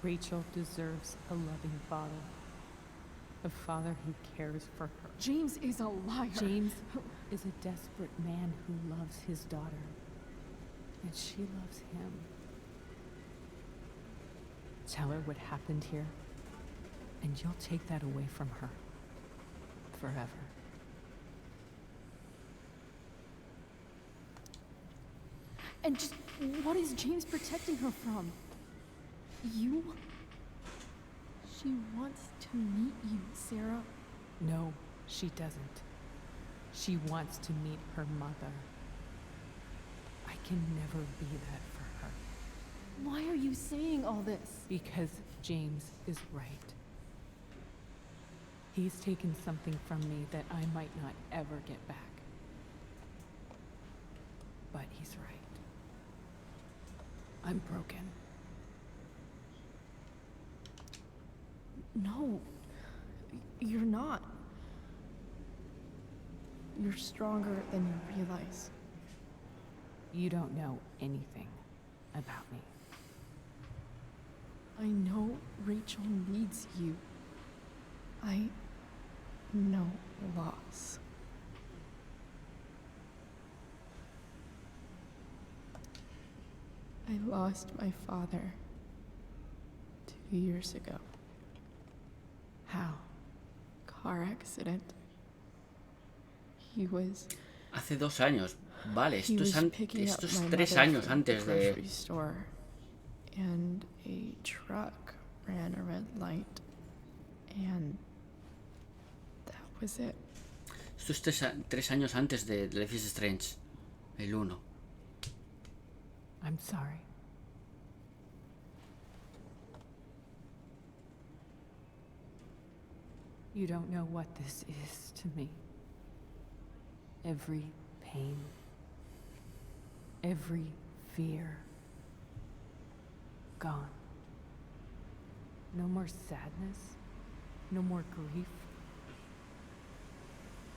Speaker 16: Rachel deserves a loving father.
Speaker 19: a father who cares for her.
Speaker 2: James is a liar.
Speaker 19: James is a desperate man who loves his daughter. And she loves him. Tell her what happened here, and you'll take that away from her. Forever.
Speaker 2: And just what is James protecting her from? You? She wants to meet you, Sarah.
Speaker 19: No, she doesn't. She wants to meet her mother. I can never be that for her.
Speaker 2: Why are you saying all this?
Speaker 19: Because James is right. He's taken something from me that I might not ever get back. But he's right. I'm broken.
Speaker 2: No, you're not. You're stronger than you realize.
Speaker 19: You don't know anything about me.
Speaker 2: I know Rachel needs you. I know loss. I lost my father 2 years ago.
Speaker 19: How?
Speaker 2: Car accident. He was...
Speaker 1: Hace 2 años. Vale,
Speaker 2: he
Speaker 1: esto
Speaker 2: was
Speaker 1: es,
Speaker 2: picking up
Speaker 1: esto es
Speaker 2: my
Speaker 1: 3
Speaker 2: mother
Speaker 1: años
Speaker 2: from the
Speaker 1: antes de...
Speaker 2: grocery store, and a truck ran a red light, and that was it.
Speaker 1: Esto es 3 años antes de Life is Strange, el 1.
Speaker 19: I'm sorry. You don't know what this is to me. Every pain, every fear, gone. No more sadness, no more grief.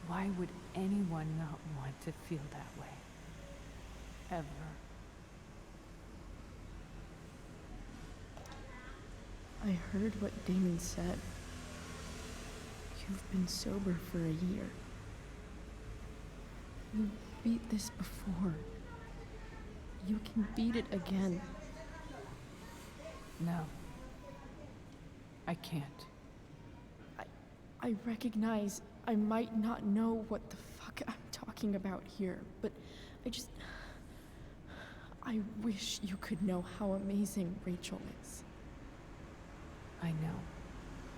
Speaker 19: Why would anyone not want to feel that way? Ever.
Speaker 2: I heard what Damon said. You've been sober for a year. You beat this before. You can beat it again.
Speaker 19: No. I can't.
Speaker 2: I recognize I might not know what the fuck I'm talking about here, but I wish you could know how amazing Rachel is.
Speaker 19: I know.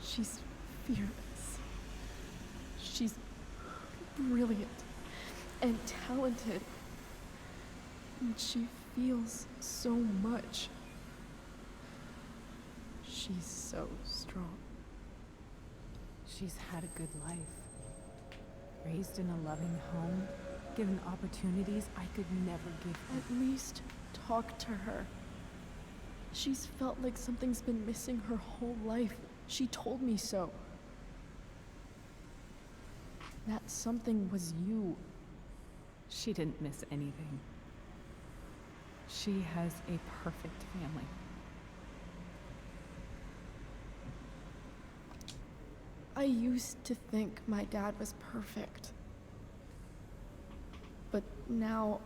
Speaker 2: She's fearless. She's brilliant and talented. And she feels so much. She's so strong.
Speaker 19: She's had a good life. Raised in a loving home, given opportunities I could never give her.
Speaker 2: At least talk to her. She's felt like something's been missing her whole life. She told me so. That something was you.
Speaker 19: She didn't miss anything. She has a perfect family.
Speaker 2: I used to think my dad was perfect. But now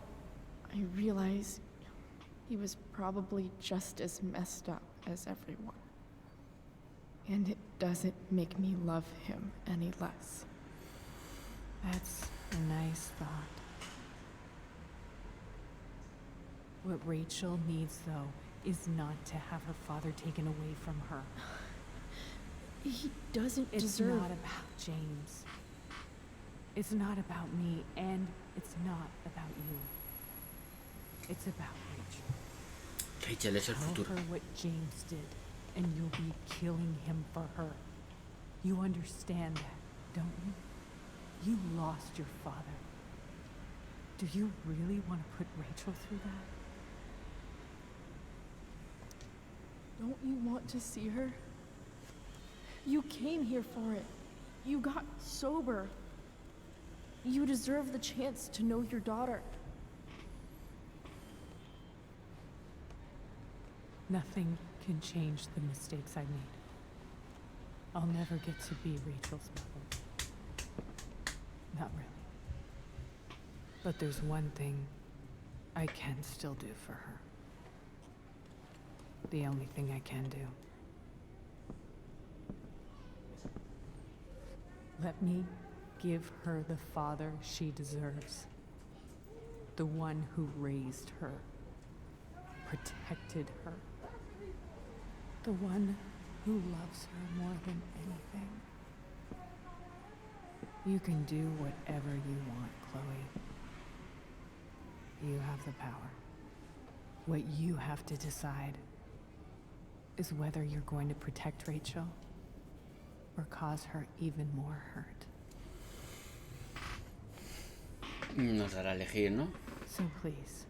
Speaker 2: I realize he was probably just as messed up as everyone. And it doesn't make me love him any less.
Speaker 19: That's a nice thought. What Rachel needs, though, is not to have her father taken away from her.
Speaker 2: He doesn't
Speaker 19: It's
Speaker 2: deserve...
Speaker 19: not about James. It's not about me, and it's not about you. It's about Rachel.
Speaker 1: Rachel es el
Speaker 19: Tell
Speaker 1: futuro.
Speaker 19: her what James did, and you'll be killing him for her. You understand that, don't you? You lost your father. Do you really want to put Rachel through that?
Speaker 2: Don't you want to see her? You came here for it. You got sober. You deserve the chance to know your daughter.
Speaker 19: Nothing can change the mistakes I made. I'll never get to be Rachel's mother. Not really. But there's one thing I can still do for her. The only thing I can do. Let me give her the father she deserves. The one who raised her, protected her. The one who loves her more than anything. You can do whatever you want, Chloe. You have the power. What you have to decide is whether you're going to protect Rachel or cause her even more hurt.
Speaker 1: Nos dará a elegir, ¿no?
Speaker 19: So please,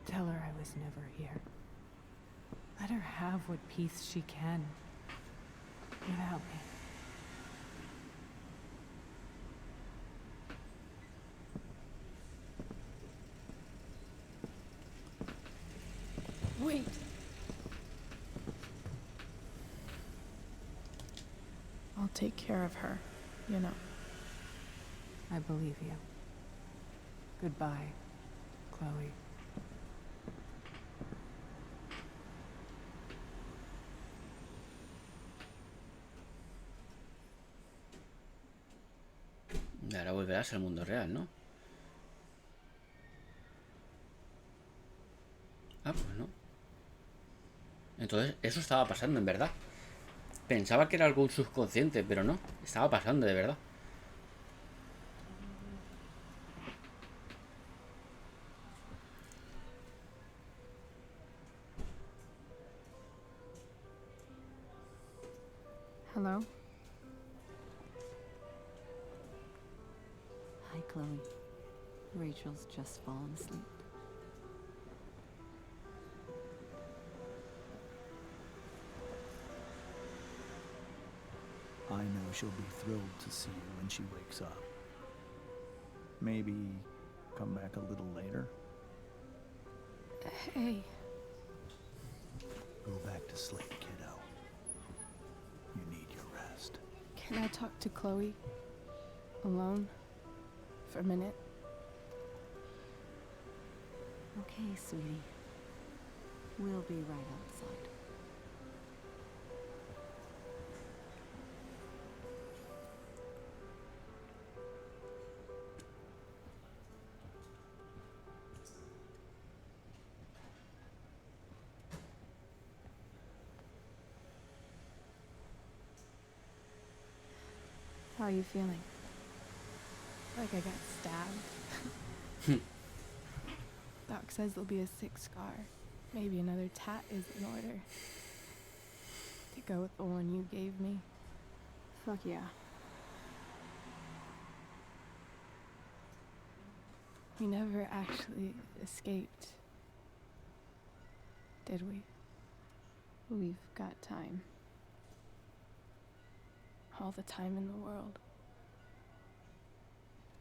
Speaker 19: tell her I was never here. Let her have what peace she can without me.
Speaker 3: Wait. I'll take care of her, you know.
Speaker 19: I believe you. Goodbye, Chloe.
Speaker 1: Y ahora volverás al mundo real, ¿no? Ah, pues no. Entonces, eso estaba pasando, en verdad. Pensaba que era algún subconsciente, pero no. Estaba pasando, de verdad.
Speaker 2: Hello?
Speaker 16: Hi, Chloe. Rachel's just fallen asleep.
Speaker 5: I know she'll be thrilled to see you when she wakes up. Maybe come back a little later?
Speaker 3: Hey.
Speaker 5: Go back to sleep, kiddo. You need your rest.
Speaker 3: Can I talk to Chloe? Alone? For a minute?
Speaker 16: Okay, sweetie. We'll be right outside.
Speaker 3: How are you feeling? Like I got stabbed. Doc says there'll be a 6 scar. Maybe another tat is in order. To go with the one you gave me. Fuck yeah. We never actually escaped. Did we? We've got time. All the time in the world.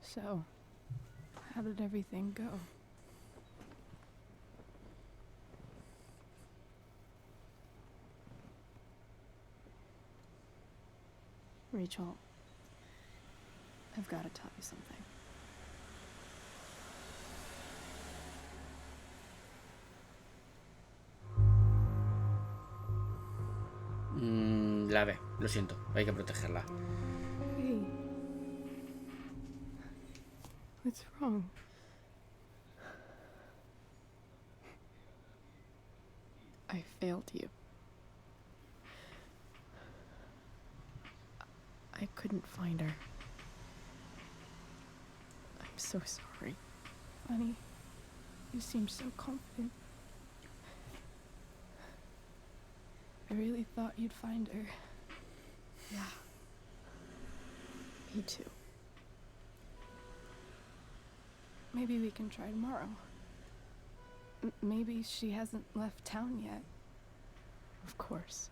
Speaker 3: So, how did everything go? Rachel, I've got to tell you something.
Speaker 1: La ve, lo siento, hay que protegerla.
Speaker 3: Hey. What's wrong? I failed you. I couldn't find her. I'm so sorry. Funny, you seem so confident. I really thought you'd find her. Yeah. Me too. Maybe we can try tomorrow. Maybe she hasn't left town yet. Of course.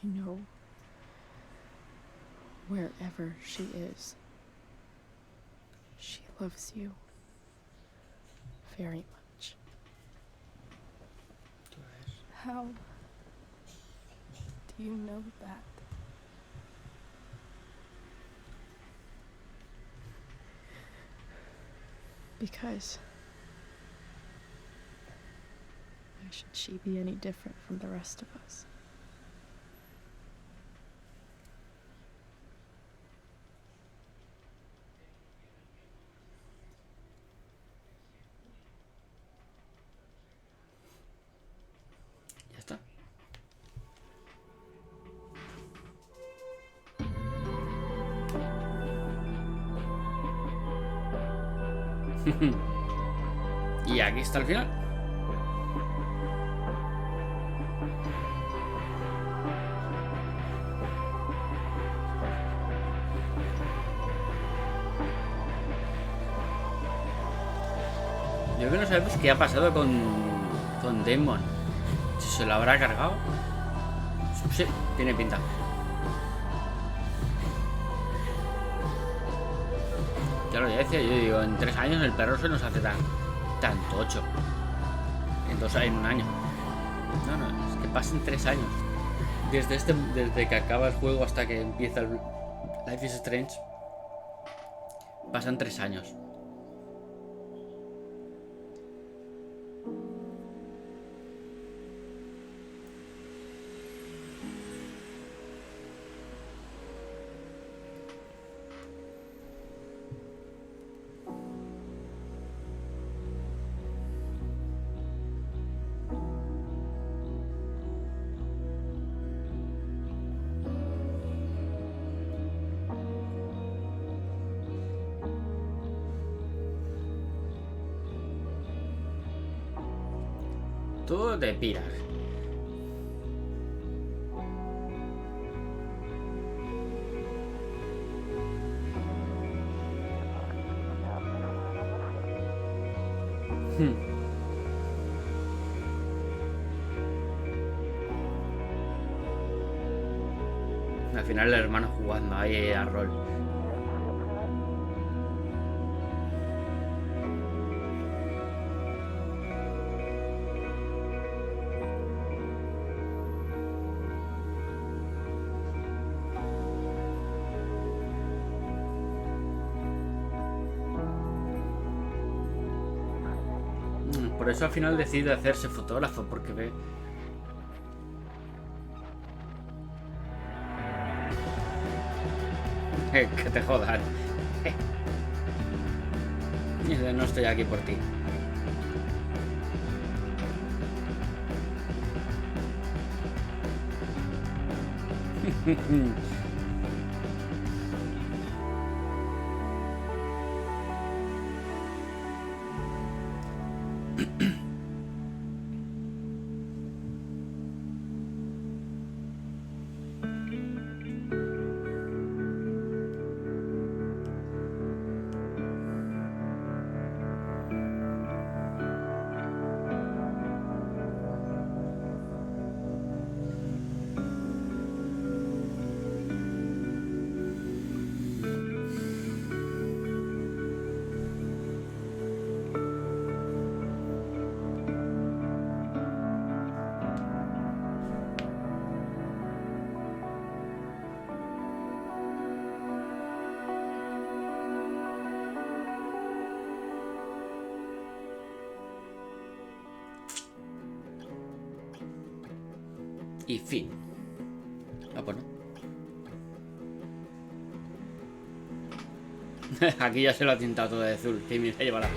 Speaker 3: I know. Wherever she is, she loves you very much. How you know that. Because why should she be any different from the rest of us?
Speaker 1: Ya está. Y aquí está el final. Yo creo que no sabemos qué ha pasado con Damon. Si se lo habrá cargado. Sí, tiene pinta. Claro, ya decía, yo digo, en 3 años el perro se nos hace tan tocho. En un año. No, es que pasen 3 años. Desde que acaba el juego hasta que empieza el Life is Strange. Pasan 3 años. Tú te piras. Al final el hermano jugando ahí a rol. Por eso al final decide hacerse fotógrafo, porque ve... que te jodan. No estoy aquí por ti. Y fin. Ah, pues no. Aquí ya se lo ha tintado todo de azul. Que me llevará.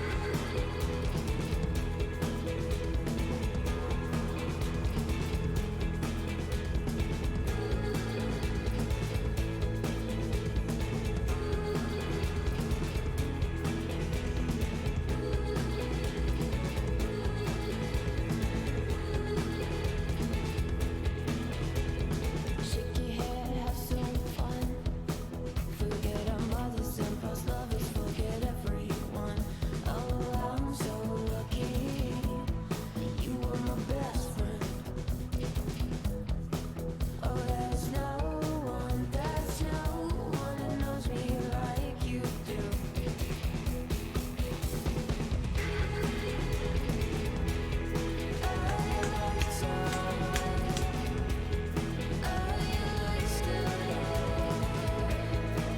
Speaker 20: Forget our mothers and past lovers, forget everyone. Oh,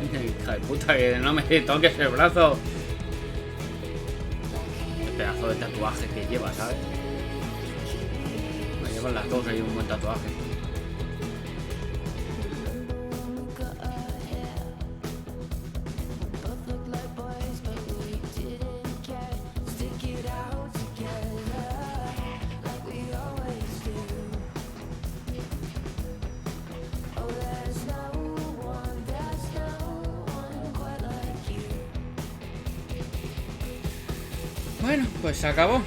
Speaker 1: Hija de puta, que no me toques el brazo. El pedazo de tatuaje que lleva, ¿sabes? Me llevan las dos ahí un buen tatuaje. Bueno, pues se acabó.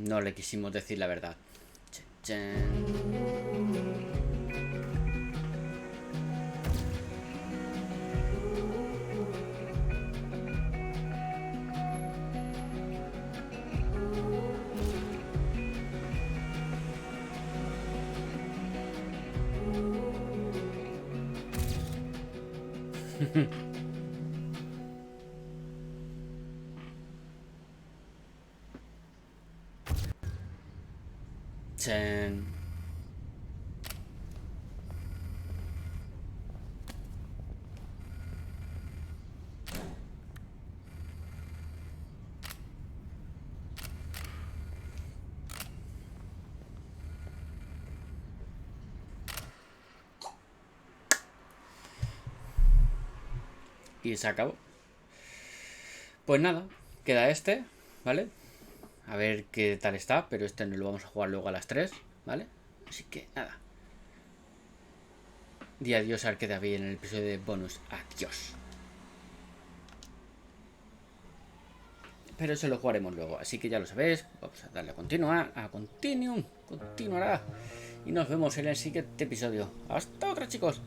Speaker 1: No le quisimos decir la verdad. Chen. Y se acabó. Pues nada, queda este, ¿vale? A ver qué tal está, pero este no lo vamos a jugar luego a las 3, ¿vale? Así que nada. Di adiós al que da bien en el episodio de bonus. Adiós. Pero eso lo jugaremos luego, así que ya lo sabéis. Vamos a darle a continuar, a continuum, continuará. Y nos vemos en el siguiente episodio. Hasta otra, chicos.